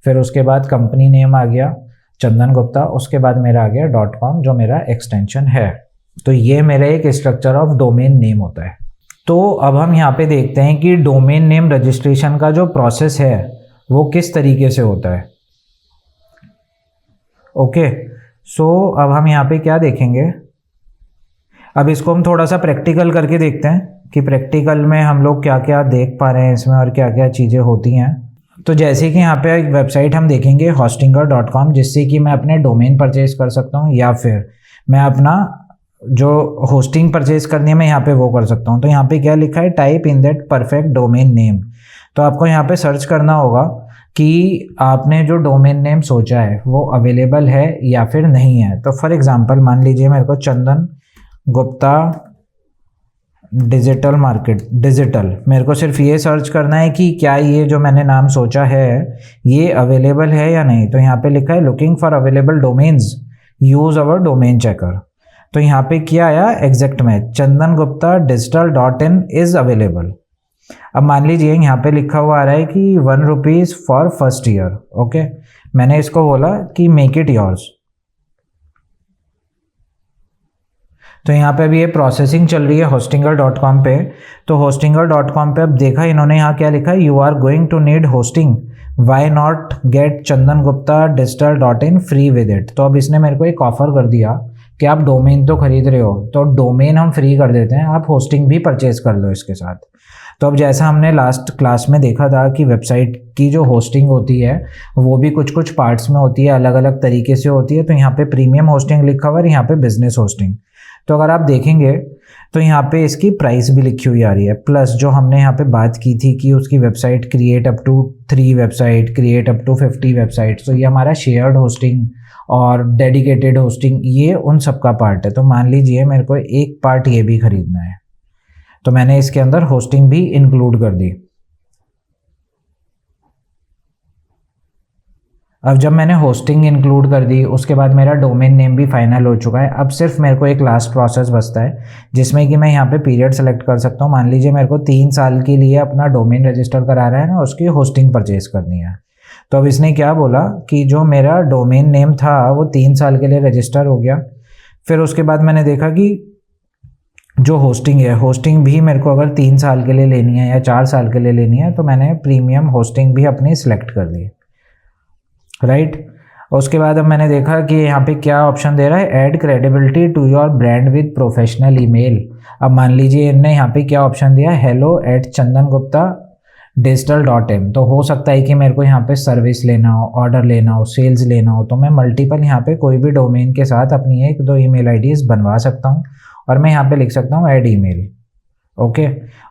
फिर उसके बाद कंपनी नेम आ गया चंदन गुप्ता, उसके बाद मेरा आ गया .com जो मेरा एक्सटेंशन है। तो ये मेरा एक स्ट्रक्चर ऑफ डोमेन नेम होता है। तो अब हम यहाँ पे देखते हैं कि डोमेन नेम रजिस्ट्रेशन का जो प्रोसेस है वो किस तरीके से होता है। ओके, सो अब हम यहाँ पे क्या देखेंगे, अब इसको हम थोड़ा सा प्रैक्टिकल करके देखते हैं कि प्रैक्टिकल में हम लोग क्या क्या देख पा रहे हैं इसमें और क्या क्या चीज़ें होती हैं। तो जैसे कि यहाँ पे एक वेबसाइट हम देखेंगे hostinger.com, जिससे कि मैं अपने डोमेन परचेज कर सकता हूँ या फिर मैं अपना जो होस्टिंग परचेज करनी है मैं यहाँ पे वो कर सकता हूँ। तो यहाँ पे क्या लिखा है, type in that perfect domain name. तो आपको यहाँ पे सर्च करना होगा कि आपने जो डोमेन नेम सोचा है वो अवेलेबल है या फिर नहीं है। तो फॉर एग्जांपल मान लीजिए मेरे को चंदन गुप्ता डिजिटल मार्केट, डिजिटल, मेरे को सिर्फ ये सर्च करना है कि क्या ये जो मैंने नाम सोचा है ये अवेलेबल है या नहीं। तो यहाँ पे लिखा है looking for available domains, use our domain checker. तो यहाँ पे क्या आया एग्जैक्ट में, Chandan Gupta digital .in is available. अब मान लीजिए यहाँ पे लिखा हुआ आ रहा है कि ₹1 फॉर फर्स्ट ईयर। ओके, मैंने इसको बोला कि मेक इट योर्स। तो यहाँ पे अभी ये प्रोसेसिंग चल रही है hostinger.com पे। तो hostinger.com पे अब देखा इन्होंने यहाँ क्या लिखा है, you are going to need hosting, why not get Chandan Gupta digital .in free with it. तो अब इसने मेरे को एक ऑफर कर दिया कि आप डोमेन तो खरीद रहे हो तो डोमेन हम फ्री कर देते हैं, आप होस्टिंग भी परचेज कर लो इसके साथ। तो अब जैसा हमने लास्ट क्लास में देखा था कि वेबसाइट की जो होस्टिंग होती है वो भी कुछ कुछ पार्ट्स में होती है, अलग अलग तरीके से होती है। तो यहाँ पे प्रीमियम होस्टिंग लिखा हुआ है, यहाँ पे बिजनेस होस्टिंग। तो अगर आप देखेंगे तो यहाँ पे इसकी प्राइस भी लिखी हुई आ रही है, प्लस जो हमने यहाँ पे बात की थी कि उसकी website create up to 3 website, create up to 50 website. तो ये हमारा शेयर्ड होस्टिंग और डेडिकेटेड होस्टिंग, ये उन सब का पार्ट है। तो मान लीजिए मेरे को एक पार्ट ये भी खरीदना है, तो मैंने इसके अंदर होस्टिंग भी इंक्लूड कर दी। अब जब मैंने होस्टिंग इंक्लूड कर दी उसके बाद मेरा डोमेन नेम भी फाइनल हो चुका है। अब सिर्फ मेरे को एक लास्ट प्रोसेस बचता है जिसमें कि मैं यहाँ पे पीरियड सेलेक्ट कर सकता हूँ। मान लीजिए मेरे को 3 साल के लिए अपना डोमेन रजिस्टर करा रहा है ना, उसकी होस्टिंग परचेज करनी है। तो अब इसने क्या बोला कि जो मेरा डोमेन नेम था वो 3 साल के लिए रजिस्टर हो गया। फिर उसके बाद मैंने देखा कि जो होस्टिंग है, होस्टिंग भी मेरे को अगर 3 साल के लिए लेनी है या 4 साल के लिए लेनी है तो मैंने प्रीमियम होस्टिंग भी अपनी सिलेक्ट कर ली, राइट। उसके बाद अब मैंने देखा कि यहाँ पे क्या ऑप्शन दे रहा है, add credibility to your brand with professional email. अब मान लीजिए इनने यहाँ पे क्या ऑप्शन दिया, hello@chandan-gupta digital.in। तो हो सकता है कि मेरे को यहाँ पे सर्विस लेना हो, ऑर्डर लेना हो, सेल्स लेना हो, तो मैं मल्टीपल यहाँ पे कोई भी डोमेन के साथ अपनी 1-2 ईमेल आईडीज बनवा सकता हूँ और मैं यहाँ पे लिख सकता हूँ ऐड ईमेल। ओके,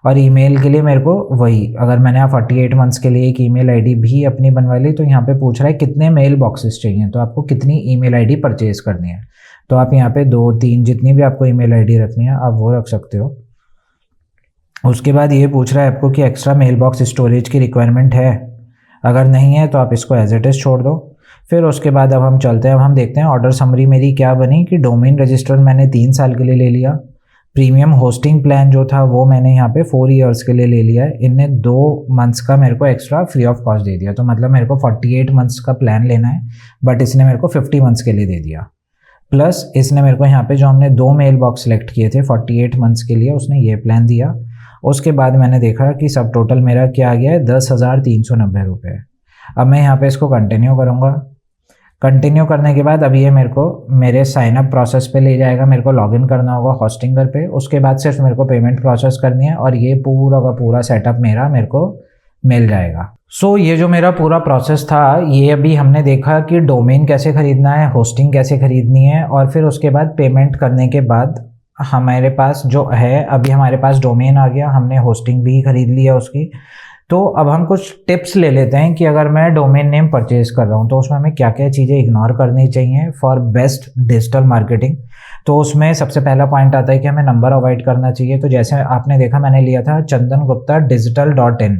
और ईमेल के लिए मेरे को वही, अगर मैंने 48 मंथ्स के लिए एक ईमेल आईडी भी अपनी बनवा ली तो यहाँ पे पूछ रहा है कितने मेल बॉक्सेस चाहिए, तो आपको कितनी ईमेल आईडी परचेज करनी है। तो आप यहाँ पे 2-3 जितनी भी आपको ईमेल आईडी रखनी है आप वो रख सकते हो। उसके बाद ये पूछ रहा है आपको कि एक्स्ट्रा मेल बॉक्स स्टोरेज की रिक्वायरमेंट है, अगर नहीं है तो आप इसको एज इट इज़ छोड़ दो। फिर उसके बाद अब हम चलते हैं, अब हम देखते हैं ऑर्डर समरी मेरी क्या बनी कि डोमेन रजिस्टर मैंने 3 साल के लिए ले लिया, प्रीमियम होस्टिंग प्लान जो था वो मैंने यहाँ पे 4 ईयर्स के लिए ले लिया है। इनने 2 मंथ्स का मेरे को एक्स्ट्रा फ्री ऑफ कॉस्ट दे दिया, तो मतलब मेरे को 48 मंथ्स का प्लान लेना है बट इसने मेरे को 50 मंथ्स के लिए दे दिया। प्लस इसने मेरे को यहाँ पे जो हमने 2 मेल बॉक्स सेलेक्ट किए थे 48 मंथ्स के लिए उसने ये प्लान दिया। उसके बाद मैंने देखा कि सब टोटल मेरा क्या आ गया है 10,390 रुपये। अब मैं यहाँ पे इसको कंटिन्यू करूँगा। कंटिन्यू करने के बाद अब ये मेरे को मेरे साइन अप प्रोसेस पे ले जाएगा, मेरे को लॉगिन करना होगा होस्टिंगर पे। उसके बाद सिर्फ मेरे को पेमेंट प्रोसेस करनी है और ये पूरा का पूरा सेटअप मेरा मेरे को मिल जाएगा। सो ये जो मेरा पूरा प्रोसेस था ये अभी हमने देखा कि डोमेन कैसे खरीदना है, होस्टिंग कैसे खरीदनी है, और फिर उसके बाद पेमेंट करने के बाद हमारे पास जो है, अभी हमारे पास डोमेन आ गया, हमने होस्टिंग भी खरीद ली है उसकी। तो अब हम कुछ टिप्स ले लेते हैं कि अगर मैं डोमेन नेम परचेज कर रहा हूँ तो उसमें हमें क्या क्या चीज़ें इग्नोर करनी चाहिए फॉर बेस्ट डिजिटल मार्केटिंग। तो उसमें सबसे पहला पॉइंट आता है कि हमें नंबर अवॉइड करना चाहिए। तो जैसे आपने देखा, मैंने लिया था ChandanGupta.digital.in,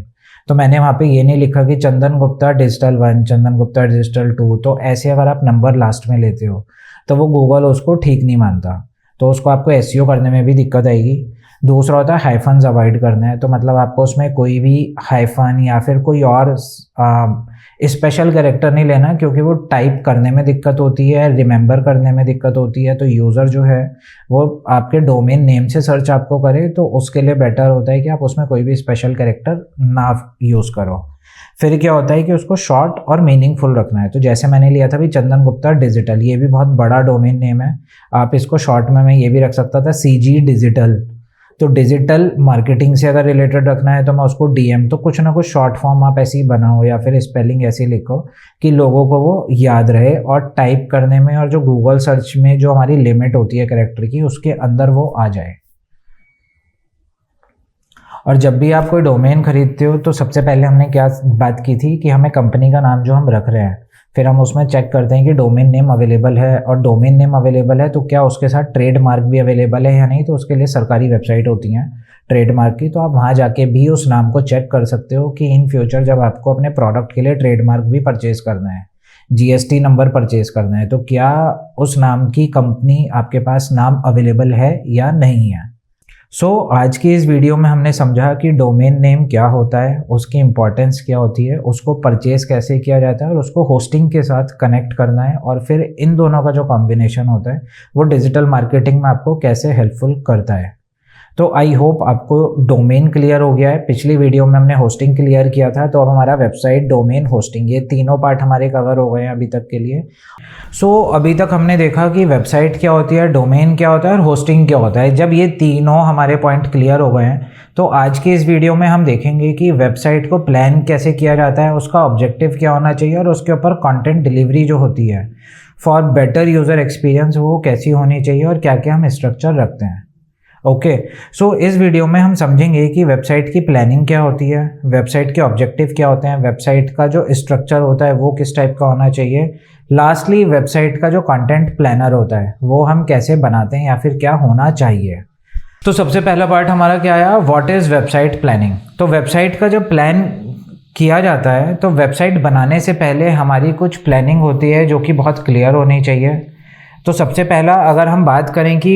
तो मैंने वहाँ पे ये नहीं लिखा कि चंदन गुप्ता डिजिटल 1, चंदन गुप्ता डिजिटल 2। तो ऐसे अगर आप नंबर लास्ट में लेते हो तो वो गूगल उसको ठीक नहीं मानता, तो उसको आपको एसईओ करने में भी दिक्कत आएगी। दूसरा होता है हाइफन्स अवॉइड करना है, तो मतलब आपको उसमें कोई भी हाइफन या फिर कोई और स्पेशल कैरेक्टर नहीं लेना, क्योंकि वो टाइप करने में दिक्कत होती है, रिमेंबर करने में दिक्कत होती है। तो यूज़र जो है वो आपके डोमेन नेम से सर्च आपको करे, तो उसके लिए बेटर होता है कि आप उसमें कोई भी स्पेशल कैरेक्टर ना यूज़ करो। फिर क्या होता है कि उसको शॉर्ट और मीनिंगफुल रखना है। तो जैसे मैंने लिया था भी चंदन गुप्ता डिजिटल, ये भी बहुत बड़ा डोमेन नेम है, आप इसको शॉर्ट में मैं ये भी रख सकता था CG डिजिटल। तो डिजिटल मार्केटिंग से अगर रिलेटेड रखना है तो मैं उसको DM, तो कुछ ना कुछ शॉर्ट फॉर्म आप ऐसे ही बनाओ या फिर स्पेलिंग ऐसी लिखो कि लोगों को वो याद रहे, और टाइप करने में और जो गूगल सर्च में जो हमारी लिमिट होती है कैरेक्टर की, उसके अंदर वो आ जाए। और जब भी आप कोई डोमेन खरीदते हो तो सबसे पहले हमने क्या बात की थी कि हमें कंपनी का नाम जो हम रख रहे हैं, फिर हम उसमें चेक करते हैं कि डोमेन नेम अवेलेबल है, और डोमेन नेम अवेलेबल है तो क्या उसके साथ ट्रेडमार्क भी अवेलेबल है या नहीं। तो उसके लिए सरकारी वेबसाइट होती हैं ट्रेडमार्क की, तो आप वहाँ जाके भी उस नाम को चेक कर सकते हो कि इन फ्यूचर जब आपको अपने प्रोडक्ट के लिए ट्रेडमार्क भी परचेज करना है, GST नंबर परचेज करना है, तो क्या उस नाम की कंपनी आपके पास नाम अवेलेबल है या नहीं है। आज की इस वीडियो में हमने समझा कि डोमेन नेम क्या होता है, उसकी इंपॉर्टेंस क्या होती है, उसको परचेज कैसे किया जाता है, और उसको होस्टिंग के साथ कनेक्ट करना है, और फिर इन दोनों का जो कॉम्बिनेशन होता है वो डिजिटल मार्केटिंग में आपको कैसे हेल्पफुल करता है। तो आई होप आपको डोमेन क्लियर हो गया है। पिछली वीडियो में हमने होस्टिंग क्लियर किया था, तो अब हमारा वेबसाइट, डोमेन, होस्टिंग, ये तीनों पार्ट हमारे कवर हो गए हैं अभी तक के लिए। अभी तक हमने देखा कि वेबसाइट क्या होती है, डोमेन क्या होता है और होस्टिंग क्या होता है। जब ये तीनों हमारे पॉइंट क्लियर हो गए हैं तो आज की इस वीडियो में हम देखेंगे कि वेबसाइट को प्लान कैसे किया जाता है, उसका ऑब्जेक्टिव क्या होना चाहिए, और उसके ऊपर कंटेंट डिलीवरी जो होती है फॉर बेटर यूज़र एक्सपीरियंस वो कैसी होनी चाहिए, और क्या क्या हम स्ट्रक्चर रखते हैं। ओके, इस वीडियो में हम समझेंगे कि वेबसाइट की प्लानिंग क्या होती है, वेबसाइट के ऑब्जेक्टिव क्या होते हैं, वेबसाइट का जो स्ट्रक्चर होता है वो किस टाइप का होना चाहिए, लास्टली वेबसाइट का जो कंटेंट प्लानर होता है वो हम कैसे बनाते हैं या फिर क्या होना चाहिए। तो सबसे पहला पार्ट हमारा क्या आया, व्हाट इज़ वेबसाइट प्लानिंग। तो वेबसाइट का जो प्लान किया जाता है, तो वेबसाइट बनाने से पहले हमारी कुछ प्लानिंग होती है जो कि बहुत क्लियर होनी चाहिए। तो सबसे पहला अगर हम बात करें कि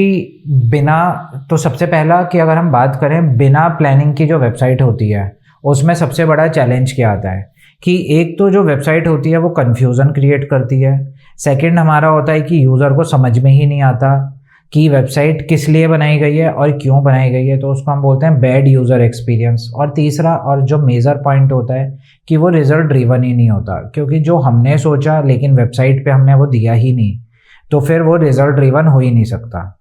अगर हम बात करें बिना प्लानिंग की जो वेबसाइट होती है, उसमें सबसे बड़ा चैलेंज क्या आता है कि एक तो जो वेबसाइट होती है वो कन्फ्यूज़न क्रिएट करती है। सेकंड हमारा होता है कि यूज़र को समझ में ही नहीं आता कि वेबसाइट किस लिए बनाई गई है और क्यों बनाई गई है, तो उसको हम बोलते हैं बैड यूज़र एक्सपीरियंस। और तीसरा और जो मेजर पॉइंट होता है कि वो रिजल्ट ड्रिवन ही नहीं होता, क्योंकि जो हमने सोचा लेकिन वेबसाइट पे हमने वो दिया ही नहीं, तो फिर वो रिजल्ट ड्रिवन हो ही नहीं सकता।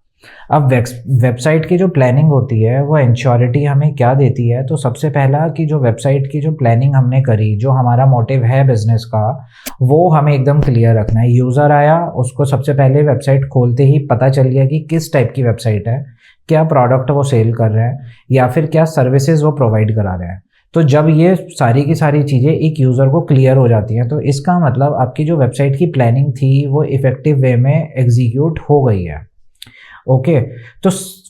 अब वेबसाइट की जो प्लानिंग होती है वो इंश्योरिटी हमें क्या देती है। तो सबसे पहला कि जो वेबसाइट की जो प्लानिंग हमने करी, जो हमारा मोटिव है बिजनेस का, वो हमें एकदम क्लियर रखना है। यूज़र आया, उसको सबसे पहले वेबसाइट खोलते ही पता चल गया कि किस टाइप की वेबसाइट है, क्या प्रोडक्ट वो सेल कर रहे हैं या फिर क्या सर्विसेज वो प्रोवाइड करा रहे हैं। तो जब ये सारी की सारी चीज़ें एक यूज़र को क्लियर हो जाती हैं, तो इसका मतलब आपकी जो वेबसाइट की प्लानिंग थी वो इफ़ेक्टिव वे में एग्जीक्यूट हो गई है। ओके, तो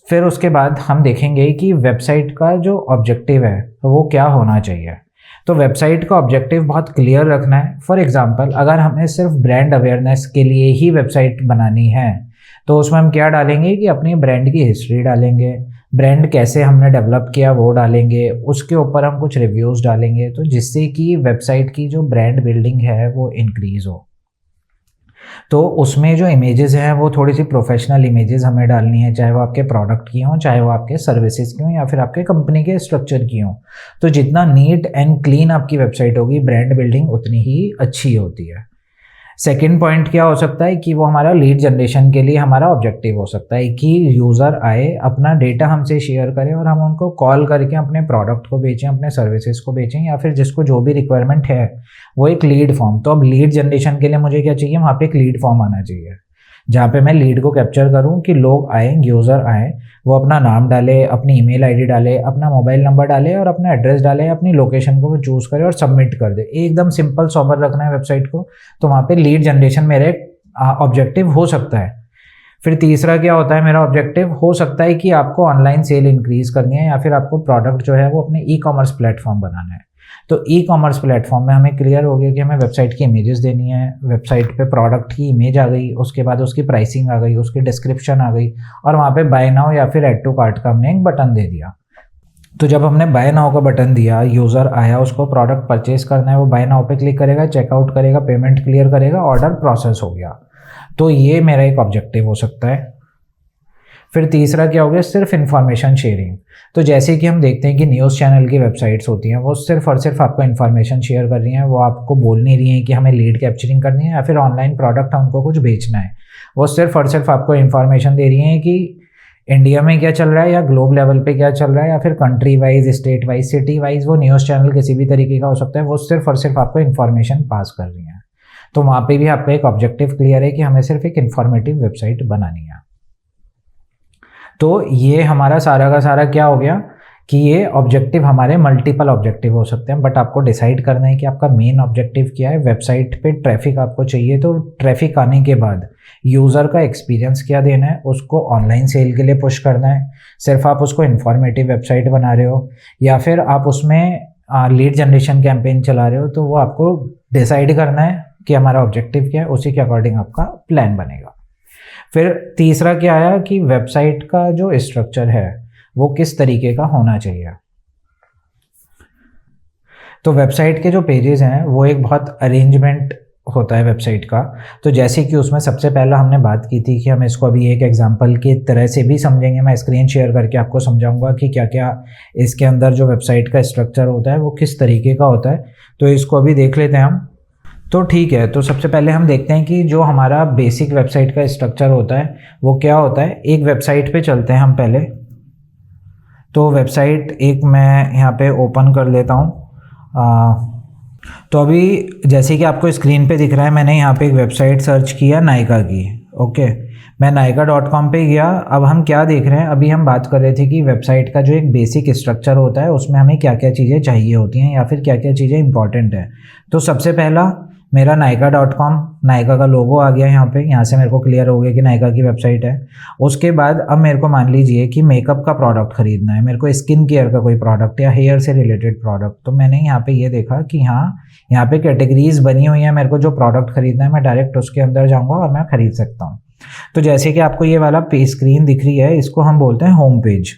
फिर उसके बाद हम देखेंगे कि वेबसाइट का जो ऑब्जेक्टिव है वो क्या होना चाहिए। तो वेबसाइट का ऑब्जेक्टिव बहुत क्लियर रखना है। फॉर एग्जांपल, अगर हमें सिर्फ ब्रांड अवेयरनेस के लिए ही वेबसाइट बनानी है तो उसमें हम क्या डालेंगे कि अपनी ब्रांड की हिस्ट्री डालेंगे, ब्रांड कैसे हमने डेवलप किया वो डालेंगे, उसके ऊपर हम कुछ रिव्यूज़ डालेंगे, तो जिससे कि वेबसाइट की जो ब्रांड बिल्डिंग है वो इंक्रीज़ हो। तो उसमें जो इमेजेस हैं वो थोड़ी सी प्रोफेशनल इमेजेस हमें डालनी है, चाहे वो आपके प्रोडक्ट की हों, चाहे वो आपके सर्विसेज की हों या फिर आपके कंपनी के स्ट्रक्चर की हों। तो जितना नीट एंड क्लीन आपकी वेबसाइट होगी, ब्रांड बिल्डिंग उतनी ही अच्छी होती है। सेकेंड पॉइंट क्या हो सकता है कि वो हमारा लीड जनरेशन के लिए हमारा ऑब्जेक्टिव हो सकता है कि यूज़र आए, अपना डेटा हमसे शेयर करें और हम उनको कॉल करके अपने प्रोडक्ट को बेचें, अपने सर्विसेज को बेचें, या फिर जिसको जो भी रिक्वायरमेंट है वो एक लीड फॉर्म। तो अब लीड जनरेशन के लिए मुझे क्या चाहिए, वहाँ पे एक लीड फॉर्म आना चाहिए जहाँ पे मैं लीड को कैप्चर करूँ कि लोग आए, यूज़र आए, वो अपना नाम डाले, अपनी ईमेल आईडी डाले, अपना मोबाइल नंबर डाले और अपना एड्रेस डाले, अपनी लोकेशन को वो चूज़ करे और सबमिट कर दे। एकदम सिंपल सोबर रखना है वेबसाइट को, तो वहाँ पे लीड जनरेशन मेरे ऑब्जेक्टिव हो सकता है। फिर तीसरा क्या होता है मेरा ऑब्जेक्टिव, हो सकता है कि आपको ऑनलाइन सेल इंक्रीज करनी है या फिर आपको प्रोडक्ट जो है वो अपने ई कॉमर्स प्लेटफॉर्म बनाना है। तो ई कॉमर्स प्लेटफॉर्म में हमें क्लियर हो गया कि हमें वेबसाइट की इमेजेस देनी है, वेबसाइट पे प्रोडक्ट की इमेज आ गई, उसके बाद उसकी प्राइसिंग आ गई, उसकी डिस्क्रिप्शन आ गई और वहाँ पे बाय नाउ या फिर ऐड टू कार्ट का हमने एक बटन दे दिया। तो जब हमने बाय नाउ का बटन दिया, यूज़र आया, उसको प्रोडक्ट परचेज करना है, वो बाय नाउ पे क्लिक करेगा, चेकआउट करेगा, पेमेंट क्लियर करेगा, ऑर्डर प्रोसेस हो गया। तो ये मेरा एक ऑब्जेक्टिव हो सकता है। फिर तीसरा क्या हो गया, सिर्फ इन्फॉर्मेशन शेयरिंग। तो जैसे कि हम देखते हैं कि न्यूज़ चैनल की वेबसाइट्स होती हैं, वो सिर्फ और सिर्फ आपको इन्फॉर्मेशन शेयर कर रही हैं, वो आपको बोल नहीं रही हैं कि हमें लीड कैप्चरिंग करनी है या फिर ऑनलाइन प्रोडक्ट हमको कुछ बेचना है। वो सिर्फ और सिर्फ आपको इन्फॉर्मेशन दे रही हैं कि इंडिया में क्या चल रहा है या ग्लोब लेवल पे क्या चल रहा है या फिर country wise, state wise, city wise, वो न्यूज़ चैनल किसी भी तरीके का हो सकता है, वो सिर्फ और सिर्फ आपको इन्फॉर्मेशन पास कर रही हैं। तो वहाँ पे भी आपका एक ऑब्जेक्टिव क्लियर है कि हमें सिर्फ एक इन्फॉर्मेटिव वेबसाइट बनानी है। तो ये हमारा सारा का सारा क्या हो गया कि ये ऑब्जेक्टिव हमारे मल्टीपल ऑब्जेक्टिव हो सकते हैं, बट आपको डिसाइड करना है कि आपका मेन ऑब्जेक्टिव क्या है। वेबसाइट पे ट्रैफिक आपको चाहिए, तो ट्रैफिक आने के बाद यूज़र का एक्सपीरियंस क्या देना है, उसको ऑनलाइन सेल के लिए पुश करना है, सिर्फ आप उसको इन्फॉर्मेटिव वेबसाइट बना रहे हो या फिर आप उसमें लीड जनरेशन कैंपेन चला रहे हो, तो वो आपको डिसाइड करना है कि हमारा ऑब्जेक्टिव क्या है, उसी के अकॉर्डिंग आपका प्लान बनेगा। फिर तीसरा क्या आया कि वेबसाइट का जो स्ट्रक्चर है वो किस तरीके का होना चाहिए। तो वेबसाइट के जो पेजेस हैं वो एक बहुत अरेंजमेंट होता है वेबसाइट का। तो जैसे कि उसमें सबसे पहला हमने बात की थी कि हम इसको अभी एक एग्जांपल की तरह से भी समझेंगे। मैं स्क्रीन शेयर करके आपको समझाऊंगा कि क्या क्या इसके अंदर जो वेबसाइट का स्ट्रक्चर होता है वो किस तरीके का होता है। तो इसको अभी देख लेते हैं हम। तो ठीक है, तो सबसे पहले हम देखते हैं कि जो हमारा बेसिक वेबसाइट का स्ट्रक्चर होता है वो क्या होता है। एक वेबसाइट पे चलते हैं हम पहले। तो वेबसाइट एक मैं यहाँ पे ओपन कर लेता हूँ। तो अभी जैसे कि आपको स्क्रीन पे दिख रहा है, मैंने यहाँ पे एक वेबसाइट सर्च किया नायका की। ओके, मैं नायका.com पे गया। अब हम क्या देख रहे हैं, अभी हम बात कर रहे थे कि वेबसाइट का जो एक बेसिक स्ट्रक्चर होता है उसमें हमें क्या क्या चीज़ें चाहिए होती हैं या फिर क्या क्या चीज़ें इंपॉर्टेंट है। तो सबसे पहला मेरा नायका.com, नायका का लोगो आ गया यहाँ पे। यहाँ से मेरे को क्लियर हो गया कि नायका की वेबसाइट है। उसके बाद अब मेरे को मान लीजिए कि मेकअप का प्रोडक्ट खरीदना है, मेरे को स्किन केयर का कोई प्रोडक्ट या हेयर से रिलेटेड प्रोडक्ट। तो मैंने यहाँ पे ये देखा कि हाँ, यहाँ पे कैटेगरीज बनी हुई है। मेरे को जो प्रोडक्ट खरीदना है मैं डायरेक्ट उसके अंदर जाऊँगा और मैं खरीद सकता हूँ। तो जैसे कि आपको ये वाला पेज स्क्रीन दिख रही है, इसको हम बोलते हैं होम पेज।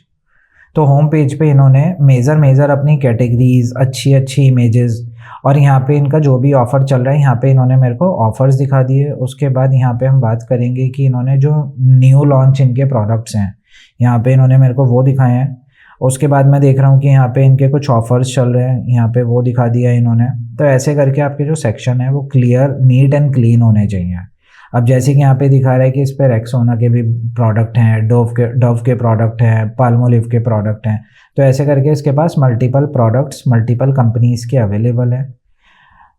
तो होम पेज पे इन्होंने मेजर अपनी कैटेगरीज, अच्छी इमेजेस और यहाँ पे इनका जो भी ऑफ़र चल रहा है यहाँ पे इन्होंने मेरे को ऑफ़र्स दिखा दिए। उसके बाद यहाँ पे हम बात करेंगे कि इन्होंने जो न्यू लॉन्च इनके प्रोडक्ट्स हैं यहाँ पे इन्होंने मेरे को वो दिखाए हैं। उसके बाद मैं देख रहा हूँ कि यहाँ पे इनके कुछ ऑफ़र्स चल रहे हैं, यहाँ पे वो दिखा दिया इन्होंने। तो ऐसे करके आपके जो सेक्शन है वो क्लियर, नीट एंड क्लीन होने चाहिए। अब जैसे कि यहाँ पे दिखा रहा है कि इस पर रेक्सोना के भी प्रोडक्ट हैं, डव के प्रोडक्ट हैं, पाल्मोलिव के प्रोडक्ट हैं। तो ऐसे करके इसके पास मल्टीपल प्रोडक्ट्स मल्टीपल कंपनीज़ के अवेलेबल हैं।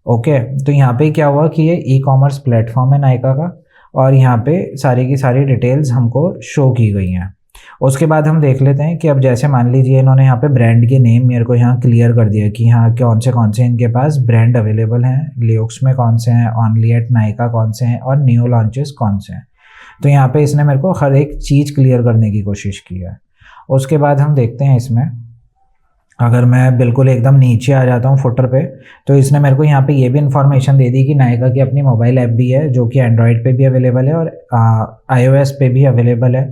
ओके, तो यहाँ पे क्या हुआ कि ये ई कॉमर्स प्लेटफॉर्म है नायका का और यहाँ पे सारी की सारी डिटेल्स हमको शो की गई हैं। उसके बाद हम देख लेते हैं कि अब जैसे मान लीजिए इन्होंने यहाँ पे ब्रांड के नेम मेरे को यहाँ क्लियर कर दिया कि हाँ कौन से इनके पास ब्रांड अवेलेबल हैं, लियोक्स में कौन से हैं, ओनली एट नायका कौन से हैं और न्यू लॉन्चेस कौन से हैं। तो यहाँ पे इसने मेरे को हर एक चीज़ क्लियर करने की कोशिश की है। उसके बाद हम देखते हैं इसमें, अगर मैं बिल्कुल एकदम नीचे आ जाता हूँ फुटर पे, तो इसने मेरे को यहाँ पे ये भी इन्फॉर्मेशन दे दी कि नायका की अपनी मोबाइल ऐप भी है जो कि एंड्रॉयड पे भी अवेलेबल है और iOS पे भी अवेलेबल है।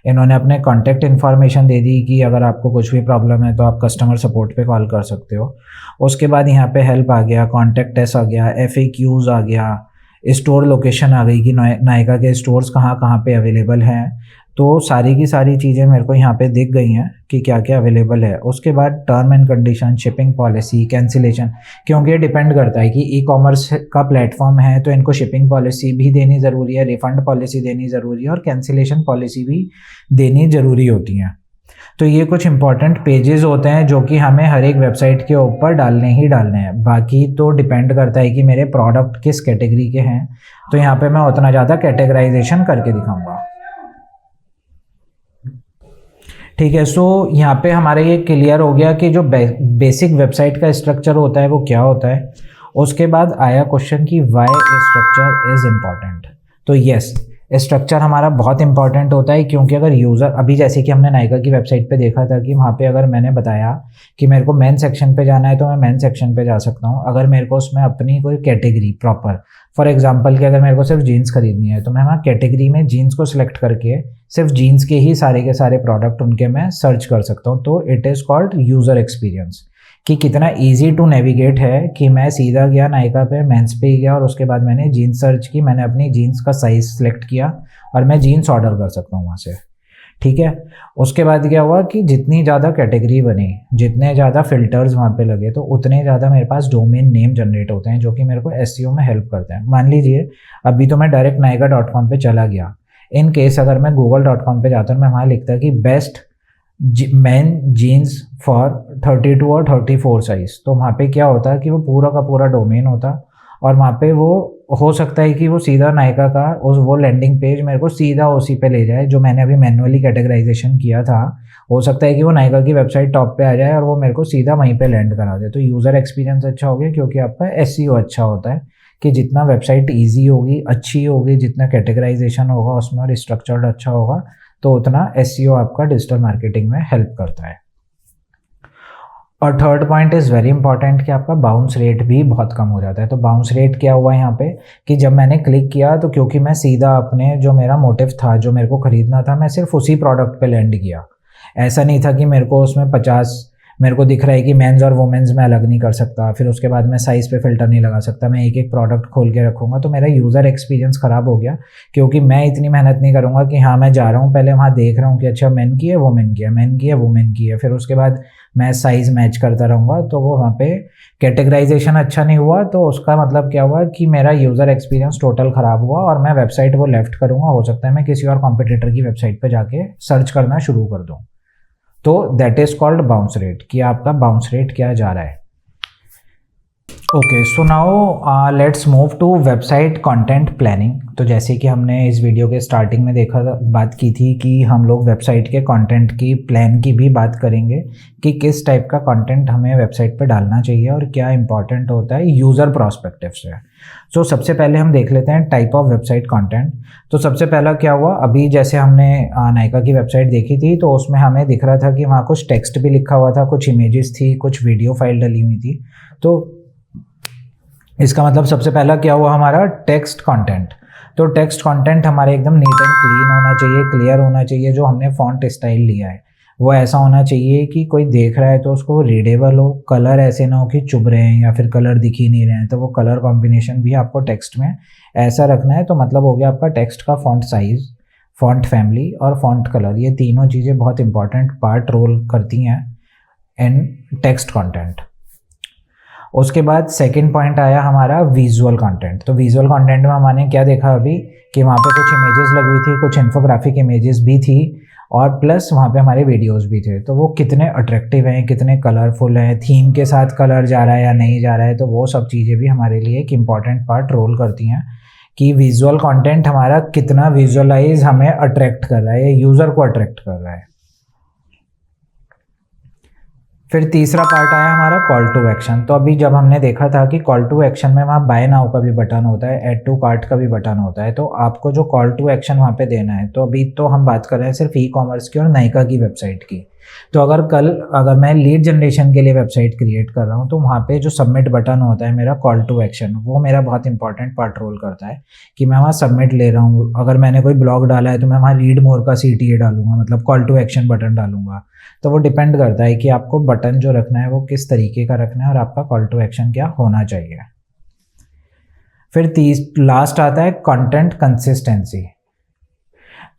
इन्होंने अपने कॉन्टैक्ट इन्फॉर्मेशन दे दी कि अगर आपको कुछ भी प्रॉब्लम है तो आप कस्टमर सपोर्ट पे कॉल कर सकते हो। उसके बाद यहाँ पे हेल्प आ गया, कॉन्टैक्ट अस आ गया, FAQs आ गया, स्टोर लोकेशन आ गई कि नायका के स्टोर्स कहाँ कहाँ पे अवेलेबल हैं। तो सारी की सारी चीज़ें मेरे को यहाँ पे दिख गई हैं कि क्या क्या अवेलेबल है। उसके बाद term and condition, shipping policy, cancellation, क्योंकि ये डिपेंड करता है कि ई कॉमर्स का प्लेटफॉर्म है तो इनको शिपिंग पॉलिसी भी देनी ज़रूरी है, रिफ़ंड पॉलिसी देनी ज़रूरी है और कैंसिलेशन पॉलिसी भी देनी ज़रूरी होती है। तो ये कुछ इंपॉर्टेंट पेजेस होते हैं जो कि हमें हर एक वेबसाइट के ऊपर डालने ही डालने हैं। बाकी तो डिपेंड करता है कि मेरे प्रोडक्ट किस कैटेगरी के हैं, तो यहाँ पे मैं उतना ज़्यादा कैटेगराइजेशन करके दिखाऊंगा। ठीक है, सो यहाँ पे हमारे ये क्लियर हो गया कि जो बेसिक वेबसाइट का स्ट्रक्चर होता है वो क्या होता है। उसके बाद आया क्वेश्चन कि वाई स्ट्रक्चर इज़ इम्पॉर्टेंट। तो यस, स्ट्रक्चर हमारा बहुत इंपॉर्टेंट होता है, क्योंकि अगर यूज़र, अभी जैसे कि हमने नायका की वेबसाइट पे देखा था कि वहाँ पे अगर मैंने बताया कि मेरे को मेन सेक्शन पे जाना है तो मैं मेन सेक्शन पे जा सकता हूँ। अगर मेरे को उसमें अपनी कोई कैटेगरी प्रॉपर, फॉर एग्जांपल कि अगर मेरे को सिर्फ जीन्स खरीदनी है तो मैं वहाँ कैटेगरी में जीन्स को सिलेक्ट करके सिर्फ जीन्स के ही सारे प्रोडक्ट उनके मैं सर्च कर सकता हूँ। तो it is called user experience, कि कितना इजी टू नेविगेट है कि मैं सीधा गया नायका पे, मेंस पे ही गया और उसके बाद मैंने जीन्स सर्च की, मैंने अपनी जीन्स का साइज़ सेलेक्ट किया और मैं जीन्स ऑर्डर कर सकता हूँ वहाँ से। ठीक है, उसके बाद क्या हुआ कि जितनी ज़्यादा कैटेगरी बनी, जितने ज़्यादा फिल्टर्स वहाँ पे लगे, तो उतने ज़्यादा मेरे पास डोमेन नेम जनरेट होते हैं जो कि मेरे को एसईओ में हेल्प करते हैं। मान लीजिए अभी तो मैं डायरेक्ट नायका.com पे चला गया, इन केस अगर मैं google.com पे जाता हूँ, मैं वहाँ लिखता कि बेस्ट मैन जीन्स फॉर 32 और 34 साइज़, तो वहाँ पे क्या होता है कि वो पूरा का पूरा डोमेन होता, और वहाँ पे वो हो सकता है कि वो सीधा नायका का वो लैंडिंग पेज मेरे को सीधा उसी पे ले जाए जो मैंने अभी मैन्युअली कैटेगराइजेशन किया था। हो सकता है कि वो नायका की वेबसाइट टॉप पे आ जाए और वो मेरे को सीधा वहीं पे लैंड करा दे। तो यूज़र एक्सपीरियंस अच्छा हो गया, क्योंकि आपका एसईओ अच्छा होता है कि जितना वेबसाइट ईजी होगी, अच्छी होगी, जितना कैटेगराइजेशन होगा उसमें और स्ट्रक्चर्ड अच्छा होगा, तो उतना एसईओ आपका डिजिटल मार्केटिंग में हेल्प करता है। और third point is very important कि आपका बाउंस रेट भी बहुत कम हो जाता है। तो बाउंस रेट क्या हुआ यहाँ पे कि जब मैंने क्लिक किया तो क्योंकि मैं सीधा अपने जो मेरा मोटिव था, जो मेरे को ख़रीदना था, मैं सिर्फ उसी प्रोडक्ट पे लैंड किया। ऐसा नहीं था कि मेरे को उसमें 50 मेरे को दिख रहा है कि मेंस और वुमेन्स में अलग नहीं कर सकता, फिर उसके बाद मैं साइज़ पे फ़िल्टर नहीं लगा सकता, मैं एक एक प्रोडक्ट खोल के रखूँगा, तो मेरा यूज़र एक्सपीरियंस ख़राब हो गया। क्योंकि मैं इतनी मेहनत नहीं करूँगा कि हाँ मैं जा रहा हूँ, पहले वहाँ देख रहा हूँ कि अच्छा मेन की है, वुमेन की है, मेन की है, वुमेन की है, फिर उसके बाद मैं साइज़ मैच करता रहूँगा, तो वो वहाँ पे कैटेगराइजेशन अच्छा नहीं हुआ। तो उसका मतलब क्या हुआ कि मेरा यूज़र एक्सपीरियंस टोटल ख़राब हुआ और मैं वेबसाइट वो लेफ्ट करूँगा। हो सकता है मैं किसी और कॉम्पिटिटर की वेबसाइट पर जाके सर्च करना शुरू कर दूँ। तो that is called bounce rate, कि आपका बाउंस रेट क्या जा रहा है। Okay, so now let's move to website content planning. तो जैसे कि हमने इस वीडियो के स्टार्टिंग में बात की थी कि हम लोग वेबसाइट के कंटेंट की प्लान की भी बात करेंगे कि किस टाइप का कंटेंट हमें वेबसाइट पे डालना चाहिए और क्या इंपॉर्टेंट होता है यूज़र प्रोस्पेक्टिव से। सो सबसे पहले हम देख लेते हैं टाइप ऑफ वेबसाइट कंटेंट। तो सबसे पहला क्या हुआ, अभी जैसे हमने नायका की वेबसाइट देखी थी तो उसमें हमें दिख रहा था कि वहाँ कुछ टेक्स्ट भी लिखा हुआ था, कुछ इमेजेस थी, कुछ वीडियो फाइल डली हुई थी। तो इसका मतलब सबसे पहला क्या हुआ हमारा टेक्स्ट कंटेंट। तो टेक्स्ट कंटेंट हमारे एकदम नीट एंड क्लीन होना चाहिए, क्लियर होना चाहिए। जो हमने फॉन्ट स्टाइल लिया है वो ऐसा होना चाहिए कि कोई देख रहा है तो उसको रीडेबल हो। कलर ऐसे ना हो कि चुभ रहे हैं या फिर कलर दिख ही नहीं रहे हैं, तो वो कलर कॉम्बिनेशन भी आपको टेक्स्ट में ऐसा रखना है। तो मतलब हो गया आपका टेक्स्ट का फॉन्ट साइज, फॉन्ट फैमिली और फॉन्ट कलर, ये तीनों चीज़ें बहुत इंपॉर्टेंट पार्ट रोल करती हैं इन टेक्स्ट कंटेंट। उसके बाद सेकंड पॉइंट आया हमारा विजुअल कंटेंट। तो विजुअल कंटेंट में हमने क्या देखा अभी कि वहाँ पे कुछ इमेजेस लगी हुई थी, कुछ इन्फोग्राफिक इमेजेस भी थी और प्लस वहाँ पे हमारे वीडियोस भी थे। तो वो कितने अट्रैक्टिव हैं, कितने कलरफुल हैं, थीम के साथ कलर जा रहा है या नहीं जा रहा है, तो वो सब चीज़ें भी हमारे लिए एक इम्पॉर्टेंट पार्ट रोल करती हैं कि विजुअल कंटेंट हमारा कितना विजुअलाइज हमें अट्रैक्ट कर रहा है या यूज़र को अट्रैक्ट कर रहा है। फिर तीसरा पार्ट आया हमारा कॉल टू एक्शन। तो अभी जब हमने देखा था कि कॉल टू एक्शन में वहाँ बाय नाउ का भी बटन होता है, ऐड टू कार्ट का भी बटन होता है, तो आपको जो कॉल टू एक्शन वहाँ पे देना है। तो अभी तो हम बात कर रहे हैं सिर्फ ई कॉमर्स की और नायका की वेबसाइट की। तो अगर मैं लीड जनरेशन के लिए वेबसाइट क्रिएट कर रहा हूँ तो वहाँ पे जो सबमिट बटन होता है मेरा कॉल टू एक्शन, वो मेरा बहुत इंपॉर्टेंट पार्ट रोल करता है कि मैं वहाँ सबमिट ले रहा हूँ। अगर मैंने कोई ब्लॉग डाला है तो मैं वहाँ रीड मोर का CTA डालूंगा, मतलब कॉल टू एक्शन बटन डालूंगा। तो वो डिपेंड करता है कि आपको बटन जो रखना है वो किस तरीके का रखना है और आपका कॉल टू एक्शन क्या होना चाहिए। फिर लास्ट आता है कंटेंट कंसिस्टेंसी।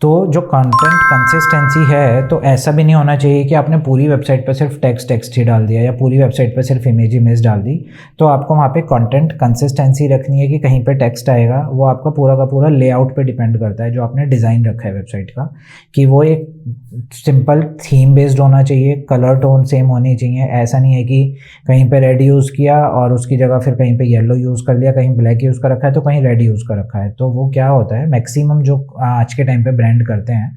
तो जो कंटेंट कंसिस्टेंसी है, तो ऐसा भी नहीं होना चाहिए कि आपने पूरी वेबसाइट पर सिर्फ टेक्स्ट ही डाल दिया या पूरी वेबसाइट पर सिर्फ इमेज डाल दी। तो आपको वहाँ पे कंटेंट कंसिस्टेंसी रखनी है कि कहीं पे टेक्स्ट आएगा, वो आपका पूरा का पूरा लेआउट पे डिपेंड करता है जो आपने डिज़ाइन रखा है वेबसाइट का, कि वो एक सिंपल थीम बेस्ड होना चाहिए, कलर टोन सेम होनी चाहिए। ऐसा नहीं है कि कहीं पे रेड यूज़ किया और उसकी जगह फिर कहीं पे येलो यूज़ कर लिया, कहीं ब्लैक यूज़ कर रखा है तो कहीं रेड यूज़ कर रखा है। तो वो क्या होता है, मैक्सिमम जो आज के टाइम पे ब्रांड करते हैं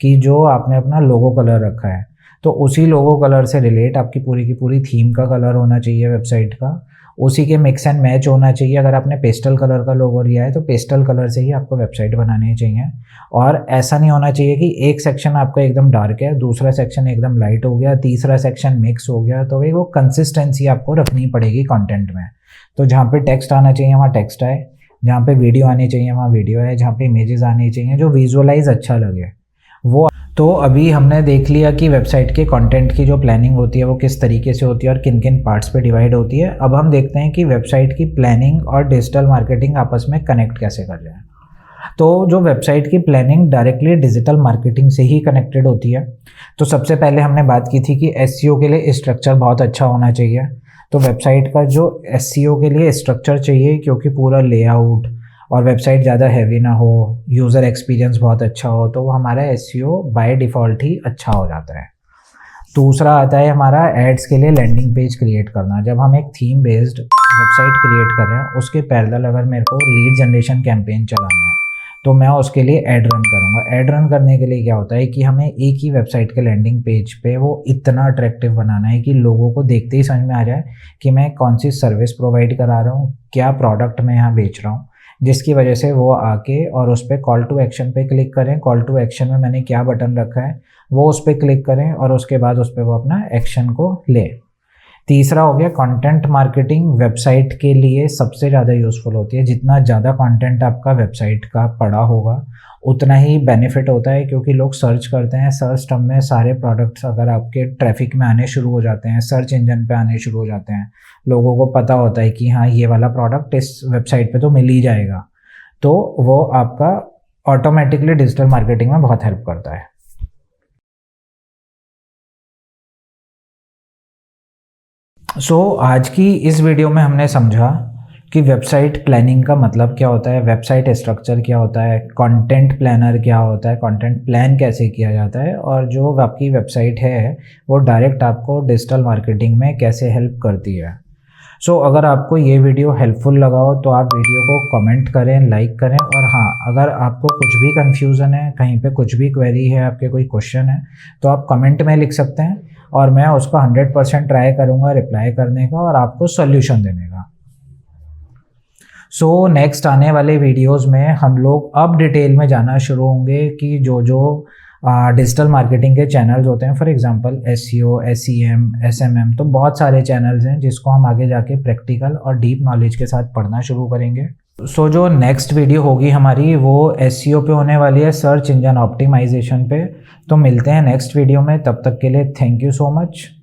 कि जो आपने अपना लोगो कलर रखा है तो उसी लोगो कलर से रिलेट आपकी पूरी की पूरी थीम का कलर होना चाहिए वेबसाइट का, उसी के मिक्स एंड मैच होना चाहिए। अगर आपने पेस्टल कलर का लोगो लिया है तो पेस्टल कलर से ही आपको वेबसाइट बनानी चाहिए। और ऐसा नहीं होना चाहिए कि एक सेक्शन आपका एकदम डार्क है, दूसरा सेक्शन एकदम लाइट हो गया, तीसरा सेक्शन मिक्स हो गया। तो वो कंसिस्टेंसी आपको रखनी पड़ेगी कंटेंट में। तो जहाँ पे टेक्स्ट आना चाहिए वहाँ टेक्स्ट आए, जहाँ पे वीडियो आनी चाहिए वहाँ वीडियो है, जहाँ पे इमेजेस आनी चाहिए जो विजुअलाइज अच्छा लगे वो। तो अभी हमने देख लिया कि वेबसाइट के कंटेंट की जो प्लानिंग होती है वो किस तरीके से होती है और किन किन पार्ट्स पे डिवाइड होती है। अब हम देखते हैं कि वेबसाइट की प्लानिंग और डिजिटल मार्केटिंग आपस में कनेक्ट कैसे कर रहे हैं। तो जो वेबसाइट की प्लानिंग डायरेक्टली डिजिटल मार्केटिंग से ही कनेक्टेड होती है। तो सबसे पहले हमने बात की थी कि एसईओ के लिए स्ट्रक्चर बहुत अच्छा होना चाहिए। तो वेबसाइट का जो एसईओ के लिए स्ट्रक्चर चाहिए, क्योंकि पूरा लेआउट और वेबसाइट ज़्यादा हैवी ना हो, यूज़र एक्सपीरियंस बहुत अच्छा हो, तो हमारा एसईओ बाय डिफ़ॉल्ट ही अच्छा हो जाता है। दूसरा आता है हमारा एड्स के लिए लैंडिंग पेज क्रिएट करना। जब हम एक थीम बेस्ड वेबसाइट क्रिएट कर रहे हैं, उसके पैरेलल अगर मेरे को लीड जनरेशन कैंपेन चलाना है तो मैं उसके लिए ऐड रन करूँगा। ऐड रन करने के लिए क्या होता है कि हमें एक ही वेबसाइट के लैंडिंग पेज पे वो इतना अट्रैक्टिव बनाना है कि लोगों को देखते ही समझ में आ जाए कि मैं कौन सी सर्विस प्रोवाइड करा रहा हूँ, क्या प्रोडक्ट मैं यहाँ बेच रहा हूँ, जिसकी वजह से वो आके और उस पर कॉल टू एक्शन पे क्लिक करें। कॉल टू एक्शन में मैंने क्या बटन रखा है वो उस पर क्लिक करें और उसके बाद उस पर वो अपना एक्शन को ले। तीसरा हो गया कंटेंट मार्केटिंग। वेबसाइट के लिए सबसे ज़्यादा यूज़फुल होती है। जितना ज़्यादा कंटेंट आपका वेबसाइट का पड़ा होगा उतना ही बेनिफिट होता है, क्योंकि लोग सर्च करते हैं। सर्च टर्म में सारे प्रोडक्ट्स अगर आपके ट्रैफिक में आने शुरू हो जाते हैं, सर्च इंजन पे आने शुरू हो जाते हैं, लोगों को पता होता है कि हाँ ये वाला प्रोडक्ट इस वेबसाइट पे तो मिल ही जाएगा, तो वो आपका ऑटोमेटिकली डिजिटल मार्केटिंग में बहुत हेल्प करता है। आज की इस वीडियो में हमने समझा कि वेबसाइट प्लानिंग का मतलब क्या होता है, वेबसाइट स्ट्रक्चर क्या होता है, कंटेंट प्लानर क्या होता है, कंटेंट प्लान कैसे किया जाता है, और जो आपकी वेबसाइट है वो डायरेक्ट आपको डिजिटल मार्केटिंग में कैसे हेल्प करती है। अगर आपको ये वीडियो हेल्पफुल लगा हो तो आप वीडियो को कमेंट करें, लाइक करें, और हाँ अगर आपको कुछ भी कन्फ्यूज़न है, कहीं पे कुछ भी क्वेरी है, आपके कोई क्वेश्चन है, तो आप कमेंट में लिख सकते हैं और मैं उसका 100% ट्राई करूँगा रिप्लाई करने का और आपको सोल्यूशन देने का। नेक्स्ट आने वाले वीडियोस में हम लोग अब डिटेल में जाना शुरू होंगे कि जो डिजिटल मार्केटिंग के चैनल्स होते हैं, for example SEO, SEM, SMM, तो बहुत सारे चैनल्स हैं जिसको हम आगे जाके प्रैक्टिकल और डीप नॉलेज के साथ पढ़ना शुरू करेंगे। जो नेक्स्ट वीडियो होगी हमारी वो एसईओ पे होने वाली है, सर्च इंजन ऑप्टिमाइजेशन पे। तो मिलते हैं नेक्स्ट वीडियो में, तब तक के लिए थैंक यू सो मच।